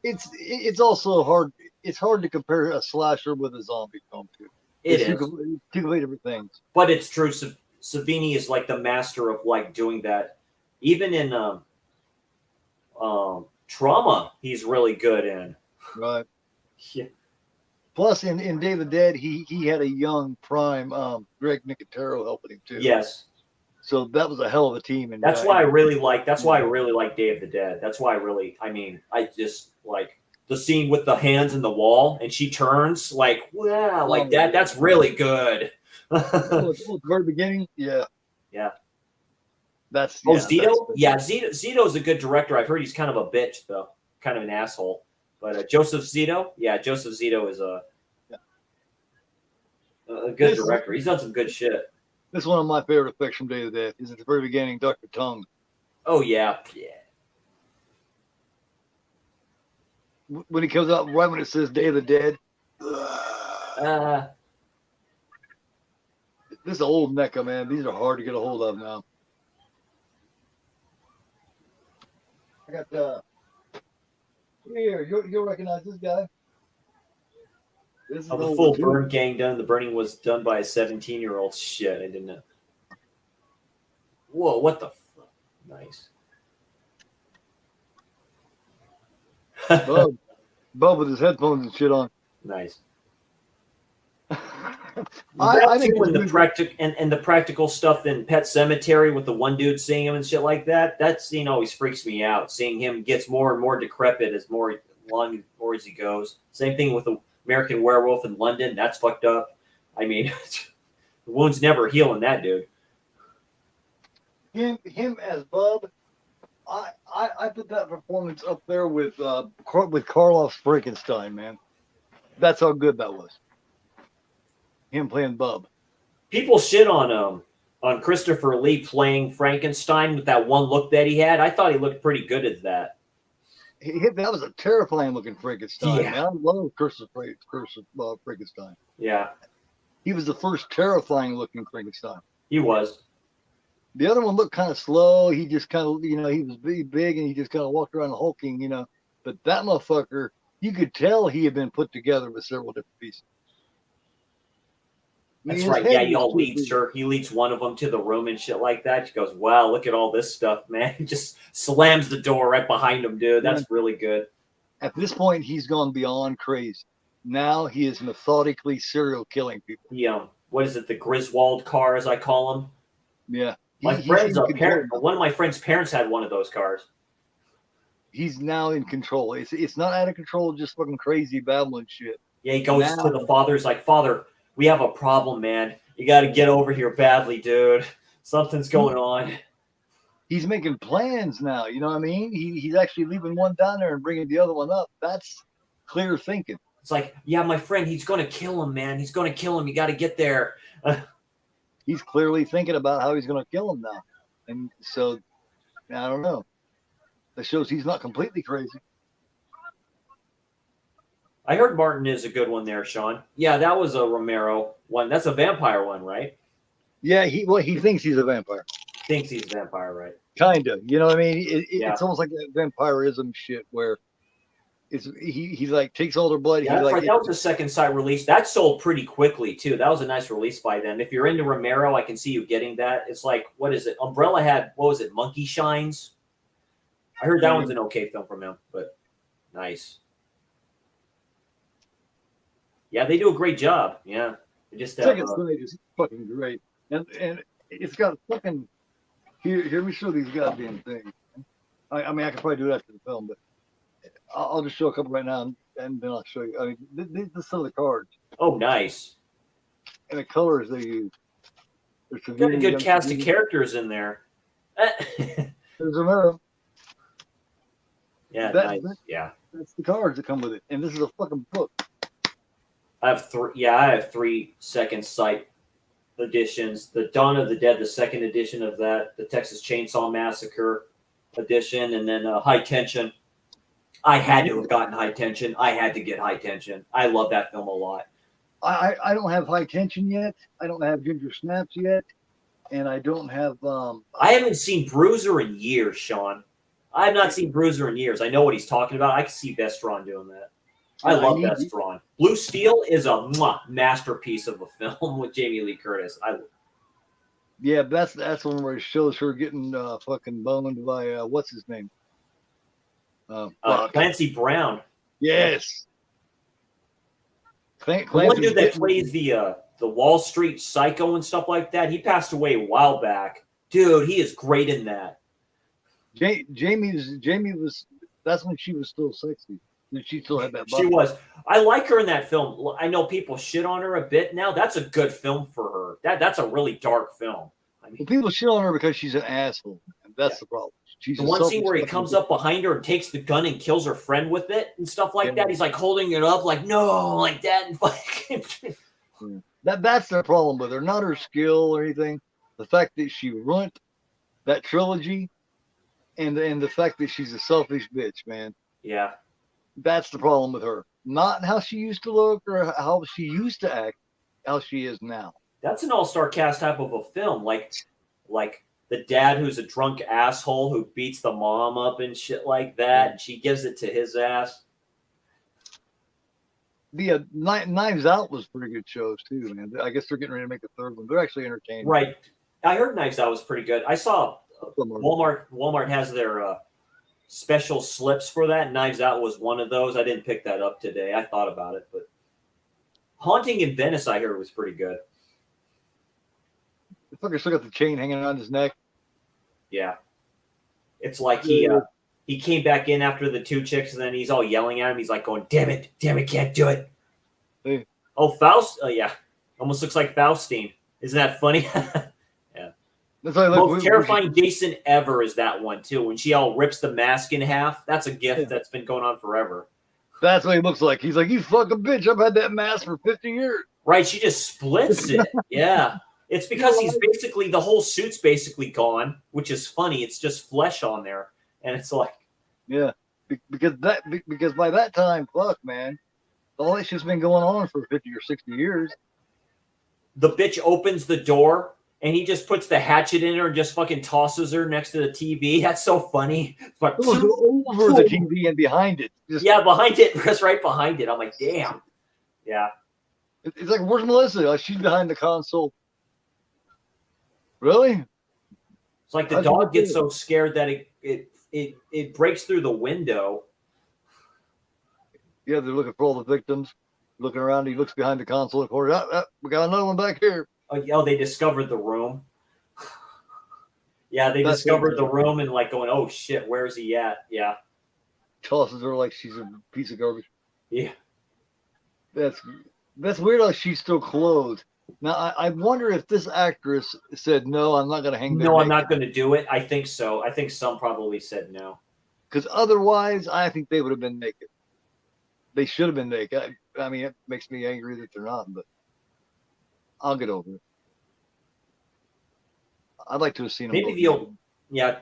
It's also hard. It's hard to compare a slasher with a zombie film too. It is two completely different things. But it's true. Savini is like the master of like doing that. Even in Trauma, he's really good in. Right. Yeah. Plus, in Day of the Dead, he had a young prime Greg Nicotero helping him too. Yes. So that was a hell of a team. And that's why I really like. That's why I really like Day of the Dead. That's why I just like the scene with the hands in the wall and she turns like, wow, like that. That's really good. At the very beginning, yeah. That's Zito. Zito's a good director. I've heard he's kind of a bitch though, kind of an asshole. But Joseph Zito, Joseph Zito is a good director. He's done some good shit. This is one of my favorite effects from Day of the Dead. Is at the very beginning, Dr. Tongue. Oh yeah. When he comes out right when it says Day of the Dead. This is an old NECA, man. These are hard to get a hold of now. I got here. You'll recognize this guy. This is the full burn gang done. The burning was done by a 17-year-old. Shit, I didn't know. Whoa, what the fuck? Nice. Bub with his headphones and shit on. Nice. I think when the practical stuff in Pet Cemetery with the one dude seeing him and shit like that. That scene always freaks me out. Seeing him gets more and more decrepit as more as he goes. Same thing with the American Werewolf in London. That's fucked up. I mean, the wound's never healing that dude. Him as Bub. I put that performance up there with Karloff's Frankenstein, man. That's how good that was. Him playing Bub. People shit on Christopher Lee playing Frankenstein with that one look that he had. I thought he looked pretty good at that. That was a terrifying looking Frankenstein. Yeah. Man. I love Christopher Frankenstein. Yeah. He was the first terrifying looking Frankenstein. He was. The other one looked kind of slow. He just kind of, he was big and he just kind of walked around hulking, But that motherfucker, you could tell he had been put together with several different pieces. That's right. Yeah, he all leads her. He leads one of them to the room and shit like that. She goes, "Wow, look at all this stuff, man!" He just slams the door right behind him, dude. That's really good. At this point, he's gone beyond crazy. Now he is methodically serial killing people. Yeah. What is it? The Griswold car, as I call him. Yeah. One of my friend's parents had one of those cars. He's now in control. It's not out of control, just fucking crazy babbling shit. Yeah, he goes to the father. He's like, "Father, we have a problem, man. You got to get over here badly, dude. Something's going on." He's making plans now. You know what I mean? He's actually leaving one down there and bringing the other one up. That's clear thinking. It's like, yeah, my friend, he's going to kill him, man. He's going to kill him. You got to get there. He's clearly thinking about how he's going to kill him now. And so, I don't know. That shows he's not completely crazy. I heard Martin is a good one there, Sean. Yeah, that was a Romero one. That's a vampire one, right? Yeah, he thinks he's a vampire. Thinks he's a vampire, right? Kind of. You know what I mean? It's almost like that vampirism shit where he like takes all their blood. Yeah, that's right. That was a second sight release. That sold pretty quickly too. That was a nice release by them. If you're into Romero, I can see you getting that. It's like, what is it? Umbrella had, what was it? Monkey Shines. I heard that one's an okay film from him, but nice. Yeah, they do a great job. Yeah, they just second sight is fucking great, and it's got fucking. Here, let me show these goddamn things. I mean, I could probably do it after the film, but I'll just show a couple right now, and then I'll show you. I mean, this is some of the cards. Oh, nice. And the colors they use. Got a good cast of characters in there. There's Romero. Yeah, nice. Yeah. That's the cards that come with it, and this is a fucking book. I have three second sight editions. The Dawn of the Dead, the second edition of that, the Texas Chainsaw Massacre edition, and then High Tension. I had to have gotten High Tension. I had to get High Tension. I love that film a lot. I don't have High Tension yet. I don't have Ginger Snaps yet, and I don't have. I haven't seen Bruiser in years, Sean. I have not seen Bruiser in years. I know what he's talking about. I can see Vestron doing that. I love Vestron. Blue Steel is a masterpiece of a film with Jamie Lee Curtis. Yeah, that's one where it shows her getting fucking boned by what's his name? Clancy Brown. Yes. The one dude that plays the Wall Street Psycho and stuff like that, he passed away a while back. Dude, he is great in that. Jamie was. That's when she was still sexy. And she still had that body. She was. I like her in that film. I know people shit on her a bit now. That's a good film for her. That's a really dark film. I mean, people shit on her because she's an asshole. And that's the problem. She's the one scene where he comes up behind her and takes the gun and kills her friend with it and stuff like that. He's like holding it up like, no, like that. And fucking that's the problem with her. Not her skill or anything. The fact that she ruined that trilogy and the fact that she's a selfish bitch, man. Yeah. That's the problem with her. Not how she used to look or how she used to act, how she is now. That's an all-star cast type of a film. Like the dad who's a drunk asshole who beats the mom up and shit like that. And she gives it to his ass. The Knives Out was pretty good shows too, man. I guess they're getting ready to make a third one. They're actually entertaining. Right. I heard Knives Out was pretty good. I saw Walmart has their special slips for that. Knives Out was one of those. I didn't pick that up today. I thought about it, but Haunting in Venice, I heard, was pretty good. The fucker still got the chain hanging around his neck. Yeah. It's like he came back in after the two chicks, and then he's all yelling at him. He's like going, damn it, can't do it. Hey. Oh, Faust? Oh, yeah. Almost looks like Faustine. Isn't that funny? Yeah. That's like, most terrifying Jason ever is that one, too. When she all rips the mask in half, that's a gift that's been going on forever. That's what he looks like. He's like, you fucking bitch, I've had that mask for 50 years. Right, she just splits it. Yeah. It's because he's basically, the whole suit's basically gone, which is funny. It's just flesh on there. And it's like. Yeah. Because by that time, fuck, man. All that shit's been going on for 50 or 60 years. The bitch opens the door and he just puts the hatchet in her and just fucking tosses her next to the TV. That's so funny. But over the TV and behind it. Yeah, behind it. That's right behind it. I'm like, damn. Yeah. It's like, where's Melissa? Oh, she's behind the console. Really? It's like the dog gets so scared that it breaks through the window. Yeah, they're looking for all the victims. Looking around, he looks behind the console. Of course, we got another one back here. Oh, they discovered the room. Yeah, they discovered the room and like going, oh shit, where's he at? Yeah. Tosses her like she's a piece of garbage. Yeah. That's weird how she's still clothed. Now, I wonder if this actress said, no, I'm not going to hang there. No, I'm not going to do it. I think so. I think some probably said no. Because otherwise, I think they would have been naked. They should have been naked. I mean, it makes me angry that they're not, but I'll get over it. I'd like to have seen them. Maybe the old, yeah,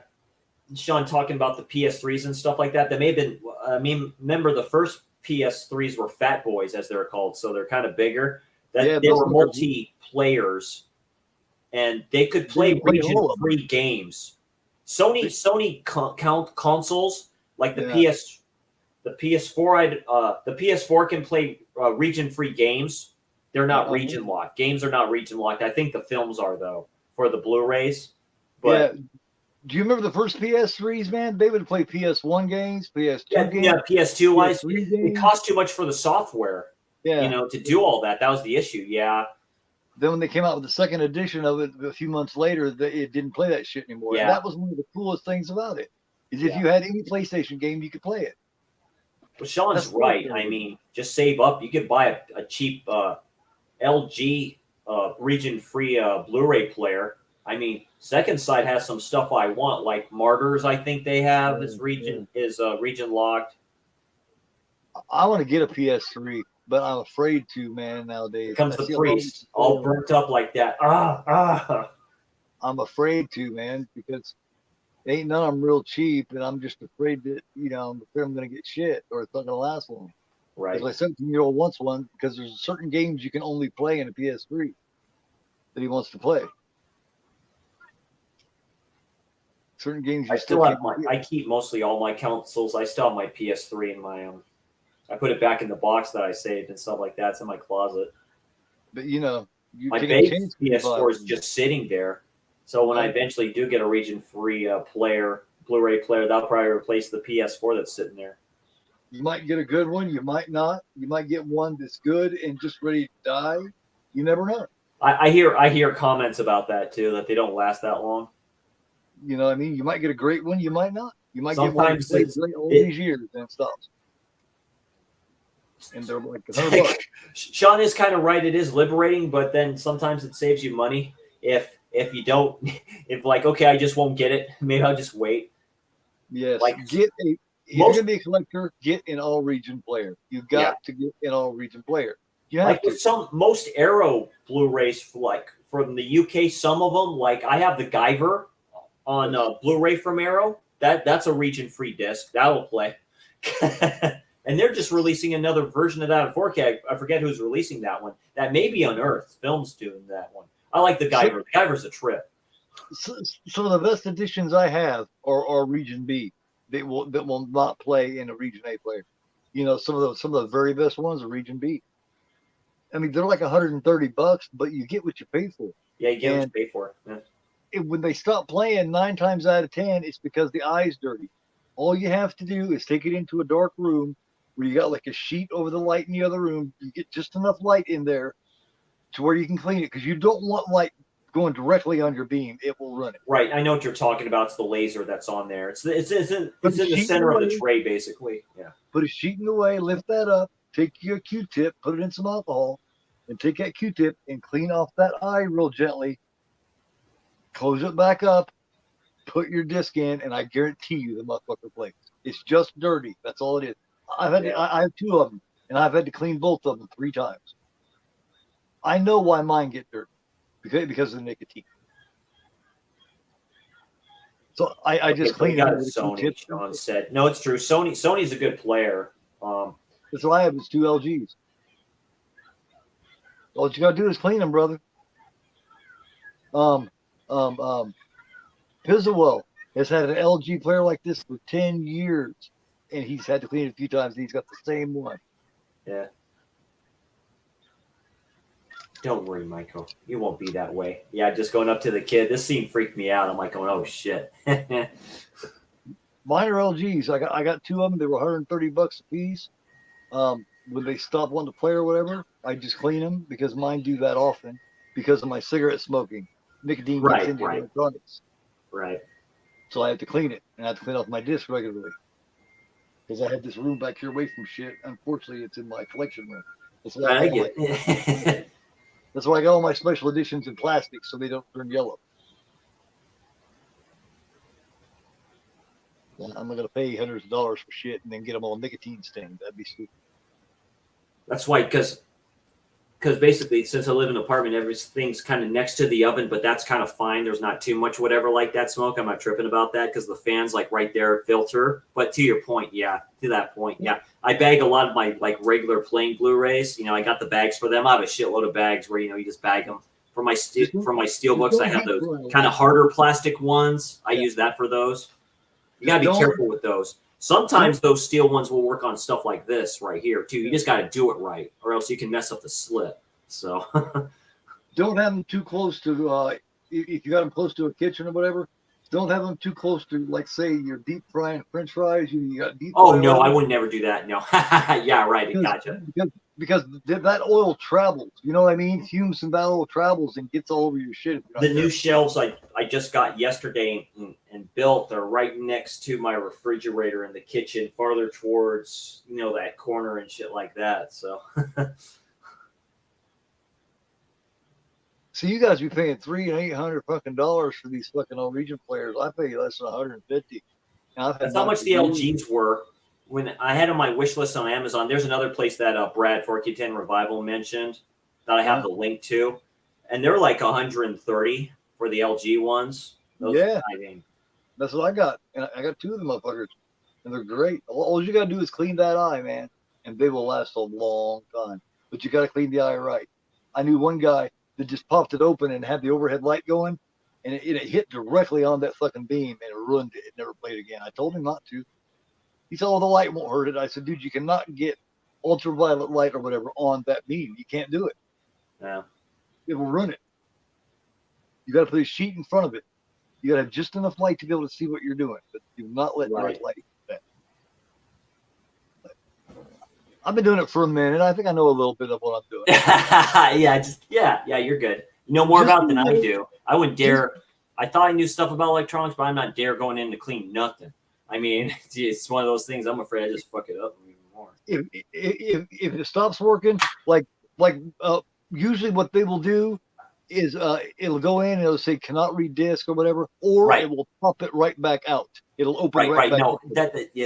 Sean talking about the PS3s and stuff like that. They may have been, I mean, remember the first PS3s were Fat Boys, as they're called, so they're kind of bigger. They were multi-players, and they could play region-free games. Sony consoles like the PS4. The PS4 can play region-free games. They're not region locked. Games are not region locked. I think the films are though for the Blu-rays. But do you remember the first PS3s, man? They would play PS1 games, PS2 games. Yeah, PS2 wise, it cost too much for the software. Yeah, you know, to do all that. That was the issue. Yeah. Then when they came out with the second edition of it a few months later, it didn't play that shit anymore. Yeah. And that was one of the coolest things about it. Is if you had any PlayStation game, you could play it. Well, Sean's right. I mean, just save up. You could buy a cheap LG region-free Blu-ray player. I mean, Second Sight has some stuff I want, like Martyrs. I think they have is region locked. I want to get a PS3, but I'm afraid to, man. Nowadays, here comes the priest, all burnt up like that. I'm afraid to, man, because ain't none of them real cheap, and I'm just afraid that I'm afraid I'm going to get shit, or it's not going to last long. Right. My 17-year-old wants one because there's certain games you can only play in a PS3 that he wants to play. Certain games I still have I keep mostly all my consoles. I still have my PS3 in my I put it back in the box that I saved and stuff like that. It's in my closet. But my base PS4 is just sitting there. So when I eventually do get a region-free Blu-ray player, that'll probably replace the PS4 that's sitting there. You might get a good one. You might not. You might get one that's good and just ready to die. You never know. I hear comments about that too, that they don't last that long. You know what I mean? You might get a great one. You might not. You might get one that's great all these years and it stops. And they're like $100. Sean is kind of right. It is liberating, but then sometimes it saves you money if you don't. If like, okay, I just won't get it. Maybe I'll just wait. Yes. Like if you're gonna be a collector, get an all-region player. You got to get an all-region player. You have like to. Most Arrow Blu-rays, like from the UK, some of them, like I have the Guyver on Blu-ray from Arrow. That's a region-free disc. That'll play. And they're just releasing another version of that in 4K. I forget who's releasing that one. That may be Unearthed Films doing that one. I like the Guyver. The Guyver's a trip. Some of the best editions I have are Region B. That will not play in a Region A player. Some of the very best ones are Region B. I mean, they're like $130, but you get what you pay for. Yeah, you get what you pay for. Yeah. When they stop playing 9 times out of 10, it's because the eye's dirty. All you have to do is take it into a dark room where you got like a sheet over the light in the other room. You get just enough light in there to where you can clean it, because you don't want light going directly on your beam. It will run it. Right. I know what you're talking about. It's the laser that's on there. It's in the center of the tray, basically. Yeah. Put a sheet in the way, lift that up, take your Q-tip, put it in some alcohol, and take that Q-tip and clean off that eye real gently. Close it back up, put your disc in, and I guarantee you the motherfucker plays. It's just dirty. That's all it is. I have 2 of them, and I've had to clean both of them 3 times. I know why mine get dirty, because of the nicotine. So I just clean it. Sony, Sean said. No, it's true. Sony's a good player. That's what I have is 2 LGs. All you gotta do is clean them, brother. Pizzawell has had an LG player like this for 10 years, and he's had to clean it a few times, and he's got the same one. Yeah. Don't worry, Michael. You won't be that way. Yeah, just going up to the kid. This scene freaked me out. I'm like going, oh shit. Mine are LGs. I got two of them. They were $130 a piece. When they stop wanting to play or whatever, I just clean them because mine do that often because of my cigarette smoking. Nicotine gets into electronics. Right. So I have to clean it, and I have to clean off my disc regularly. Because I have this room back here away from shit. Unfortunately, it's in my collection room. That's why that's why I got all my special editions in plastic so they don't turn yellow. I'm not going to pay hundreds of dollars for shit and then get them all nicotine stained. That'd be stupid. That's why, because basically, since I live in an apartment, everything's kind of next to the oven, but that's kind of fine. There's not too much whatever like that smoke. I'm not tripping about that because the fan's like right there, filter. But to your point, I bag a lot of my like regular plain Blu-rays. You know, I got the bags for them. I have a shitload of bags where you just bag them. For my steel books, I have those kind of harder plastic ones. I use that for those. You gotta be careful with those. Sometimes those steel ones will work on stuff like this right here too. You just got to do it right, or else you can mess up the slip. So don't have them too close to. If you got them close to a kitchen or whatever, don't have them too close to, like, say, you're deep frying French fries. You got deep. Oh no, I would never do that. No, yeah, right. Gotcha. Because that oil travels. You know what I mean? Fumes and that oil travels and gets all over your shit. The new shelves I just got yesterday and built are right next to my refrigerator in the kitchen, farther towards that corner and shit like that. So. So you guys be paying $300 and $800 fucking dollars for these fucking old region players. I pay less than $150. That's how much the LGs were. When I had on my wish list on Amazon, there's another place that Brad 4K10 Revival mentioned that I have the link to, and they're like 130 for the LG ones. That's what I got, and I got two of them motherfuckers, and they're great. All you gotta do is clean that eye, man, and they will last a long time. But you gotta clean the eye right. I knew one guy that just popped it open and had the overhead light going, and it hit directly on that fucking beam, and it ruined it. It never played again. I told him not to. He said, "Oh, the light won't hurt it." I said, "Dude, you cannot get ultraviolet light or whatever on that beam. You can't do it. Yeah, it will ruin it. You got to put a sheet in front of it. You got to have just enough light to be able to see what you're doing, but do not let direct light hit that." I've been doing it for a minute. I think I know a little bit of what I'm doing. Yeah, you're good. You know more about it than I do. I wouldn't dare. I thought I knew stuff about electronics, but I'm not dare going in to clean nothing. I mean, it's one of those things. I'm afraid I just fuck it up even more. If it stops working, like usually what they will do is it'll go in and it'll say cannot read disk or whatever, or it will pop it right back out. It'll open right back out.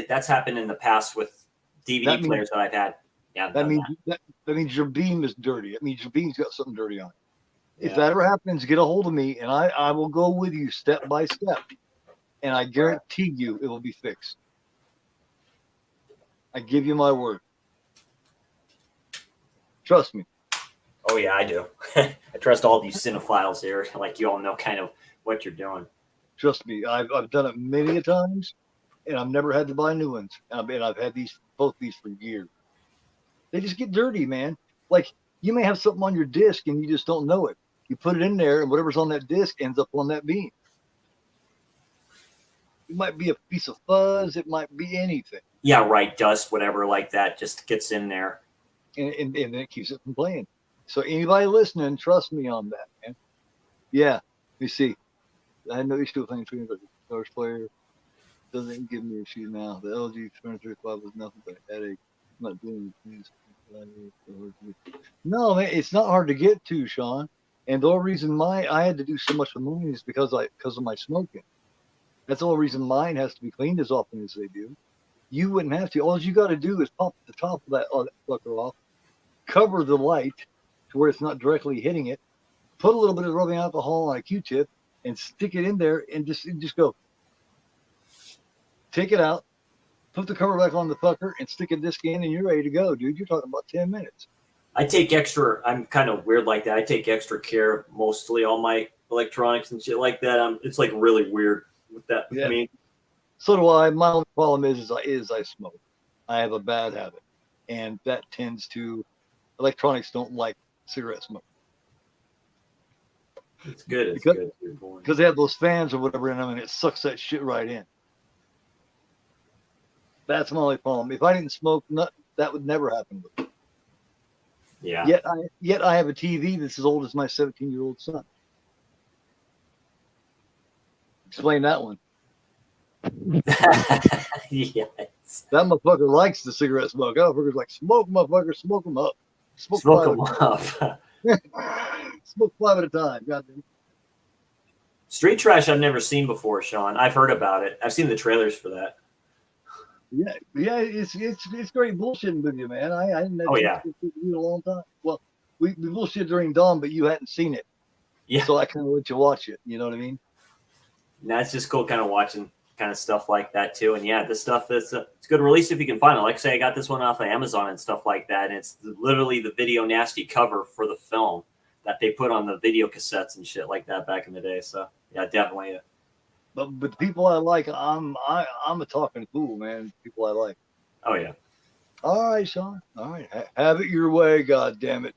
That's happened in the past with DVD players that I've had. Yeah, that means your beam is dirty. It means your beam's got something dirty on it. If that ever happens, get a hold of me and I will go with you step by step. And I guarantee you it will be fixed. I give you my word. Trust me. Oh, yeah, I do. I trust all these cinephiles here. Like, you all know kind of what you're doing. Trust me. I've done it many a times, and I've never had to buy new ones. And I've had both these for years. They just get dirty, man. Like, you may have something on your disc, and you just don't know it. You put it in there, and whatever's on that disc ends up on that beam. It might be a piece of fuzz. It might be anything. Yeah, right. Dust, whatever like that, just gets in there. And then it keeps it from playing. So anybody listening, trust me on that, man. Yeah. Let me see. I know you're still playing but the Stars player doesn't give me a shoot now. The LG 2335 was nothing but a headache. I'm not doing things. No, man, it's not hard to get to, Sean. And the only reason I had to do so much with mine is because of my smoking. That's the only reason mine has to be cleaned as often as they do. You wouldn't have to. All you got to do is pop the top of that fucker off, cover the light to where it's not directly hitting it, put a little bit of rubbing alcohol on a Q-tip, and stick it in there, and just go. Take it out, put the cover back on the fucker, and stick a disc in, and you're ready to go, dude. You're talking about 10 minutes. I'm kind of weird like that. I take extra care mostly all my electronics and shit like that. It's like really weird with that. Yeah. I mean, so do I. My only problem is I smoke. I have a bad habit, and that tends to. Electronics don't like cigarette smoke. It's good. It's because, good. Because they have those fans or whatever in them, and it sucks that shit right in. That's my only problem. If I didn't smoke, that would never happen. Yeah. Yet I have a TV that's as old as my 17-year-old son. Explain that one. Yes. That motherfucker likes the cigarette smoke. That motherfucker's like, smoke, motherfucker, smoke them up. Smoke them up. Smoke 5 at a time. Goddamn. Street Trash I've never seen before, Sean. I've heard about it. I've seen the trailers for that. Yeah, it's great bullshitting with you, man. I hadn't had in a long time. Well, we bullshit during Dawn, but you hadn't seen it. Yeah. So I kind of let you watch it. You know what I mean? No, it's just cool kind of watching kind of stuff like that too. And yeah, this stuff is it's a good release if you can find it. Like I say, I got this one off of Amazon and stuff like that. And it's literally the Video Nasty cover for the film that they put on the video cassettes and shit like that back in the day. So yeah, definitely. But the people I like, I'm a talking fool, man. People I like. Oh yeah. All right, Sean. All right, have it your way. God damn it.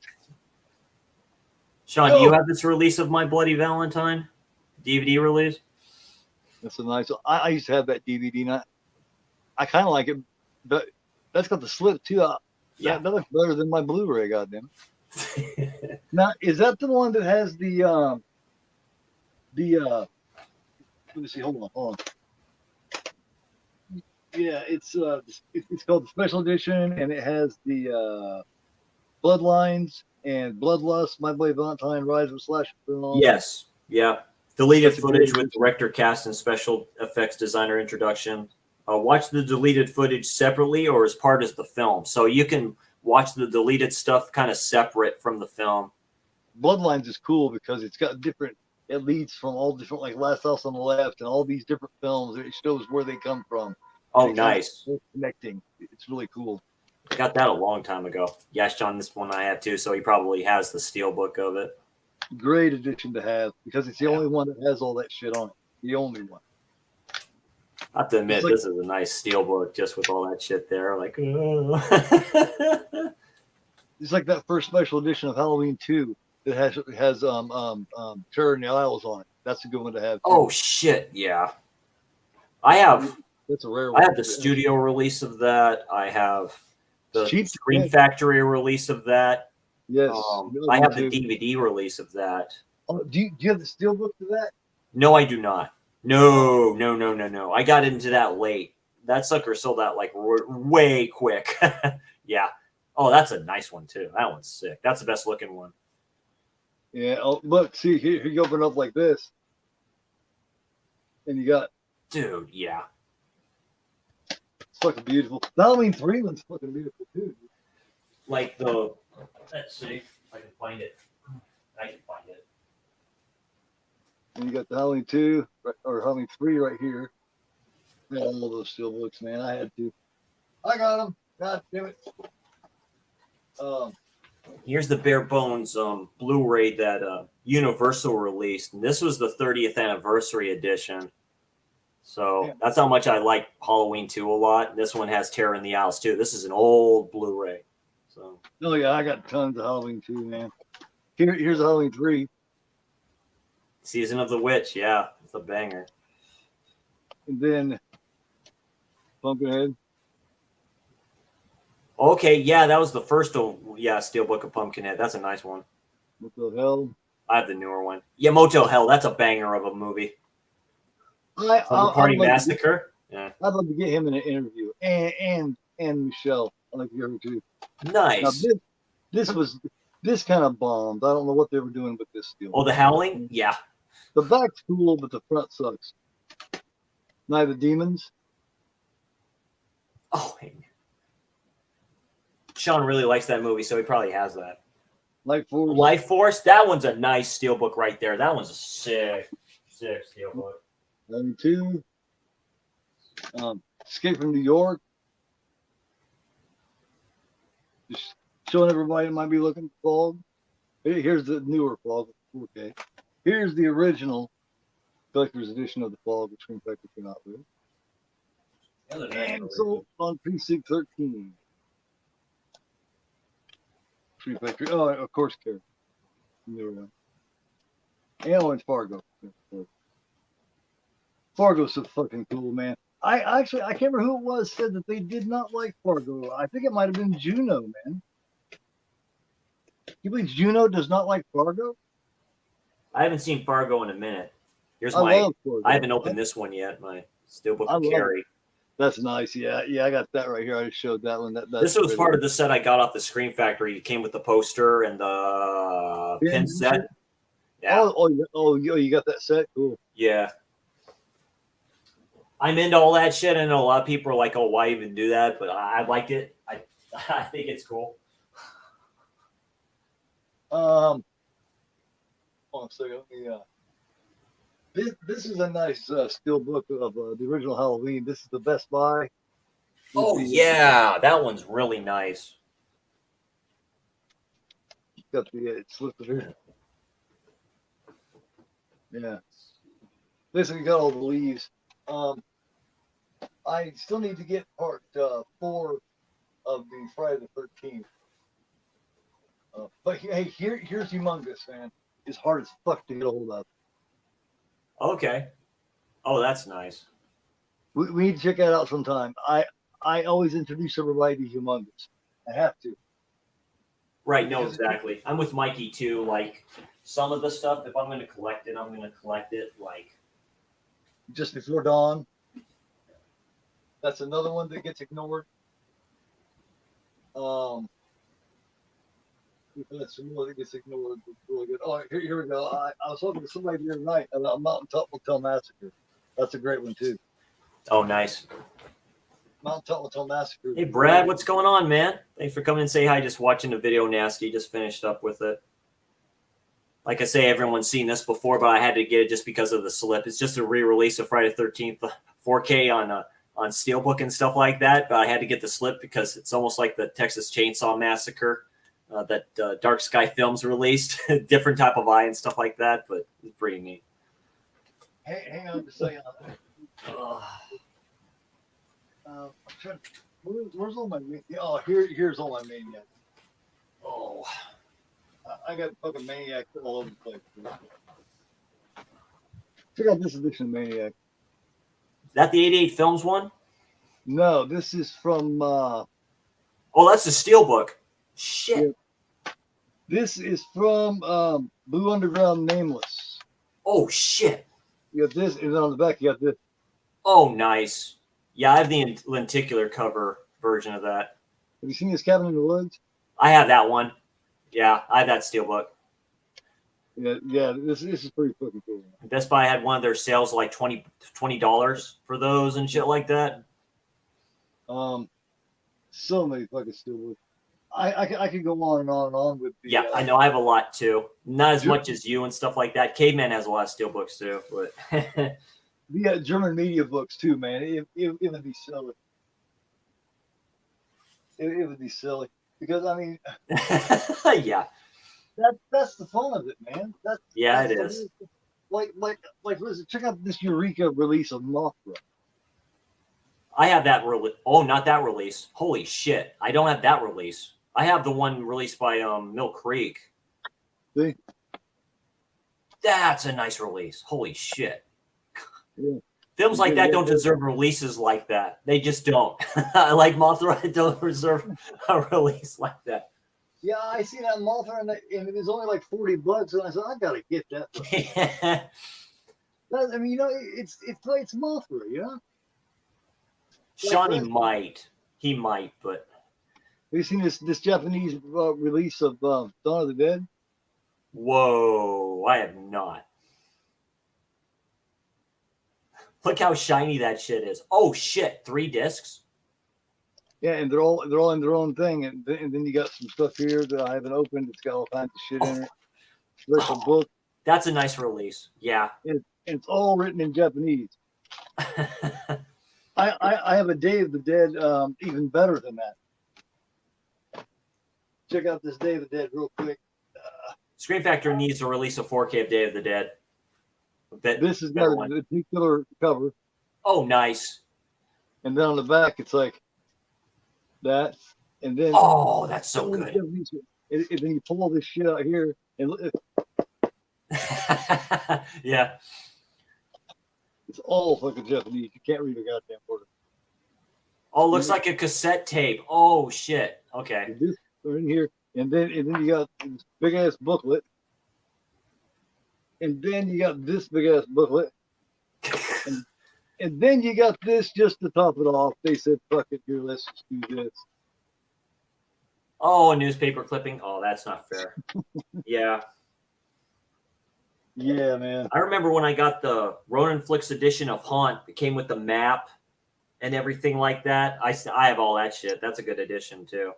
Sean, do you have this release of My Bloody Valentine DVD release? That's a nice. I used to have that DVD. Not. I kind of like it, but that's got the slip too. That looks better than my Blu-ray. Goddamn. Now, is that the one that has the? Let me see. Hold on. Yeah, it's called the Special Edition, and it has the Bloodlines and Bloodlust, My Bloody Valentine, Rise of a Slasher Film. Yes. Yeah. Deleted footage with director, cast, and special effects designer introduction. Watch the deleted footage separately or as part of the film. So you can watch the deleted stuff kind of separate from the film. Bloodlines is cool because it's got different. It leads from all different, like Last House on the Left and all these different films. It shows where they come from. Oh, nice. Connecting. It's really cool. I got that a long time ago. Yes, John, this one I had too, so he probably has the steelbook of it. Great addition to have because it's the only one that has all that shit on it. The only one. I have to admit, this is a nice steelbook just with all that shit there. Like, it's like that first special edition of Halloween 2 that has Terror in the Isles on it. That's a good one to have. Too. Oh shit, yeah. I have. That's a rare one. I have the studio release of that. I have the Screen Factory release of that. Yes. I have the DVD release of that. Oh, do you have the steelbook to that? No, I do not. No. I got into that late. That sucker sold out like way quick. Yeah. Oh, that's a nice one too. That one's sick. That's the best looking one. Yeah. Oh, look, see here you open up like this, and you got. Dude, yeah. It's fucking beautiful. The Halloween 3 one's fucking beautiful too. Like the. Let's see if I can find it. I can find it. And you got the Halloween 2 or Halloween 3 right here. Yeah, all those steelbooks, man. I had to. I got them. God damn it. Here's the bare bones Blu-ray that Universal released, and this was the 30th anniversary edition. So that's how much I like Halloween 2 a lot. This one has Terror in the Isles too. This is an old Blu-ray. So. Oh yeah, I got tons of Halloween 2, man. Here's Halloween 3. Season of the Witch, yeah, it's a banger. And then Pumpkinhead. Okay, yeah, that was the first Steelbook of Pumpkinhead. That's a nice one. Motel Hell. I have the newer one. Yeah, Motel Hell, that's a banger of a movie. Party Massacre. Yeah. I'd love to get him in an interview. And Michelle. I'd like to hear her too. Nice. Now, this kind of bombed. I don't know what they were doing with this steel. Oh, The Howling? Yeah. The back's cool, but the front sucks. Night of the Demons. Oh, Sean really likes that movie, so he probably has that. Life Force. That one's a nice steelbook right there. That one's a sick steelbook. Halloween 2. Escape from New York. Just showing everybody that might be looking for Fog. Here's the newer Fog, 4K. Here's the original collector's edition of the Fog, which Screen Factory came out with. And so on Precinct 13. Screen Factory. Oh, of course, Care. Newer one. Yeah, it's Fargo. Fargo's so fucking cool, man. I can't remember who it was said that they did not like Fargo. I think it might have been Juno, man. You believe Juno does not like Fargo? I haven't seen Fargo in a minute. Here's I my. love Fargo. I haven't opened this one yet. My Steelbook of Carrie. That's nice. Yeah, I got that right here. I just showed that one. This was part of the set I got off the Screen Factory. It came with the poster and the pin set. Yeah. You got that set? Cool. Yeah. I'm into all that shit. I know a lot of people are like, "Oh, why even do that?" But I like it. I think it's cool. Hold on a second. Yeah. This is a nice steel book of the original Halloween. This is the Best Buy. Oh yeah, that one's really nice. Got the slip here. Yeah. Listen, you got all the leaves. I still need to get part 4 of the Friday the 13th. But hey, here's Humongous, man. It's hard as fuck to get a hold of. Okay. Oh, that's nice. We need to check that out sometime. I always introduce everybody to Humongous. I have to. Right, no, exactly. I'm with Mikey too. Like some of the stuff, if I'm going to collect it, I'm going to collect it like just before dawn. That's another one that gets ignored. That's some more that gets ignored. It's really good. Oh, here we go. I was talking to somebody the other night about Mountaintop Motel Massacre. That's a great one too. Oh, nice. Mountaintop Motel Massacre. Hey, Brad, what's going on, man? Thanks for coming and say hi. Just watching the video, Nasty. Just finished up with it. Like I say, everyone's seen this before, but I had to get it just because of the slip. It's just a re-release of Friday the 13th 4K on Steelbook and stuff like that. But I had to get the slip because it's almost like the Texas Chainsaw Massacre that Dark Sky Films released. Different type of eye and stuff like that, but it's pretty neat. Hey, hang on just a second. I'm trying. Where's all my? Oh, here's all my Maniacs. Oh, I got fucking Maniacs all over the place. Check out this edition of Maniac. Is that the 88 Films one? No, this is from. Oh, that's the Steelbook. Shit. Yeah. This is from Blue Underground Nameless. Oh shit. You got this, and then on the back you got this. Oh, nice. Yeah, I have the lenticular cover version of that. Have you seen this Cabin in the Woods? I have that one. Yeah, I have that Steelbook. Yeah. This is pretty fucking cool. Best Buy had one of their sales like $20 for those and shit like that. So many fucking Steelbooks. I could go on and on and on with the. Yeah, I know. I have a lot too. Not as much as you and stuff like that. Caveman has a lot of Steelbooks too, but. Yeah, German media books too, man. It would be silly. It would be silly because I mean, yeah, that's the fun of it, man. That's it is. Like, listen, check out this Eureka release of Mothra. I have that Oh, not that release. Holy shit! I don't have that release. I have the one released by Mill Creek. See, that's a nice release. Holy shit! Yeah. Films like that don't deserve releases like that. They just don't. Like Mothra don't deserve a release like that. Yeah, I see that Mothra and it was only like $40, and I said I gotta get that. I mean, you know, it's Mothra, you know. Shawnee might, but. Have you seen this Japanese release of Dawn of the Dead? Whoa, I have not. Look how shiny that shit is. Oh shit, 3 discs. Yeah, and they're all in their own thing, and then you got some stuff here that I haven't opened. It's got all kinds of shit in it. There's a book. That's a nice release. Yeah. And it's all written in Japanese. I have a Day of the Dead even better than that. Check out this Day of the Dead real quick. Screen Factory needs to release a 4K of Day of the Dead. This has got a particular cover. Oh, nice. And then on the back, it's like that. And then oh, that's so good. And then you pull all this shit out here, and Yeah. It's all fucking Japanese. You can't read a goddamn word. Oh, looks like a cassette tape. Oh shit. Okay. This in here, and then you got this big ass booklet, and then you got this big ass booklet, and then you got this just to top it off. They said, "Fuck it, here, let's just do this." Oh, a newspaper clipping. Oh, that's not fair. Yeah. Yeah, man. I remember when I got the Ronin Flicks edition of Haunt. It came with the map and everything like that. I have all that shit. That's a good edition too.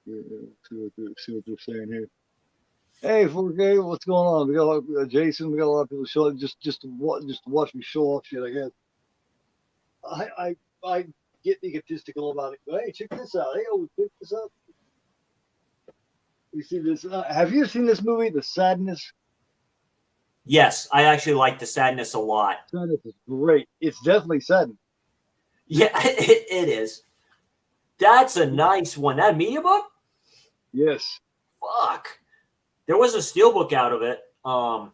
Yeah, see what they're saying here. Hey, 4K, what's going on? We got Jason. We got a lot of people showing just to watch me show off shit. I guess I get egotistical about it. But hey, check this out. Hey, check this out. You see this? Have you seen this movie, The Sadness? Yes, I actually like The Sadness a lot. Sadness is great. It's definitely sadness. Yeah, it is. That's a nice one. That media book? Yes. Fuck. There was a steelbook out of it. I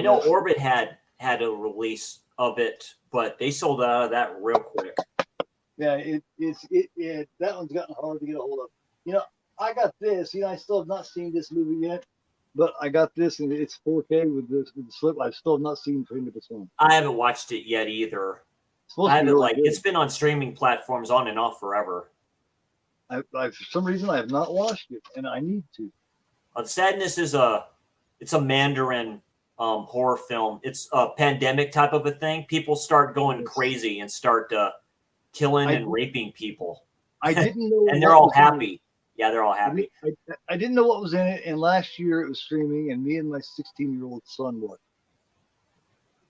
know Orbit had a release of it, but they sold out of that real quick. Yeah, that one's gotten hard to get a hold of. You know, I got this. You know, I still have not seen this movie yet, but I got this, and it's 4K with the slip. I still have not seen Train to Busan. I haven't watched it yet either. I haven't it's been on streaming platforms on and off forever. I for some reason I have not watched it, and I need to. Sadness is it's a Mandarin horror film. It's a pandemic type of a thing. People start going crazy and start killing and raping people. I didn't know, and they're all happy. Yeah, they're all happy. I didn't know what was in it, and last year it was streaming, and me and my 16-year-old son watched.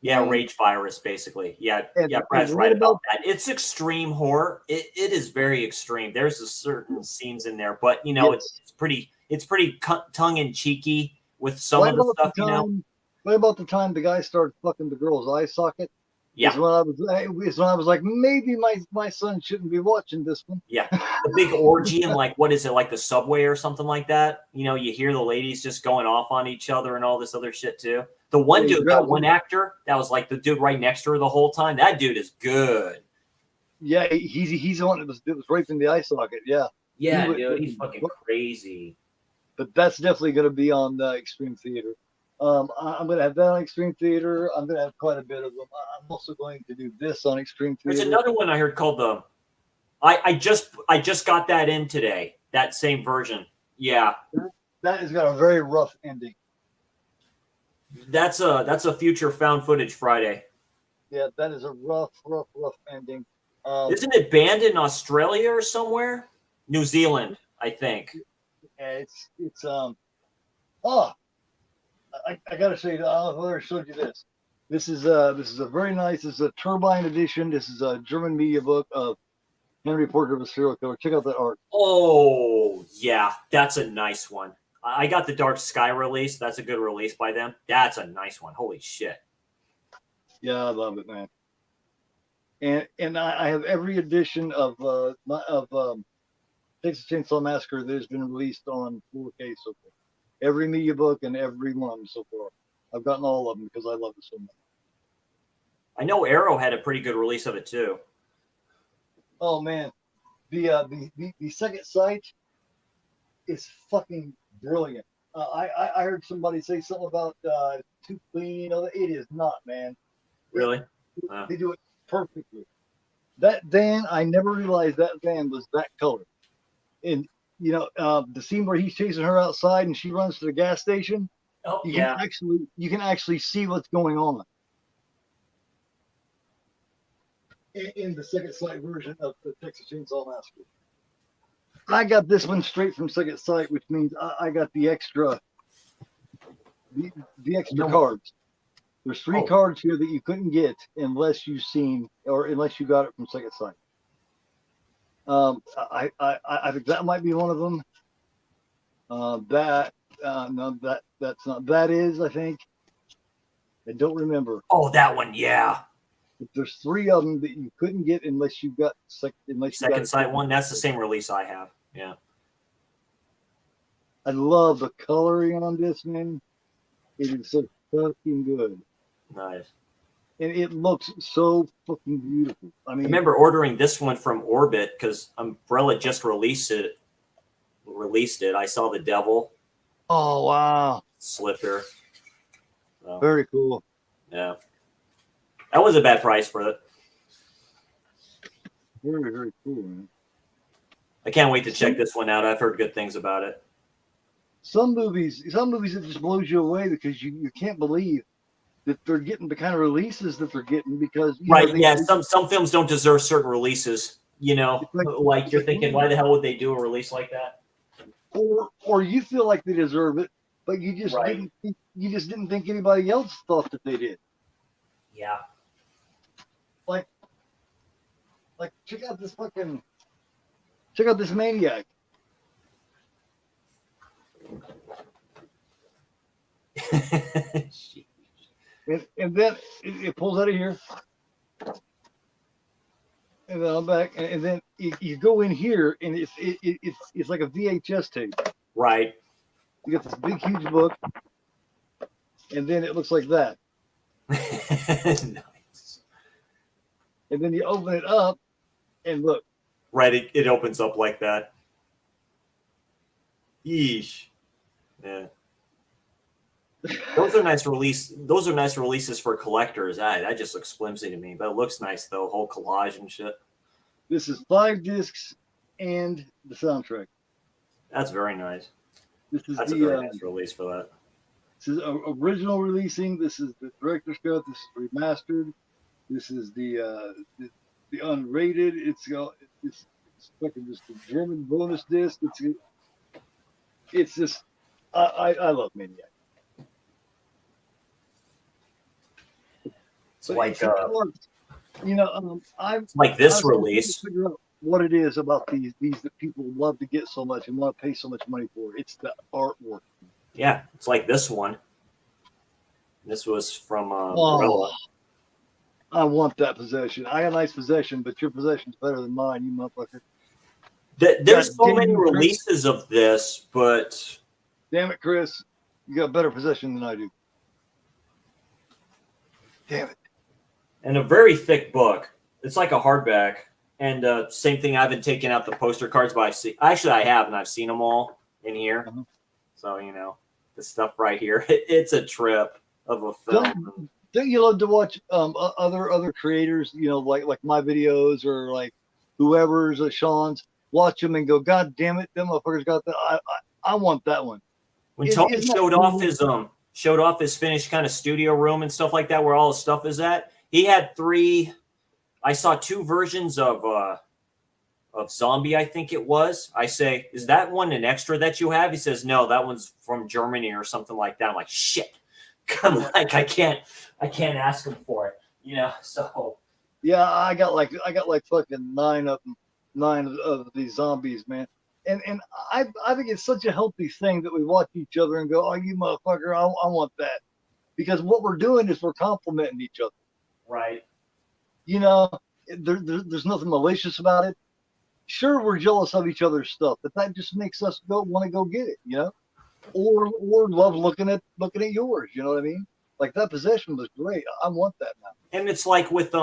Yeah, rage virus, basically. Yeah, Brad's right about that. It's extreme horror. It is very extreme. There's a certain scenes in there, but you know, it's pretty tongue in cheeky with some of the stuff. You know, what about the time the guy started fucking the girl's eye socket? Yeah, is when I was like, maybe my son shouldn't be watching this one. Yeah, the big orgy and like, what is it, like the subway or something like that? You know, you hear the ladies just going off on each other and all this other shit too. The one dude, that one actor, that was like the dude right next to her the whole time. That dude is good. Yeah, he's the one that was raping the eye socket. Yeah. Yeah, dude, he's fucking crazy. But that's definitely going to be on the Extreme Theater. I'm going to have that on Extreme Theater. I'm going to have quite a bit of them. I'm also going to do this on Extreme Theater. There's another one I heard called the. I just got that in today. That same version. Yeah. That has got a very rough ending. That's a future found footage Friday. Yeah, that is a rough ending. Isn't it banned in Australia or somewhere? New Zealand, I think. Yeah, it's I gotta say, I've already showed you this. This is a very nice. This is a Turbine edition. This is a German media book of Henry Portrait of a Serial Killer. Check out that art. Oh yeah, that's a nice one. I got the Dark Sky release. That's a good release by them. That's a nice one. Holy shit. Yeah, I love it, man. And I have every edition of Texas Chainsaw Massacre that has been released on 4K so far. Every media book and every one so far. I've gotten all of them because I love it so much. I know Arrow had a pretty good release of it too. Oh man, the Second Sight is fucking brilliant. I heard somebody say something about too clean. You know, it is not, man. Really? They do it perfectly. That van, I never realized that van was that color. And you know, the scene where he's chasing her outside and she runs to the gas station. Oh, you can actually see what's going on in the Second Sight version of the Texas Chainsaw Massacre. I got this one straight from Second Sight, which means I got the extra cards. There's 3 cards here that you couldn't get unless you got it from Second Sight. I think that might be one of them. No, that's not. That is, I think. I don't remember. Oh, that one, yeah. But there's 3 of them that you couldn't get unless you got Second Sight one. That's the same release I have. Yeah. I love the coloring on this, man. It is so fucking good. Nice. And it looks so fucking beautiful. I I mean, remember ordering this one from Orbit because Umbrella just released it. I saw the Devil oh wow, slipper. So, very cool. yeah, that was a bad price for it. Very, very cool, man. I can't wait to check this one out. I've heard good things about it. Some movies it just blows you away because you can't believe that they're getting the kind of releases that they're getting because Right, yeah. Some films don't deserve certain releases. You know, like you're thinking, why the hell would they do a release like that? Or you feel like they deserve it, but you just didn't think anybody else thought that they did. Yeah. Like check out this Maniac. and then it pulls out of here. And then I'm back, and then you go in here, and it's like a VHS tape. Right. You got this big, huge book, and then it looks like that. Nice. And then you open it up, and look. Right, it opens up like that. Yeesh. Yeah. Those are nice releases for collectors. That just looks flimsy to me, but it looks nice though. Whole collage and shit. This is 5 discs and the soundtrack. That's very nice. That's a very nice release for that. This is original releasing. This is the director's cut. This is remastered. This is the unrated. It's fucking just a German bonus disc. It's just I love Maniac. It's like I've like this release. Figure out what it is about these that people love to get so much and want to pay so much money for. It's the artwork. Yeah, it's like this one. This was from Gorilla. I want that possession. I got a nice possession, but your possession's better than mine, you motherfucker. There's so many releases of this, but damn it, Chris, you got better possession than I do. Damn it. And a very thick book. It's like a hardback. And same thing. I haven't taken out the poster cards, but I have, and I've seen them all in here. Uh-huh. So this stuff right here, it's a trip of a film. Don't you love to watch other creators? Like my videos or like whoever's Sean's. Watch them and go, God damn it, them motherfuckers got that. I want that one. When Tony showed off his finished kind of studio room and stuff like that, where all his stuff is at, he had 3. I saw 2 versions of Zombie, I think it was. I say, is that one an extra that you have? He says, no, that one's from Germany or something like that. I'm like, shit. I can't ask him for it. So yeah, I got like fucking 9 of them. 9 of these zombies, man. And I think it's such a healthy thing that we watch each other and go, oh, you motherfucker, I want that. Because what we're doing is we're complimenting each other. Right. There's nothing malicious about it. Sure, we're jealous of each other's stuff, but that just makes us want to go get it, or love looking at yours. You know what I mean? Like that possession was great. I want that now. And it's like with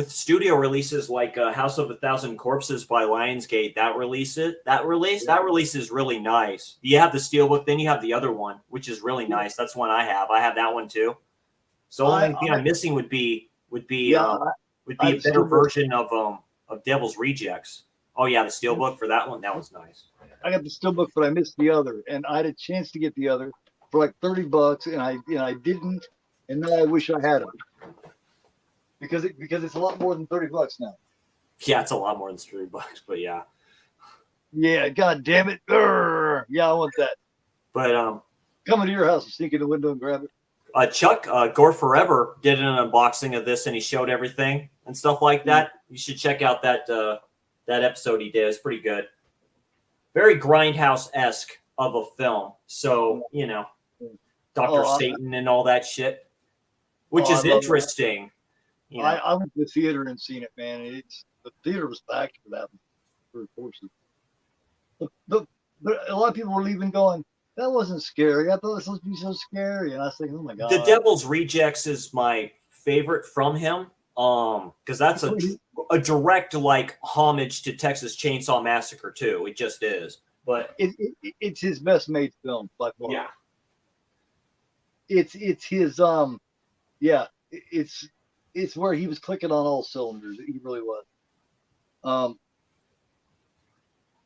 studio releases like House of a Thousand Corpses by Lionsgate. That release is really nice. You have the steelbook, then you have the other one, which is really nice. That's one I have. I have that one too. So the only thing I'm missing would be a better version of Devil's Rejects. Oh yeah, the steelbook for that one. That was nice. I got the steelbook, but I missed the other, and I had a chance to get the other for like $30, and I didn't, and now I wish I had them because it's a lot more than $30 now. Yeah, it's a lot more than $30, but yeah. Yeah, God damn it! Urgh. Yeah, I want that. But coming to your house and sneak in the window and grab it. Chuck Gore Forever did an unboxing of this, and he showed everything and stuff like that. You should check out that episode he did. It's pretty good. Very Grindhouse-esque of a film. So, Dr. Satan and all that shit, which is interesting. I went to the theater and seen it, man. The theater was packed for that one, for But a lot of people were leaving going, That wasn't scary. I thought it was supposed to be so scary, and I was thinking, oh my god. The Devil's Rejects is my favorite from him. Because that's a direct like homage to Texas Chainsaw Massacre too. It just is. But it's his best made film by far. Yeah. It's his it's where he was clicking on all cylinders. He really was.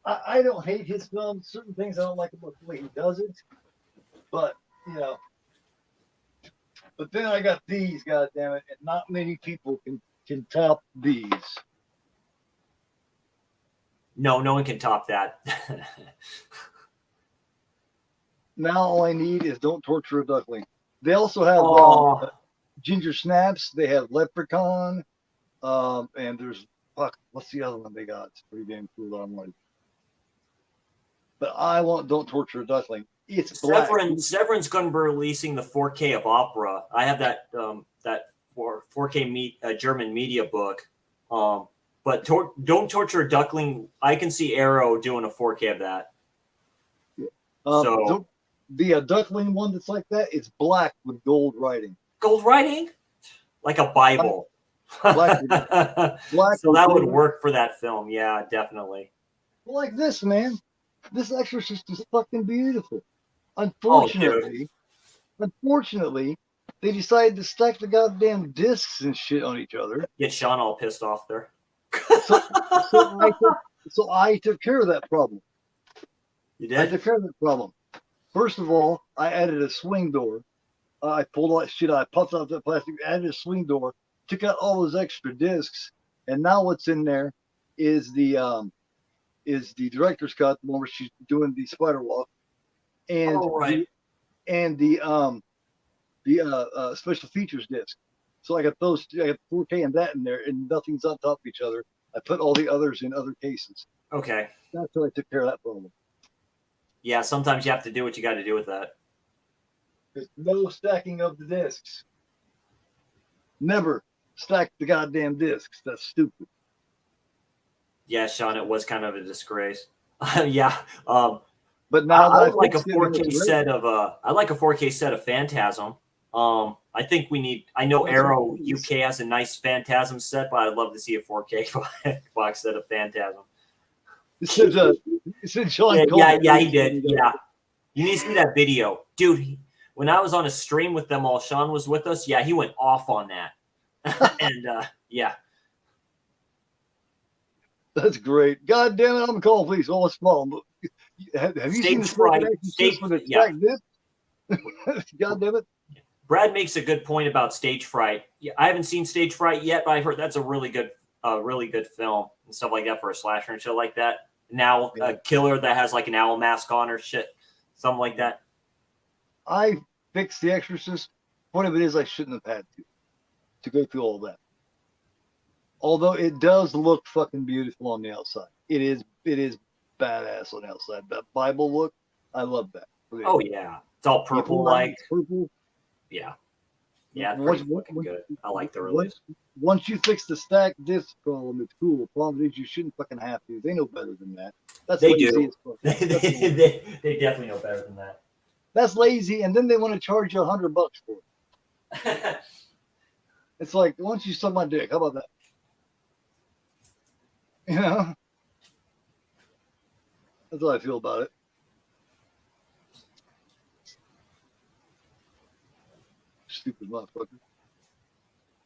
I don't hate his film. Certain things I don't like about the way he does it, but But then I got these, goddammit, and not many people can top these. no one can top that. Now all I need is Don't Torture a Duckling. They also have Ginger Snaps. They have Leprechaun. And there's what's the other one they got? It's pretty damn cool. I'm like, but I want Don't Torture a Duckling. It's black. Severin's going to be releasing the 4K of Opera. I have that 4K German media book. But Don't Torture a Duckling. I can see Arrow doing a 4K of that. So the Duckling one that's like that, it's black with gold writing. Gold writing, like a Bible. Black so that would work for that film. Yeah, definitely. Like this, man. This Exorcist is fucking beautiful. Unfortunately, they decided to stack the goddamn discs and shit on each other. Get Sean all pissed off there. So I took care of that problem. You did? I took care of that problem. First of all, I added a swing door. I pulled all that shit out. I popped out that plastic, added a swing door, took out all those extra discs, and now what's in there is the director's cut, the one where she's doing the spider walk, and the special features disc. So I got those. I got 4K and that in there, and nothing's on top of each other. I put all the others in other cases. Okay. That's how I took care of that problem. Yeah, sometimes you have to do what you got to do with that. There's no stacking of the discs. Never stack the goddamn discs. That's stupid. Yeah, Sean, it was kind of a disgrace. Yeah. But now I like a 4K set of I like a 4K set of Phantasm. I think we need. I know Arrow UK has a nice Phantasm set, but I'd love to see a 4K box set of Phantasm. Sean yeah, he did. Yeah, you need to see that video, dude. When I was on a stream with them all, Sean was with us. Yeah, he went off on that, and yeah. That's great. God damn it, I'm calling police. Oh, it's small. Have you seen the fright? Yeah. God damn it. Brad makes a good point about stage fright. Yeah, I haven't seen Stage Fright yet, but I've heard that's a really good film and stuff like that for a slasher and shit like that. Now a killer that has like an owl mask on or shit, something like that. I fixed The Exorcist. Point of it is I shouldn't have had to go through all that. Although it does look fucking beautiful on the outside. It is badass on the outside. That Bible look, I love that. Oh yeah. It's all purple like. Purple. Yeah. Yeah, it's fucking good. I like the release. Once you fix the stack disc problem, it's cool. The problem is you shouldn't fucking have to. They know better than that. That's they lazy. Do. They definitely know better than that. That's lazy, and then they want to charge you $100 for it. It's like, why don't you suck my dick? How about that? You know? That's how I feel about it. Stupid motherfucker.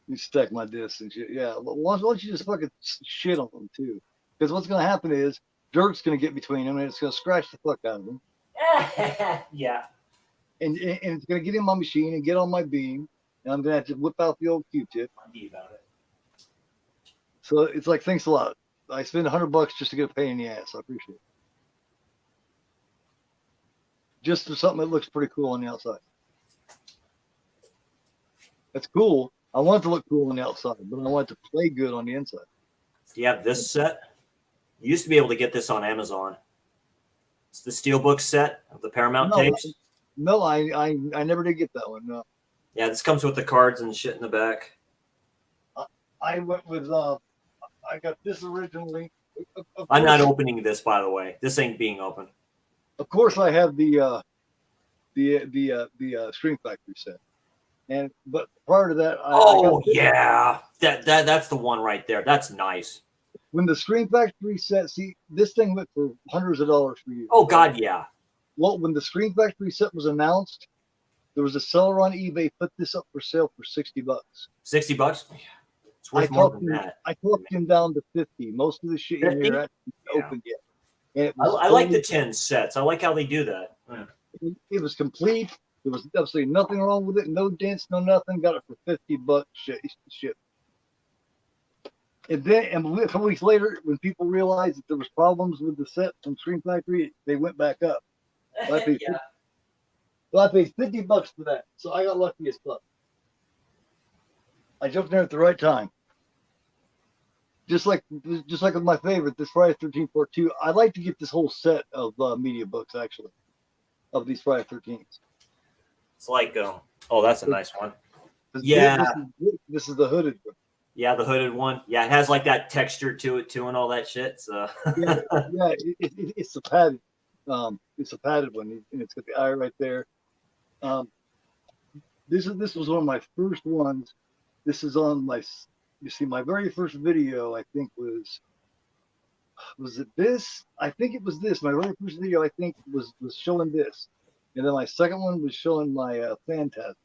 You stack my discs and shit. Yeah, why don't you just fucking shit on them too? Because what's going to happen is dirt's going to get between them and it's going to scratch the fuck out of them. Yeah. And it's going to get in my machine and get on my beam. And I'm going to have to whip out the old Q-tip. About it. So it's like, thanks a lot. I spend $100 just to get a pain in the ass. I appreciate it. Just for something that looks pretty cool on the outside. That's cool. I want it to look cool on the outside, but I want it to play good on the inside. Do you have this set? You used to be able to get this on Amazon. It's the Steelbook set of the Paramount tapes. No, I never did get that one. No. Yeah, this comes with the cards and shit in the back. I went with I got this originally. I'm not opening this, by the way. This ain't being opened. Of course, I have the the Scream Factory set. But prior to that, that's the one right there. That's nice. When the Scream Factory set, see, this thing went for hundreds of dollars for you. Oh God, yeah. Well, when the Scream Factory set was announced, there was a seller on eBay put this up for sale for $60. $60? It's worth more than that. I talked him down to 50. Most of the shit in here actually opened yet. And it was I like the 10 sets. I like how they do that. Yeah. It was complete. There was absolutely nothing wrong with it. No dents, no nothing. Got it for $50. Shit. And then, a couple weeks later, when people realized that there was problems with the set from Scream Factory, they went back up. So I paid $50 for that. So I got lucky as fuck. I jumped there at the right time. Just like with my favorite, this Friday 13th Part 2. I'd like to get this whole set of media books, actually, of these Friday 13th. It's like, oh, that's a nice one. Yeah. This is the hooded one. Yeah, the hooded one. Yeah, it has like that texture to it too, and all that shit. So yeah, it's a padded, it's a padded one, and it's got the eye right there. This was one of my first ones. This is on my. You see, my very first video, I think was it this? I think it was this. My very first video, I think, was showing this, and then my second one was showing my Phantasm.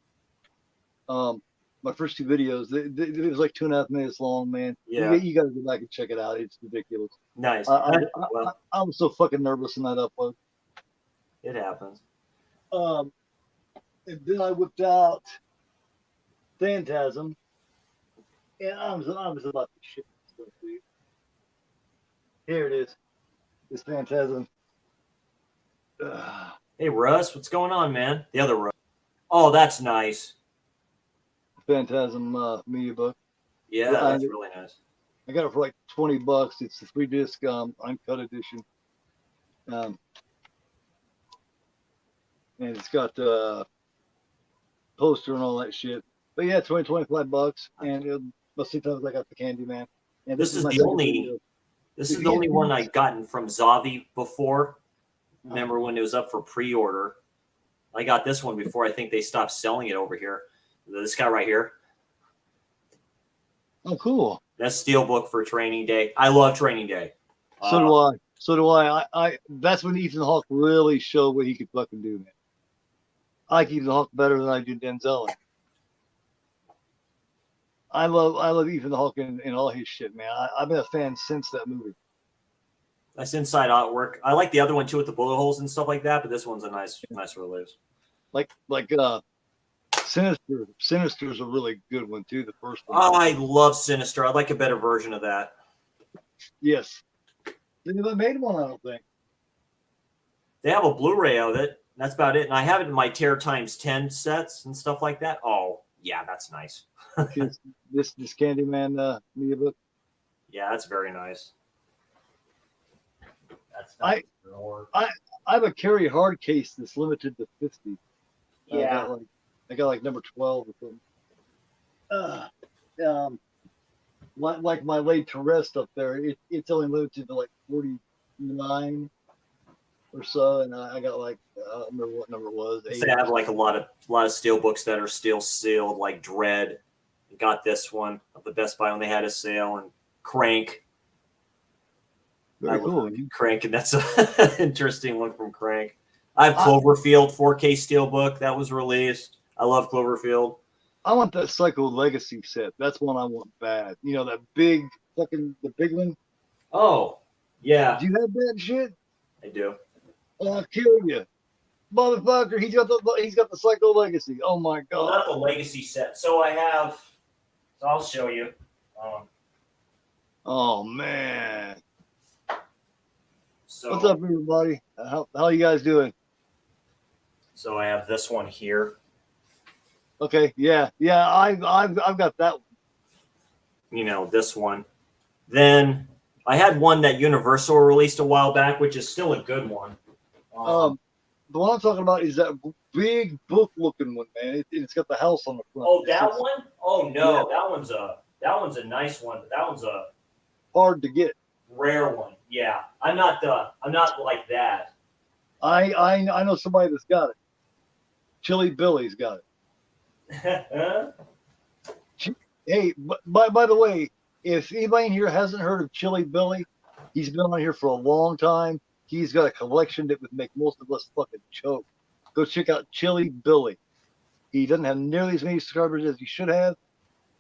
My first two videos, it was like 2.5 minutes long, man. Yeah, you got to go back and check it out. It's ridiculous. Nice. I was so fucking nervous in that upload. It happens. And then I whipped out Phantasm. And I was about to shit stuff, dude. Here it is. This Phantasm. Hey, Russ, what's going on, man? The other Russ. Oh, that's nice. Phantasm media book. Yeah, that's really nice. I got it for like $20. It's the 3-disc uncut edition. And it's got the poster and all that shit. But yeah, $25. And most of the times I got the Candyman. And this is the only one I gotten from Zavi before. Remember when it was up for pre-order? I got this one before. I think they stopped selling it over here. This guy right here. Oh, cool. That's Steelbook for Training Day. I love Training Day. So do I. I that's when Ethan Hawke really showed what he could fucking do, man. I like Ethan Hawke better than I do Denzel. I love Ethan Hawke in all his shit, man. I've been a fan since that movie. Nice inside artwork. I like the other one too with the bullet holes and stuff like that, but this one's a nice release. Like Sinister. Sinister's a really good one too. The first one. Oh, I love Sinister. I'd like a better version of that. Yes. They never made one, I don't think. They have a Blu-ray of it. That's about it. And I have it in my Tear times 10 sets and stuff like that. Oh, yeah, that's nice. this Candyman media book. Yeah, that's very nice. That's nice. I have a Carry Hard case that's limited to 50. Yeah. I got like number 12 or something. Like my Laid to Rest up there, it's only limited to like 49 or so, and I got like I don't remember what number it was. They have like a lot of steel books that are still sealed, like Dread. Got this one of the Best Buy when they had a sale, and Crank. Very cool. Crank, and that's an interesting one from Crank. I have Cloverfield 4K Steelbook that was released. I love Cloverfield. I want that Psycho Legacy set. That's one I want bad. You know, that big the big one. Oh, yeah. Do you have that shit? I do. I'll kill you, motherfucker. He's got the Psycho Legacy. Oh my god. Well, not the Legacy set. So I have. So I'll show you. Oh man. So what's up, everybody? How you guys doing? So I have this one here. Okay, yeah. I've got that one. You know, this one. Then I had one that Universal released a while back, which is still a good one. The one I'm talking about is that big book-looking one, man. It's got the house on the front. Oh, that one? Oh no, yeah. That one's a nice one, but that one's a hard to get. Rare one. Yeah, I'm not like that. I know somebody that's got it. Chili Billy's got it. Hey, by the way, if anybody in here hasn't heard of Chili Billy, he's been on here for a long time. He's got a collection that would make most of us fucking choke. Go check out Chili Billy. He doesn't have nearly as many subscribers as he should have.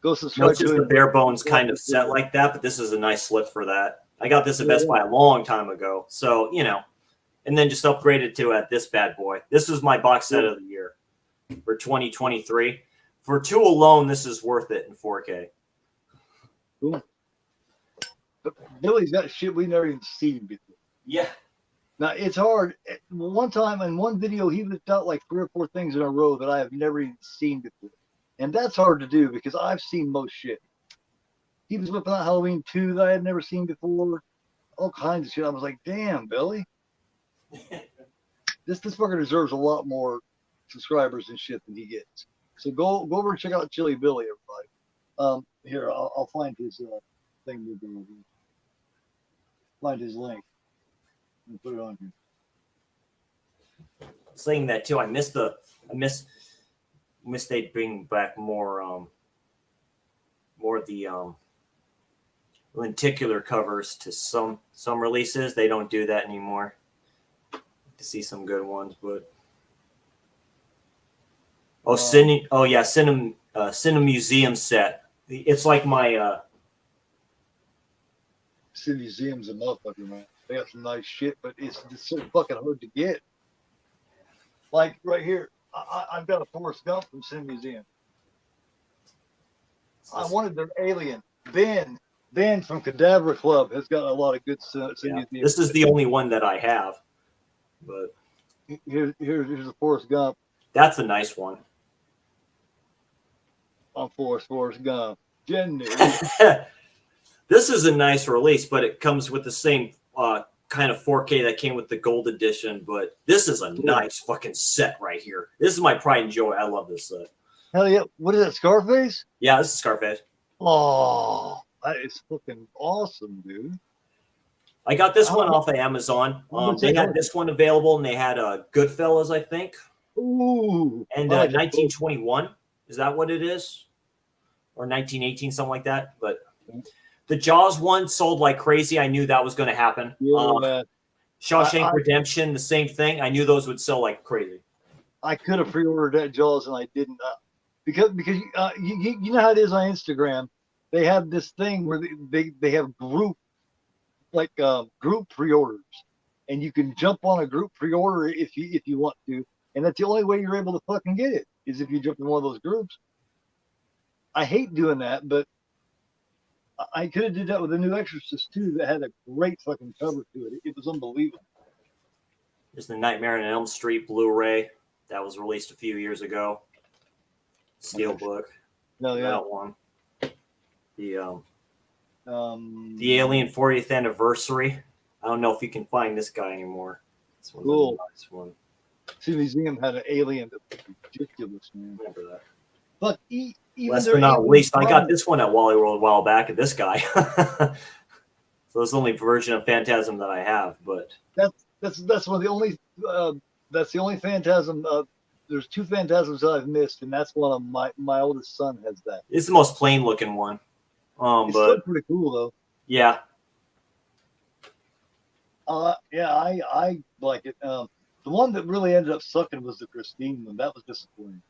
Go subscribe it's just to the him. bare bones kind of set like that, but this is a nice slip for that. I got this at Best Buy a long time ago. So, you know, and then just upgraded to this bad boy. This is my box set of the year for 2023. For two alone, this is worth it in 4K. Cool. But Billy's got shit we never even seen before. Yeah. Now, it's hard. One time in one video, he whipped out like 3 or 4 things in a row that I have never even seen before. And that's hard to do because I've seen most shit. He was whipping out Halloween 2 that I had never seen before. All kinds of shit. I was like, damn, Billy. This fucker deserves a lot more subscribers and shit than he gets. So go over and check out Chili Billy, everybody. Here, I'll find his thing. Find his link and put it on here. Saying that too, I miss they'd bring back more of the lenticular covers to some releases. They don't do that anymore. To see some good ones, but Cine Museum set. It's like my Cine Museum's a motherfucker, man. They got some nice shit, but it's so fucking hard to get. Like right here, I've got a Forrest Gump from Cine Museum. I wanted their Alien. Ben from Cadaver Club has got a lot of good Cine Museum. This is the only one that I have, but here's a Forrest Gump. That's a nice one. I'm Forrest Gump. Jenny. This is a nice release, but it comes with the same kind of 4K that came with the gold edition. But this is a nice fucking set right here. This is my pride and joy. I love this set. Hell yeah. What is that, Scarface? Yeah, this is Scarface. Oh, that is fucking awesome, dude. I got this one off of Amazon. They had this one available, and they had Goodfellas, I think. Ooh. And 1921. Is that what it is? Or 1918, something like that. But the Jaws one sold like crazy. I knew that was going to happen. Yeah, Shawshank Redemption, the same thing. I knew those would sell like crazy. I could have pre-ordered that Jaws, and I didn't. Because you know how it is on Instagram. They have this thing where they have group pre-orders, and you can jump on a group pre-order if you want to, and that's the only way you're able to fucking get it is if you jump in one of those groups. I hate doing that, but I could have did that with the new Exorcist too. That had a great fucking cover to it. It was unbelievable. There's the Nightmare on Elm Street Blu-ray that was released a few years ago. Steelbook. No, yeah. That one. The Alien 40th Anniversary. I don't know if you can find this guy anymore. This one's cool. a nice one. See, the museum had an Alien that was ridiculous, man. Remember that. But even last but not least, I got this one at Wally World a while back. This guy. So it's the only version of Phantasm that I have. But that's one of the only. That's the only Phantasm. There's 2 Phantasms that I've missed, and that's one of my oldest son has that. It's the most plain looking one. It's but still pretty cool though. Yeah. Yeah, I like it. The one that really ended up sucking was the Christine one. That was disappointing.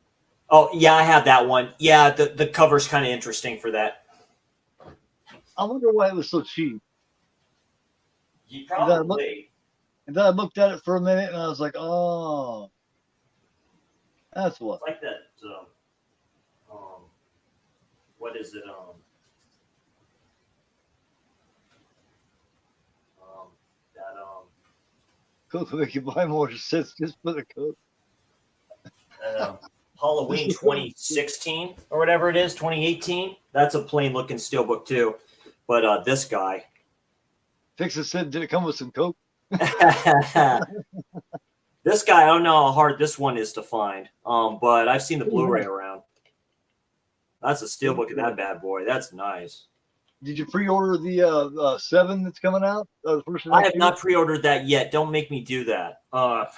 Oh yeah, I have that one. Yeah, the cover's kind of interesting for that. I wonder why it was so cheap. You probably. And then I looked at it for a minute, and I was like, oh. That's what. It's like that. What is it? Coke will make you buy more sets just for the Coke. Halloween 2016 or whatever it is, 2018. That's a plain looking steelbook too. But this guy. Fixer said, did it come with some Coke? This guy, I don't know how hard this one is to find, but I've seen the Blu-ray around. That's a steelbook of that bad boy. That's nice. Did you pre-order the 7 that's coming out? I have not pre-ordered that yet. Don't make me do that. I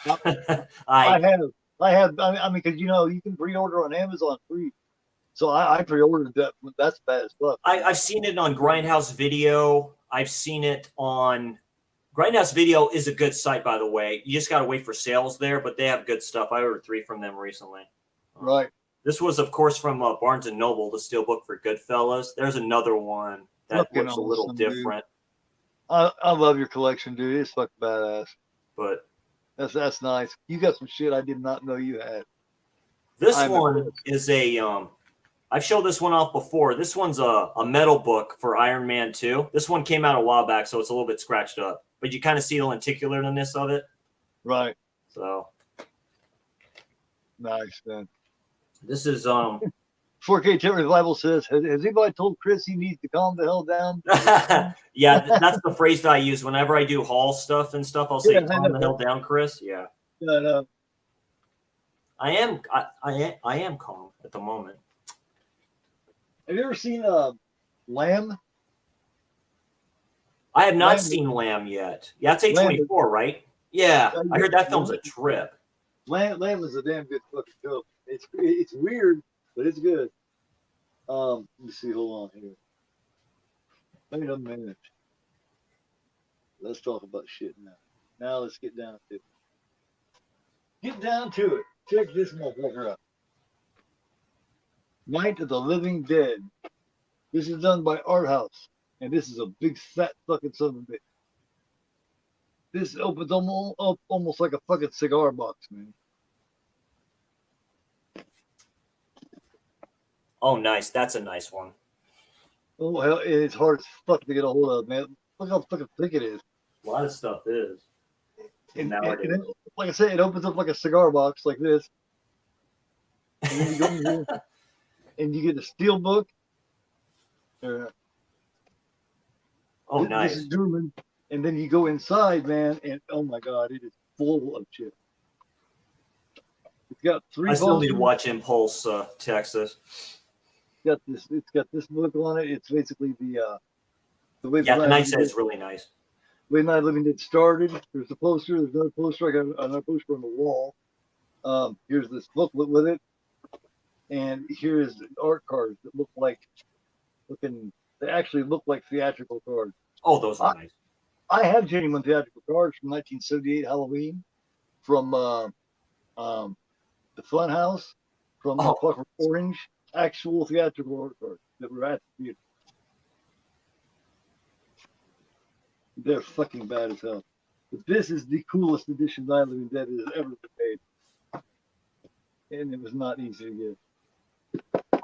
have. I have. I mean, because you can pre-order on Amazon free. So I pre-ordered that. That's bad as fuck. I've seen it on Grindhouse Video. I've seen it on Grindhouse Video is a good site, by the way. You just got to wait for sales there, but they have good stuff. I ordered 3 from them recently. Right. This was, of course, from Barnes & Noble, the Steelbook for Goodfellas. There's another one that looks a little different. Dude. I love your collection, dude. It's fucking badass. But that's nice. You got some shit I did not know you had. This one is a I've showed this one off before. This one's a metal book for Iron Man 2. This one came out a while back, so it's a little bit scratched up. But you kind of see the lenticularness of it. Right. So nice, man. This is 4K Tent Revival says, has anybody told Chris he needs to calm the hell down? Yeah, that's the phrase that I use whenever I do haul stuff and stuff. I'll say, calm the hell down, Chris. Yeah. No. I am calm at the moment. Have you ever seen Lamb? I have not seen Lamb yet. Yeah, it's A24, right? Yeah, I heard that film's a trip. Lamb is a damn good fucking film. It's weird, but it's good. Let me see. Hold on here. Wait a minute. Let's talk about shit now. Now let's get down to it. Get down to it. Check this motherfucker out. Night of the Living Dead. This is done by Art House, and this is a big fat fucking son of a bitch. This opens up almost like a fucking cigar box, man. Oh, nice. That's a nice one. Oh hell, it's hard as fuck to get a hold of, man. Look how fucking thick it is. A lot of stuff is. And like I said, it opens up like a cigar box, like this. And then you go in here, and you get a steel book. Oh, nice. This is German. And then you go inside, man, and oh my god, it is full of shit. It's got 3 I still volumes. need to watch Impulse, Texas. It's got this book on it. It's basically the way the night set is really nice. Way Night Living Dead started. There's a poster. There's another poster. I got another poster on the wall. Here's this booklet with it, and here's art cards that they actually look like theatrical cards. Oh, those are nice. I have genuine theatrical cards from 1978 Halloween, from the Funhouse, from Clockwork Orange, actual theatrical art cards that were at the theater. They're fucking bad as hell. But this is the coolest edition Night of the Living Dead has ever been made. And it was not easy to get.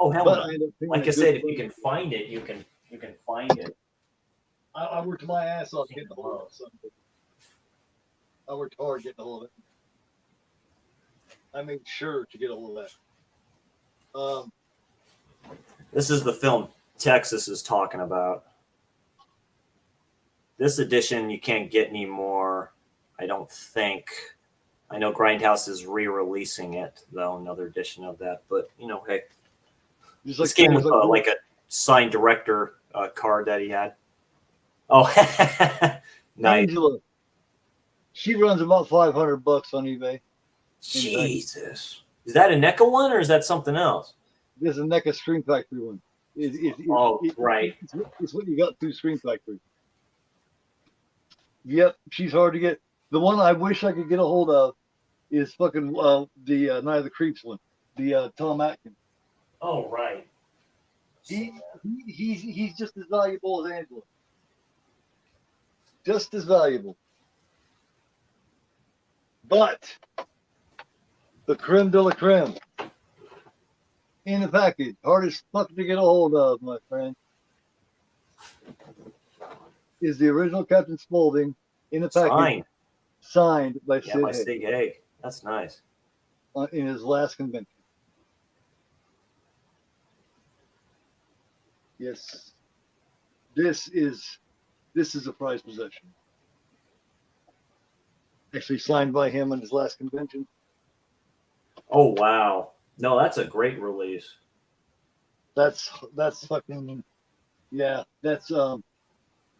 Oh, hell no. Like I said, if you can find it, you can find it. I worked my ass off getting a hold of something. I worked hard getting a hold of it. I made sure to get a hold of that. This is the film Texas is talking about. This edition you can't get anymore, I don't think. I know Grindhouse is re-releasing it, though, another edition of that. But, hey. This came with like a signed director card that he had. Oh, nice. Angela. She runs about $500 on eBay. Jesus. Is that a NECA one or is that something else? This is a NECA Screen Factory one. Right. It's what you got through Screen Factory. Yep, she's hard to get. The one I wish I could get a hold of is fucking the Night of the Creeps one, the Tom Atkins. Oh, right. He's just as valuable as Angela. Just as valuable. But the creme de la creme in the package, hard as fuck to get a hold of, my friend, is the original Captain Spaulding in the package, signed by Sid Haig. That's nice. In his last convention. Yes, this is a prized possession. Actually signed by him in his last convention. Oh wow! No, that's a great release. That's fucking yeah. That's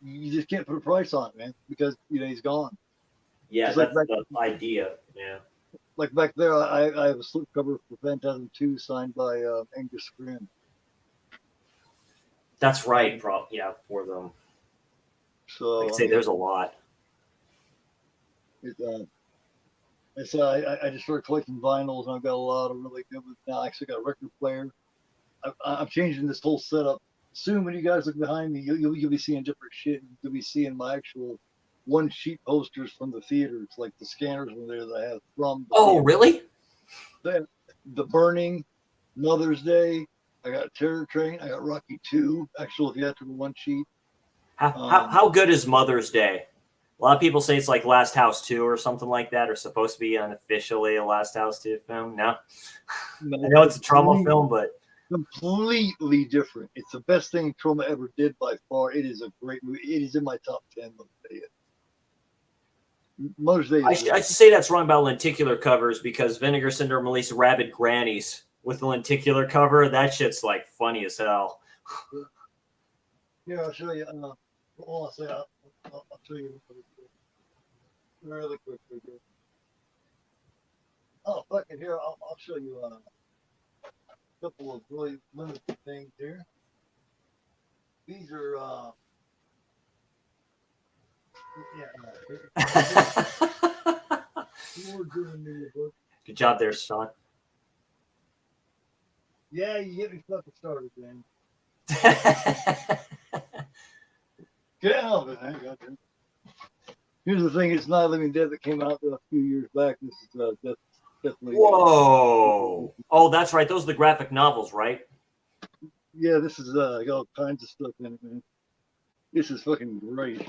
you just can't put a price on it, man, because he's gone. Yeah, just that's the idea. Yeah. like back there, I have a slipcover for Phantasm 2 signed by Angus Scrimm. That's right, yeah, for them. So Like I say, there's a lot. So I just started collecting vinyls, and I've got a lot of really good ones now. I actually got a record player. I'm changing this whole setup. Soon, when you guys look behind me, you'll be seeing different shit. You'll be seeing my actual one sheet posters from the theaters, like the scanners were there that I have from. Oh, really? The Burning, Mother's Day. I got Terror Train. I got Rocky 2, actual theatrical one sheet. How good is Mother's Day? A lot of people say it's like Last House 2 or something like that, or supposed to be unofficially a Last House 2 film. No, I know it's a trauma film, but completely different. It's the best thing Trauma ever did by far. It is a great movie. It is in my top 10. Mother's Day. I should say that's wrong about lenticular covers because Vinegar Syndrome released Rabid Grannies with the lenticular cover. That shit's like funny as hell. Yeah, I'll show you. I'll show you really quick. Oh, fuck it. Here, I'll show you a couple of really limited things here. These are, Good job there, Sean. Yeah, you get me fucking started, man. Get out of it, I got you. Here's the thing: it's Not Living Dead that came out a few years back. This is definitely. Whoa! Oh, that's right. Those are the graphic novels, right? Yeah, this is got all kinds of stuff in it, man. This is fucking great.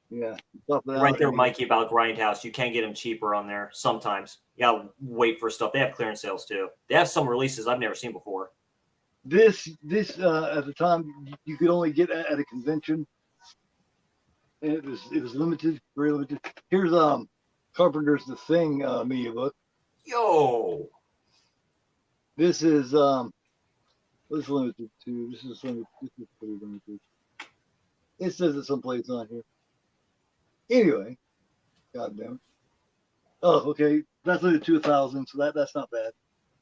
Yeah, right there, Mikey, about Grindhouse. You can get them cheaper on there sometimes. You gotta wait for stuff. They have clearance sales too. They have some releases I've never seen before. This at the time you could only get at a convention, and it was limited, very limited. Here's Carpenter's The Thing media book. Yo, this is what's limited to? This is limited. This is pretty limited. It says it someplace on here. Anyway, goddamn. Oh, okay. That's limited to 1,000, so that's not bad.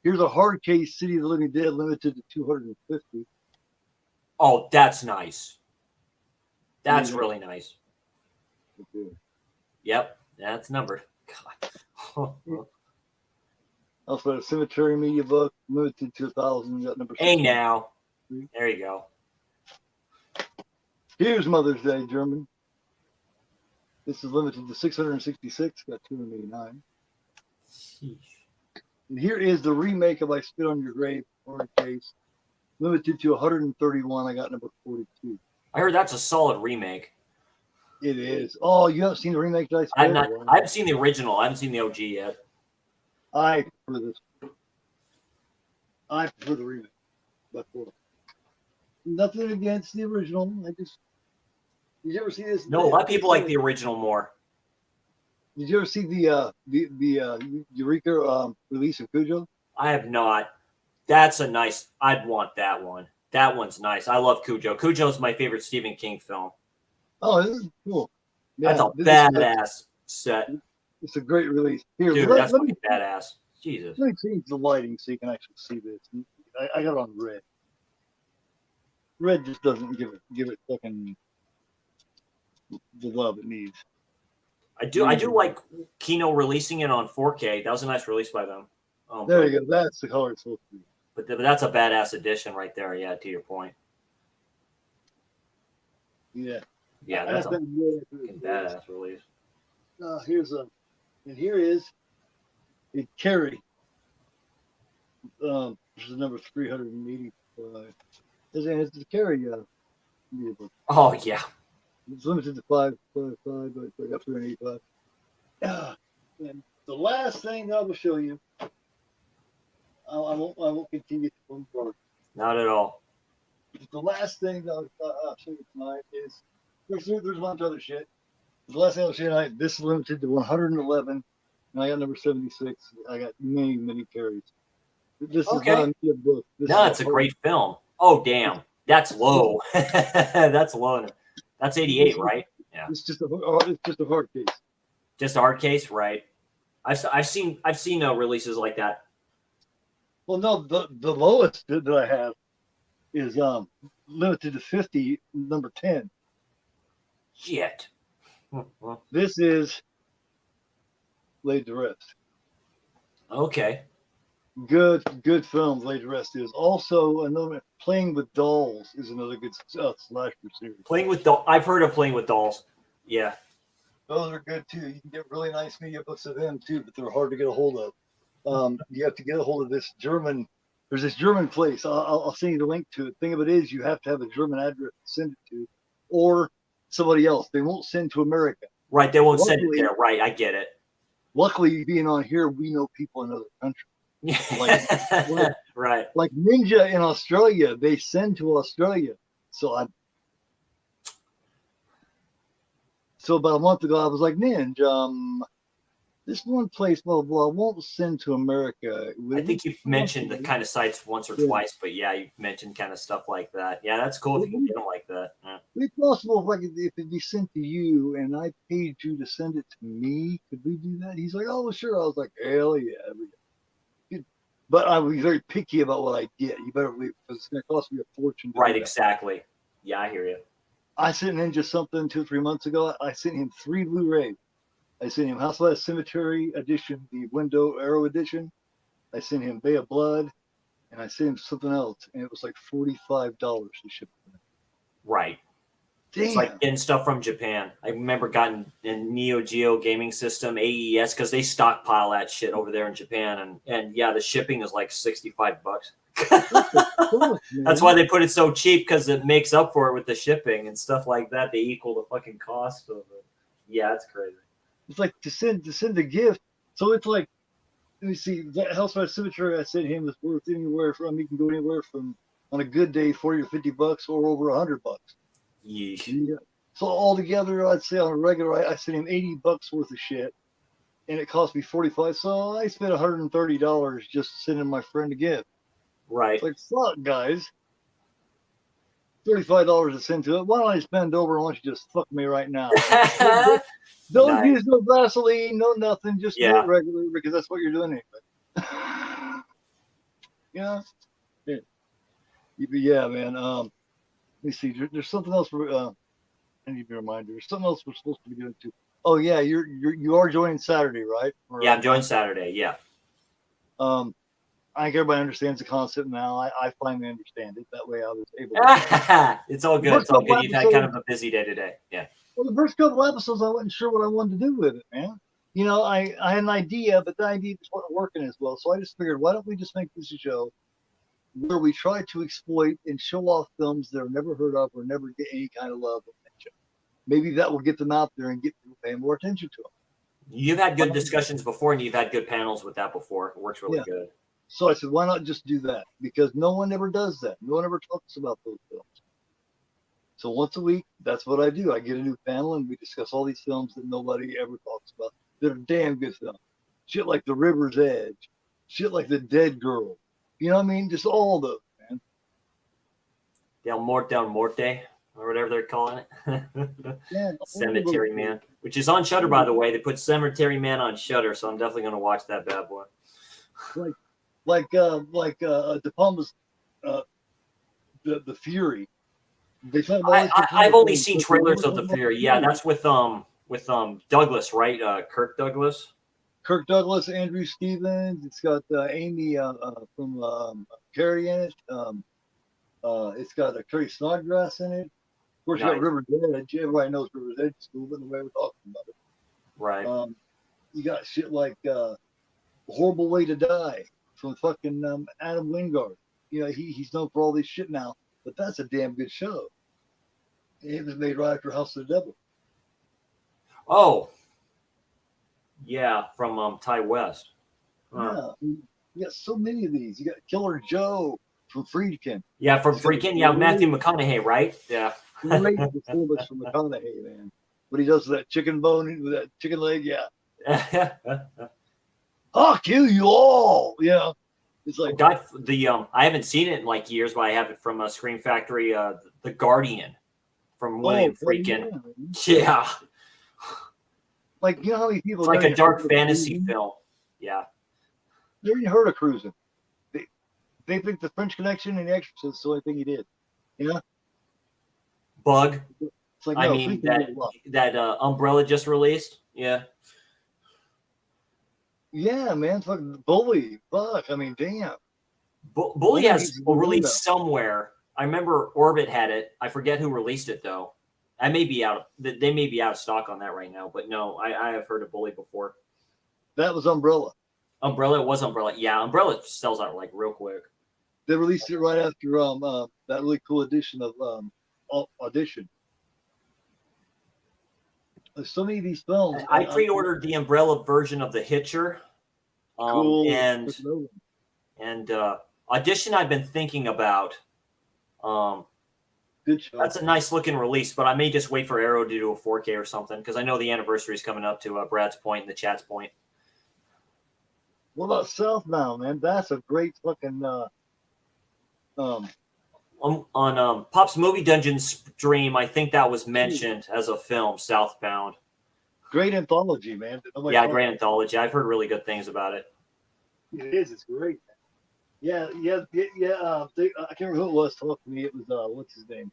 Here's a hard case City of the Living Dead limited to 250. Oh, that's nice. That's really nice. Okay. Yep, that's numbered. God. Also, a Cemetery media book limited to 1,000. Got number 6. Hey, now. There you go. Here's Mother's Day, German. This is limited to 666. Got 289. Sheesh. And here is the remake of I Spit on Your Grave, hard case, limited to 131. I got number 42. I heard that's a solid remake. It is. Oh, you haven't seen the remake that I Spit? I've not. I've seen the original. I haven't seen the OG yet. I prefer this. I prefer the remake. But nothing against the original. Did you ever see this? No, a lot of people like the original more. Did you ever see the Eureka release of Cujo? I have not. That's a nice. I'd want that one. That one's nice. I love Cujo. Cujo's my favorite Stephen King film. Oh, this is cool. Yeah, that's a badass set. It's a great release. Here, dude, that's fucking badass. Jesus. Let me change the lighting so you can actually see this. I got it on red. Red just doesn't give it fucking the love it needs. I do like Kino releasing it on 4K. That was a nice release by them. There you go. That's the color it's supposed to be. But that's a badass edition right there. Yeah, to your point. Yeah. Yeah, that's a badass release. Here is a Carrie. This is number 385. It's a Carrie media book. Oh yeah. It's limited to 555, but I got 385. And the last thing I will show you, I won't continue to bombard. Not at all. The last thing that I'll show you tonight is there's a bunch of other shit. The last thing I'll show you tonight, this is limited to 111, and I got number 76. I got many carries. This is not a media book. No, it's a great film. Oh damn, that's low. That's low. That's 88, right? Yeah. It's just a hard case. Just a hard case, right? I've seen releases like that. Well, no, the lowest that I have is limited to 50, number 10. Shit. This is Laid to Rest. Okay. Good film. Laid to Rest is also another. Playing with Dolls is another good slasher series. I've heard of Playing with Dolls. Yeah. Those are good too. You can get really nice media books of them too, but they're hard to get a hold of. You have to get a hold of this German. There's this German place. I'll send you the link to it. Thing of it is, you have to have a German address to send it to, or somebody else. They won't send to America. Right. They won't send it there. Right. I get it. Luckily, being on here, we know people in other countries. Right. Like Ninja in Australia, they send to Australia. So about a month ago, I was like, Ninja, this one place, blah, blah, won't send to America. I think you've mentioned the kind of sites once or twice, but yeah, you've mentioned kind of stuff like that. Yeah, that's cool if you can get them like that. Yeah. It's possible if it be sent to you and I paid you to send it to me, could we do that? He's like, oh, sure. I was like, hell yeah. But I was very picky about what I get. You better believe, because it's going to cost me a fortune. Right, exactly. Yeah, I hear you. I sent him just something 2 or 3 months ago. I sent him 3 Blu-rays. I sent him House of Last Cemetery edition, the Window Arrow edition. I sent him Bay of Blood, and I sent him something else, and it was like $45 to ship it. Right. Damn. It's like getting stuff from Japan. I remember gotten a Neo Geo gaming system, AES, because they stockpile that shit over there in Japan, and yeah, the shipping is like $65. That's why they put it so cheap, because it makes up for it with the shipping and stuff like that. They equal the fucking cost of it. Yeah, it's crazy. It's like to send a gift. So it's like, let me see, that House of Cemetery I sent him is worth anywhere from, he can go anywhere from, on a good day, $40 or $50 or over $100. Yeah. So altogether, I'd say on a regular, I sent him $80 worth of shit, and it cost me $45. So I spent $130 just sending my friend a gift. Right. It's like, fuck, guys. $35 to send to it. Why don't I just bend over and why don't you just fuck me right now? Don't use no Vaseline, no nothing. Just do it regularly, because that's what you're doing anyway. Yeah, man. Let me see. There's something else. I need to be reminded. There's something else we're supposed to be doing too. Oh yeah, you are joining Saturday, right? Yeah, I'm joining Saturday. Yeah. I think everybody understands the concept now. I finally understand it. That way, I was able to. It's all good. It's all good. You've had kind of a busy day today. Yeah. Well, the first couple episodes, I wasn't sure what I wanted to do with it, man. You know, I had an idea, but the idea just wasn't working as well. So I just figured, why don't we just make this a show where we try to exploit and show off films that are never heard of or never get any kind of love or attention. Maybe that will get them out there and get people paying more attention to them. You've had good discussions before, and you've had good panels with that before. It works really good. So I said, why not just do that? Because no one ever does that. No one ever talks about those films. So once a week, that's what I do. I get a new panel, and we discuss all these films that nobody ever talks about. They're damn good films. Shit like The River's Edge. Shit like The Dead Girl. You know what I mean? Just all those, man. Del Morte, or whatever they're calling it. Yeah, Cemetery Man, which is on Shudder, by the way. They put Cemetery Man on Shudder, so I'm definitely going to watch that bad boy. Like De Palma's The Fury. I've only seen trailers of The Fury. Yeah, that's with Douglas, right? Kirk Douglas. Kirk Douglas, Andrew Stevens. It's got Amy from Carrie in it. It's got Carrie Snodgrass in it. Of course, you got River's Edge. Everybody knows River's Edge School, but the way we're talking about it. Right. You got shit like Horrible Way to Die from fucking Adam Wingard. You know, he's known for all this shit now, but that's a damn good show. It was made right after House of the Devil. Oh. Yeah, from Ty West. Yeah, you got so many of these. You got Killer Joe from Friedkin. Yeah, from Friedkin. Yeah, Matthew McConaughey, right? Yeah. Great performance from McConaughey, man. What he does with that chicken bone, with that chicken leg, yeah. I'll kill you all. Yeah. It's like I haven't seen it in like years, but I have it from Scream Factory, The Guardian from William Friedkin. Yeah. Like, you know how many people? It's like a dark never fantasy cruising? film. Yeah. Never even heard of cruising. They think the French Connection and The Exorcist is the only thing he did. You know? Bug. It's like, I no, mean, Cruising did a lot. that Umbrella just released. Yeah. Yeah, man. Fucking Bully. Fuck. I mean, damn. Bully Yeah, has he's a good release somewhere. I remember Orbit had it. I forget who released it though. I may be out. They may be out of stock on that right now. But no, I have heard of Bully before. That was Umbrella. Umbrella, it was Umbrella. Yeah, Umbrella sells out like real quick. They released it right after that really cool edition of Audition. There's so many of these films. I pre-ordered the Umbrella version of The Hitcher. Cool. And Audition I've been thinking about. Good show. That's a nice looking release, but I may just wait for Arrow to do a 4K or something because I know the anniversary is coming up to Brad's point and the chat's point. What about Southbound, man? That's a great fucking on Pop's Movie Dungeon stream, I think that was mentioned as a film, Southbound. Great anthology, man. Yeah, great anthology. I've heard really good things about it. It is. It's great. Yeah. I can't remember who it was talking to me. It was what's his name?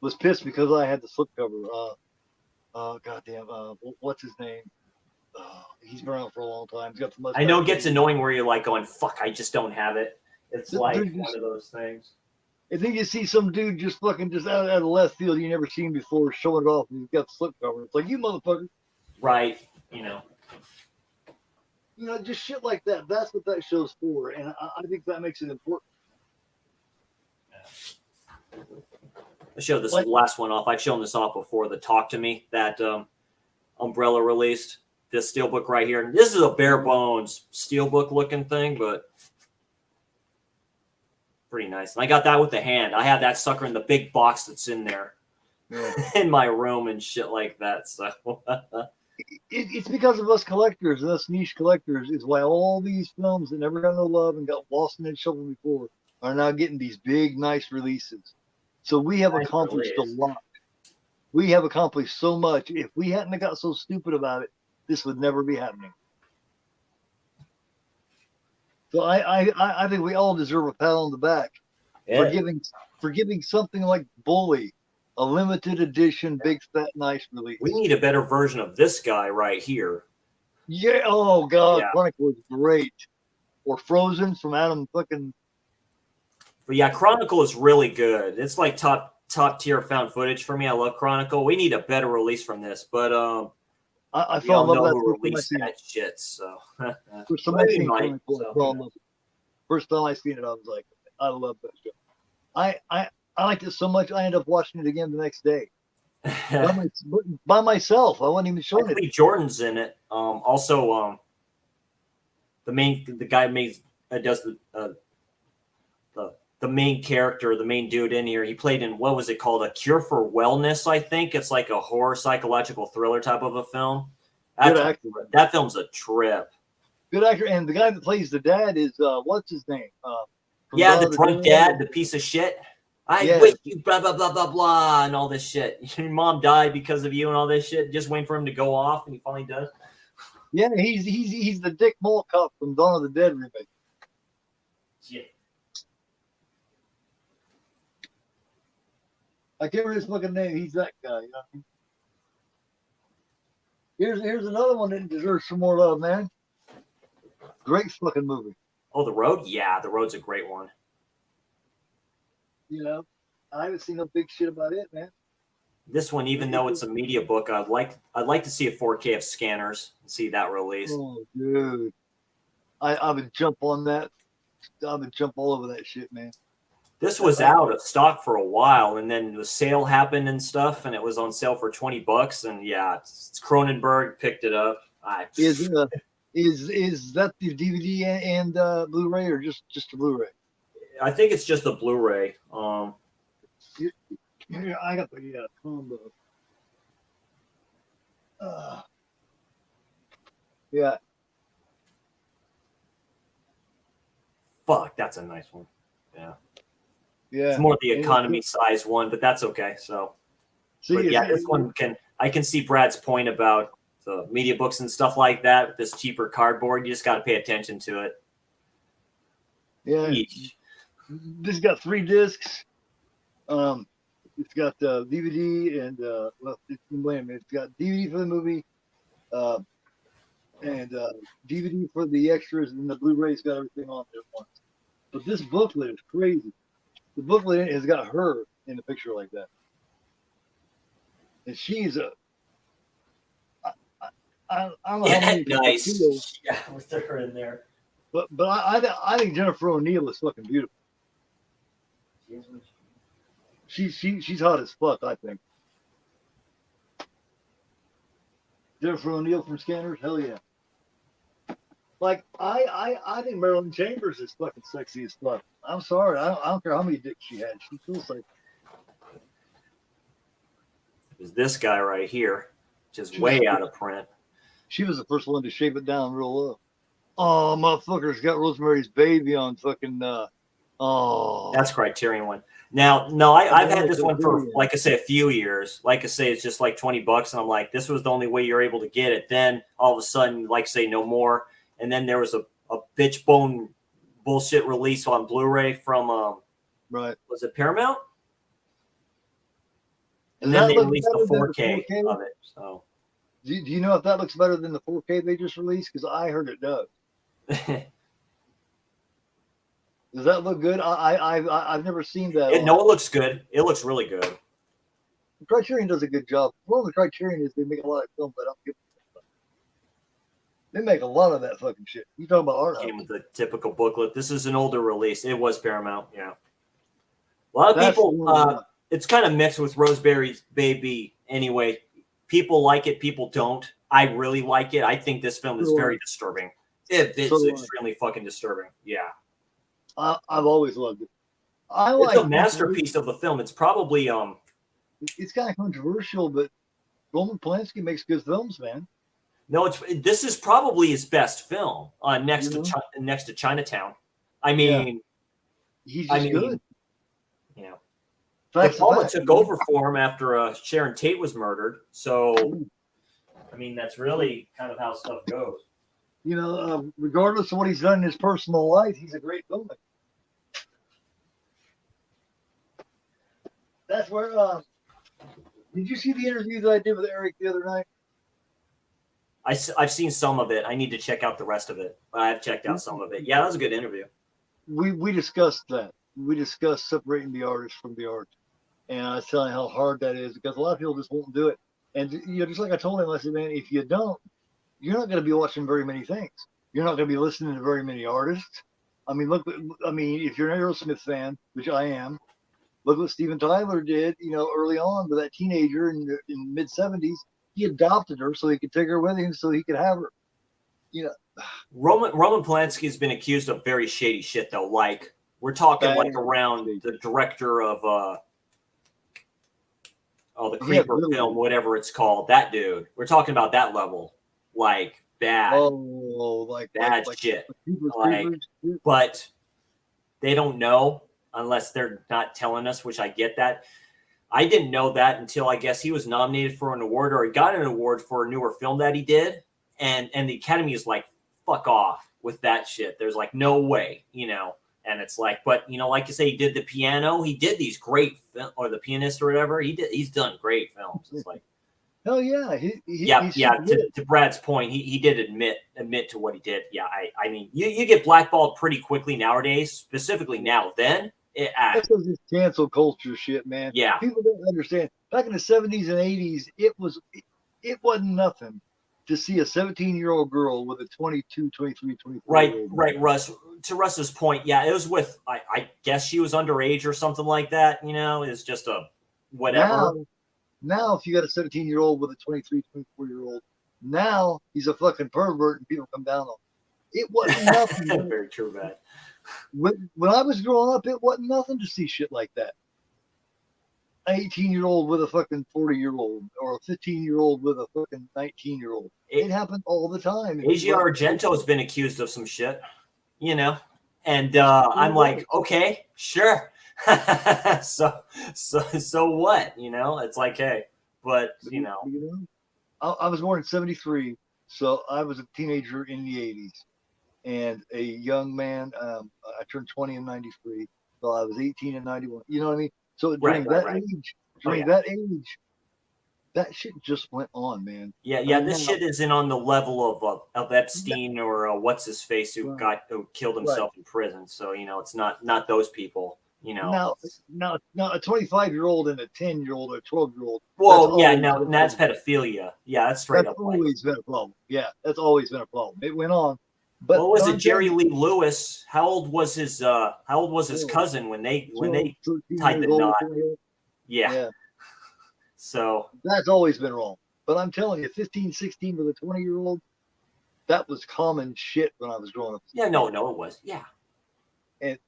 Was pissed because I had the slipcover. Goddamn. What's his name? He's been around for a long time. He's got the most. I know it gets annoying where you're like going, "Fuck, I just don't have it." It's like one of those things. I think you see some dude just fucking just out of left field you never seen before, showing it off, and he's got the slipcover. It's like, you motherfucker. Right. Just shit like that. That's what that show's for, and I think that makes it important. I showed this last one off. I've shown this off before. The Talk to Me that Umbrella released. This steelbook right here. This is a bare bones steelbook looking thing, but pretty nice. And I got that with the hand. I had that sucker in the big box that's in there in my room and shit like that. So it's because of us collectors and us niche collectors is why all these films that never got no love and got lost in the shuffle before are now getting these big, nice releases. So we have accomplished a lot. We have accomplished so much. If we hadn't got so stupid about it, this would never be happening. So I think we all deserve a pat on the back for giving something like Bully a limited edition, big, fat, nice release. We need a better version of this guy right here. Yeah. Oh God, Yeah. Chronicle is great. Or Frozen from Adam fucking. But yeah, Chronicle is really good. It's like top tier found footage for me. I love Chronicle. We need a better release from this, but I fell in love with that released that shit. So first time I seen Chronicle, I fell in love. First time I seen it, I was like, I love that show. I liked it so much, I ended up watching it again the next day by myself. I wasn't even showing it. Jordan's in it. Also, the guy does the main character, the main dude in here. He played in, what was it called? A Cure for Wellness, I think. It's like a horror psychological thriller type of a film. That film's a trip. Good actor, and the guy that plays the dad is what's his name? The drunk dad, the piece of shit. I wish you blah blah blah blah blah and all this shit. Your mom died because of you and all this shit. Just waiting for him to go off, and he finally does. Yeah, he's the Dick Mole cop from Dawn of the Dead remake. Yeah. I can't remember his fucking name. He's that guy. You know what I mean? Here's another one that deserves some more love, man. Great fucking movie. Oh, The Road? Yeah, The Road's a great one. You know, I haven't seen no big shit about it, man. This one, even though it's a media book, I'd like to see a 4K of Scanners and see that released. Oh, dude, I would jump on that. I would jump all over that shit, man. This was out of stock for a while, and then the sale happened and stuff, and it was on sale for $20. And yeah, it's Cronenberg picked it up. Is that the DVD and Blu-ray, or just the Blu-ray? I think it's just the Blu-ray. I got the combo. Yeah. Fuck, that's a nice one. Yeah. Yeah. It's more the economy size one, but that's okay. So, but yeah, this one I can see Brad's point about the media books and stuff like that with this cheaper cardboard. You just got to pay attention to it. Yeah. Eesh. This got 3 discs. It's got DVD and wait a minute. It's got DVD for the movie, and DVD for the extras, and the Blu-ray's got everything on there at once. But this booklet is crazy. The booklet has got her in the picture like that, and she's a. I don't know how many nice. Yeah, with her in there. But I think Jennifer O'Neill is fucking beautiful. She's hot as fuck, I think. Jennifer O'Neill from Scanners, hell yeah. Like I think Marilyn Chambers is fucking sexy as fuck. I'm sorry, I don't care how many dicks she had. She feels like. There's this guy right here, just way out of print. She was the first one to shape it down real low. Oh, motherfucker's got Rosemary's Baby on fucking. That's Criterion one. Now, no, I've had this one for, like I say, a few years. Like I say, it's just like $20, and I'm like, this was the only way you're able to get it. Then all of a sudden, like say, no more. And then there was a bitch bone bullshit release on Blu-ray from right. Was it Paramount? And then they released the 4K of it. So, do you know if that looks better than the 4K they just released? Because I heard it does. Does that look good? I've never seen that. No, it looks good. It looks really good. Criterion does a good job. Well, the Criterion is they make a lot of films I don't give a fuck. They make a lot of that fucking shit. You talking about art? Came with the typical booklet. This is an older release. It was Paramount. Yeah. A lot of people. It's kind of mixed with Rosemary's Baby. Anyway, people like it. People don't. I really like it. I think this film is very disturbing. It's extremely fucking disturbing. Yeah. I've always loved it. It's a masterpiece of the film. It's probably It's kind of controversial, but Roman Polanski makes good films, man. No, this is probably his best film. Next to Chinatown. I mean, he's just good. You know, De Palma took over for him after Sharon Tate was murdered. So, I mean, that's really kind of how stuff goes. You know, regardless of what he's done in his personal life, he's a great filmmaker. That's where. Did you see the interview that I did with Eric the other night? I've seen some of it. I need to check out the rest of it. I've checked out some of it. Yeah, that was a good interview. We discussed that. We discussed separating the artist from the art, and I was telling how hard that is because a lot of people just won't do it. And just like I told him, I said, man, if you don't, you're not going to be watching very many things. You're not going to be listening to very many artists. I mean, if you're an Aerosmith fan, which I am, look what Steven Tyler did, early on with that teenager in the mid-'70s. He adopted her so he could take her with him so he could have her. Roman Polanski has been accused of very shady shit, though. Like, we're talking around the director of the Creeper film, whatever it's called. That dude. We're talking about that level. Like, bad. Bad shit. But they don't know unless they're not telling us, which I get that. I didn't know that until I guess he was nominated for an award or he got an award for a newer film that he did. And the Academy is like, fuck off with that shit. There's like no way, and it's like, but like you say, he did the piano. He did these great or the pianist or whatever. He's done great films. It's like, hell yeah. To Brad's point, he did admit to what he did. Yeah. I mean, you get blackballed pretty quickly nowadays, specifically now. Then that's this cancel culture shit, man. Yeah. People don't understand. Back in the 70s and 80s, it wasn't nothing to see a 17-year-old girl with a 22, 23, 24. Right, Russ. To Russ's point, yeah, it was with I guess she was underage or something like that. It's just a whatever. Now, if you got a 17-year-old with a 23, 24-year-old, now he's a fucking pervert and people come down on him. It wasn't nothing. Very true, man. When I was growing up, it wasn't nothing to see shit like that. An 18-year-old with a fucking 40-year-old or a 15-year-old with a fucking 19-year-old. It happened all the time. Asia Argento's been accused of some shit, and I'm like, okay, sure. so what? It's like, hey, but I was born in '73, so I was a teenager in the '80s, and a young man. I turned 20 in '93, so I was 18 in '91. You know what I mean? So during that age, that shit just went on, man. Yeah, this shit isn't on the level of Epstein or what's his face who killed himself in prison. So it's not those people. Now a 25-year-old and a 10-year-old or a 12-year-old. Whoa, that's pedophilia. Yeah, that's straight up. That's always been a problem. Yeah, that's always been a problem. It went on. But what was it, Jerry Lee Lewis? How old was his cousin when they tied the knot? Yeah. So that's always been wrong. But I'm telling you, 15, 16 with a 20-year-old, that was common shit when I was growing up. Yeah, no, it was. Yeah. And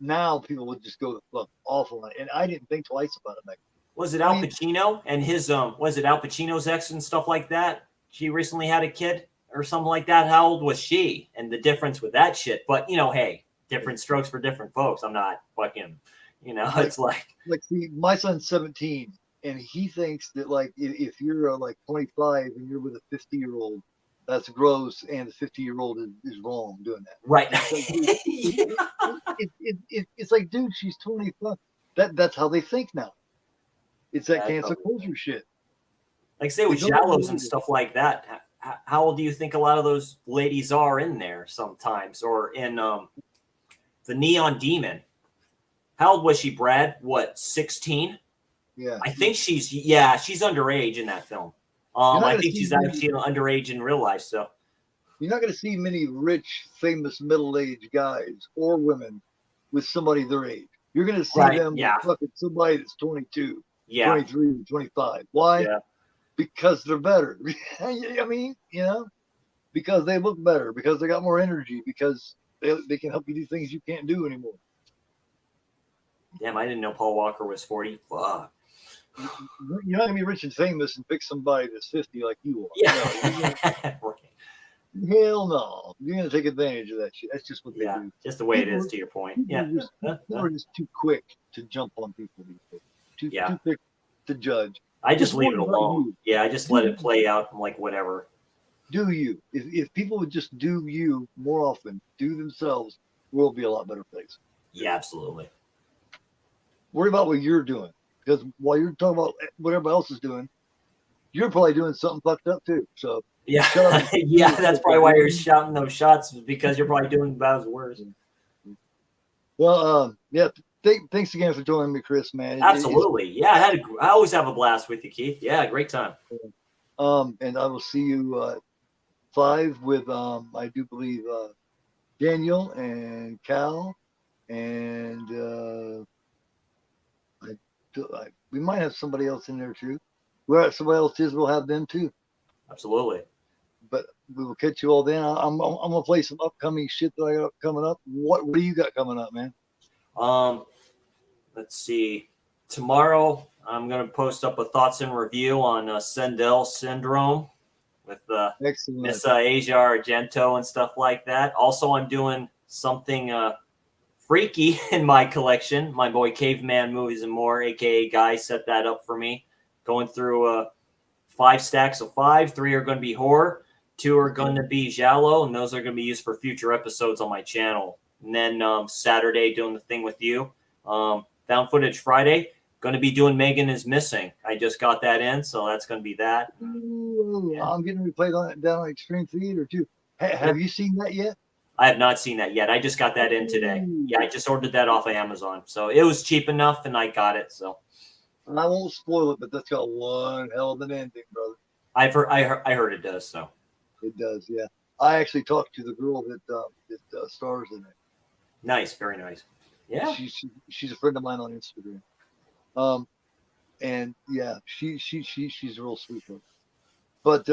now people would just go look awful. And I didn't think twice about it. Was it Al Pacino and his was it Al Pacino's ex and stuff like that? She recently had a kid or something like that. How old was she? And the difference with that shit. But hey, different strokes for different folks. I'm not fucking, it's like see, my son's 17. And he thinks that if you're 25 and you're with a 50-year-old, that's gross, and the 50-year-old is wrong doing that. Right. It's like, dude, she's 25. That's how they think now. It's that cancel culture shit. Like say with shallows and stuff like that. How old do you think a lot of those ladies are in there sometimes, or in the Neon Demon? How old was she, Brad? What, 16? Yeah, I think she's underage in that film. I think she's actually underage in real life. So you're not going to see many rich, famous, middle-aged guys or women with somebody their age. You're going to see them with fucking somebody that's 22, 23, 25. Why? Yeah. Because they're better. I mean, because they look better, because they got more energy, because they can help you do things you can't do anymore. Damn, I didn't know Paul Walker was 40. Fuck. You're not gonna be rich and famous and pick somebody that's 50 like you are. Yeah. Hell no. You're gonna take advantage of that shit. That's just what they do. Just the way it is, to your point. Yeah. People are just too quick to jump on people these days. Too quick to judge. I just leave it alone. I just let it play out. I'm like, whatever. Do you? If people would just do you more often, do themselves, the world would be a lot better place. Yeah, absolutely. Worry about what you're doing. Because while you're talking about what everybody else is doing, you're probably doing something fucked up too. So yeah, that's probably why you're shouting those shots, because you're probably doing about as worse. Well, thanks again for joining me, Chris. Man, absolutely. I always have a blast with you, Keith. Yeah, great time. And I will see you 5 with I do believe Daniel and Cal and. We might have somebody else in there too. Where somebody else is, we'll have them too. Absolutely. But we will catch you all then. I'm gonna play some upcoming shit that I got coming up. What do you got coming up, man? Let's see. Tomorrow I'm gonna post up a thoughts and review on Sendell syndrome with Miss Asia Argento and stuff like that. Also, I'm doing something freaky in my collection. My boy Caveman Movies and More, aka Guy, set that up for me. Going through 5 stacks of 5. 3 are going to be horror, 2 are going to be giallo, and those are going to be used for future episodes on my channel. And then Saturday, doing the thing with you. Found Footage Friday, going to be doing Megan is Missing. I just got that in, so that's going to be that. Ooh, I'm getting replayed down on Extreme Theater too. Have you seen that yet? I have not seen that yet. I just got that in today. Yeah, I just ordered that off of Amazon. So it was cheap enough, and I got it. So I won't spoil it, but that's got one hell of an ending, brother. I heard it does. So it does, yeah. I actually talked to the girl that stars in it. Nice, very nice. Yeah, she's a friend of mine on Instagram. And yeah, she's a real sweet one. But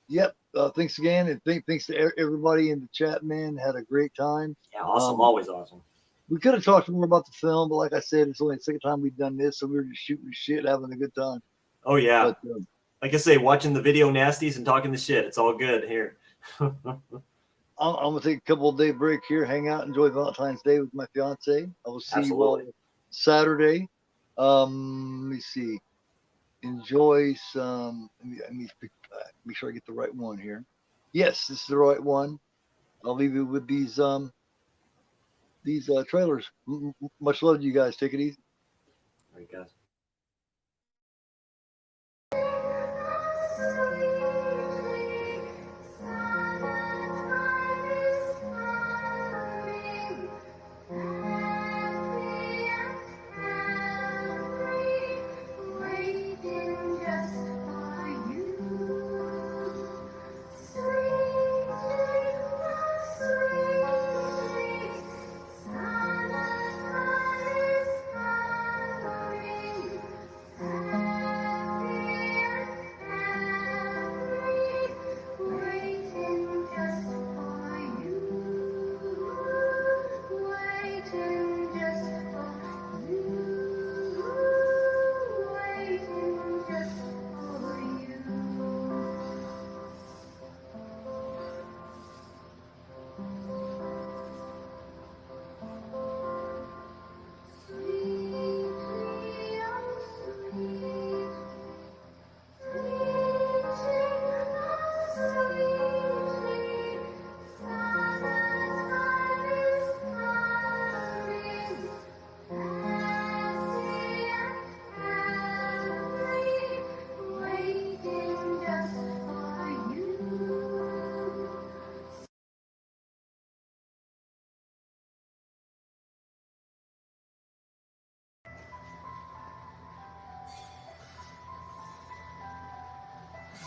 yep. Thanks again, and thanks to everybody in the chat, man. Had a great time. Yeah, awesome. Always awesome. We could have talked more about the film, but like I said, it's only the second time we've done this, so we were just shooting shit, having a good time. Oh, yeah. But, like I say, watching the video nasties and talking the shit. It's all good here. I'm going to take a couple of day break here, hang out, enjoy Valentine's Day with my fiance. I will see you all Saturday. Let me see. Enjoy some. Let me make sure I get the right one here. Yes, this is the right one. I'll leave you with these trailers. Much love to you guys. Take it easy. All right, guys.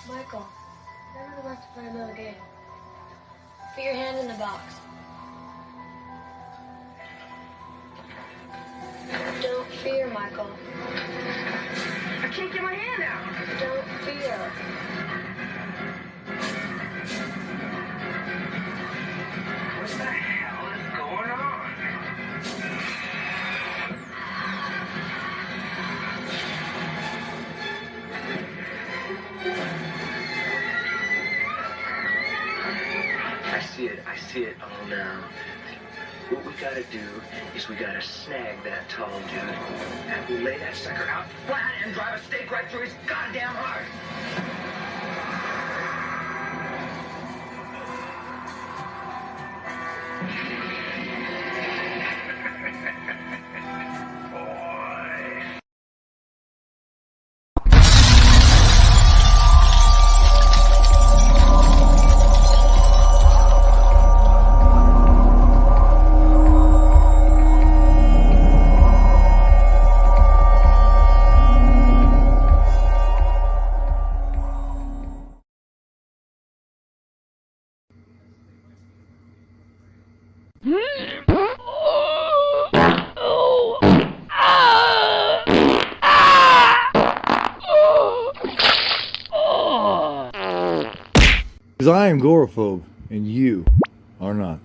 Michael, I really want to play another game. Put your hand in the box. Don't fear, Michael. I can't get my hand out. Don't fear. What the hell is going on? I see it all now. What we gotta do is we gotta snag that tall dude and we lay that sucker out flat and drive a stake right through his goddamn heart. Because I am agoraphobe and you are not.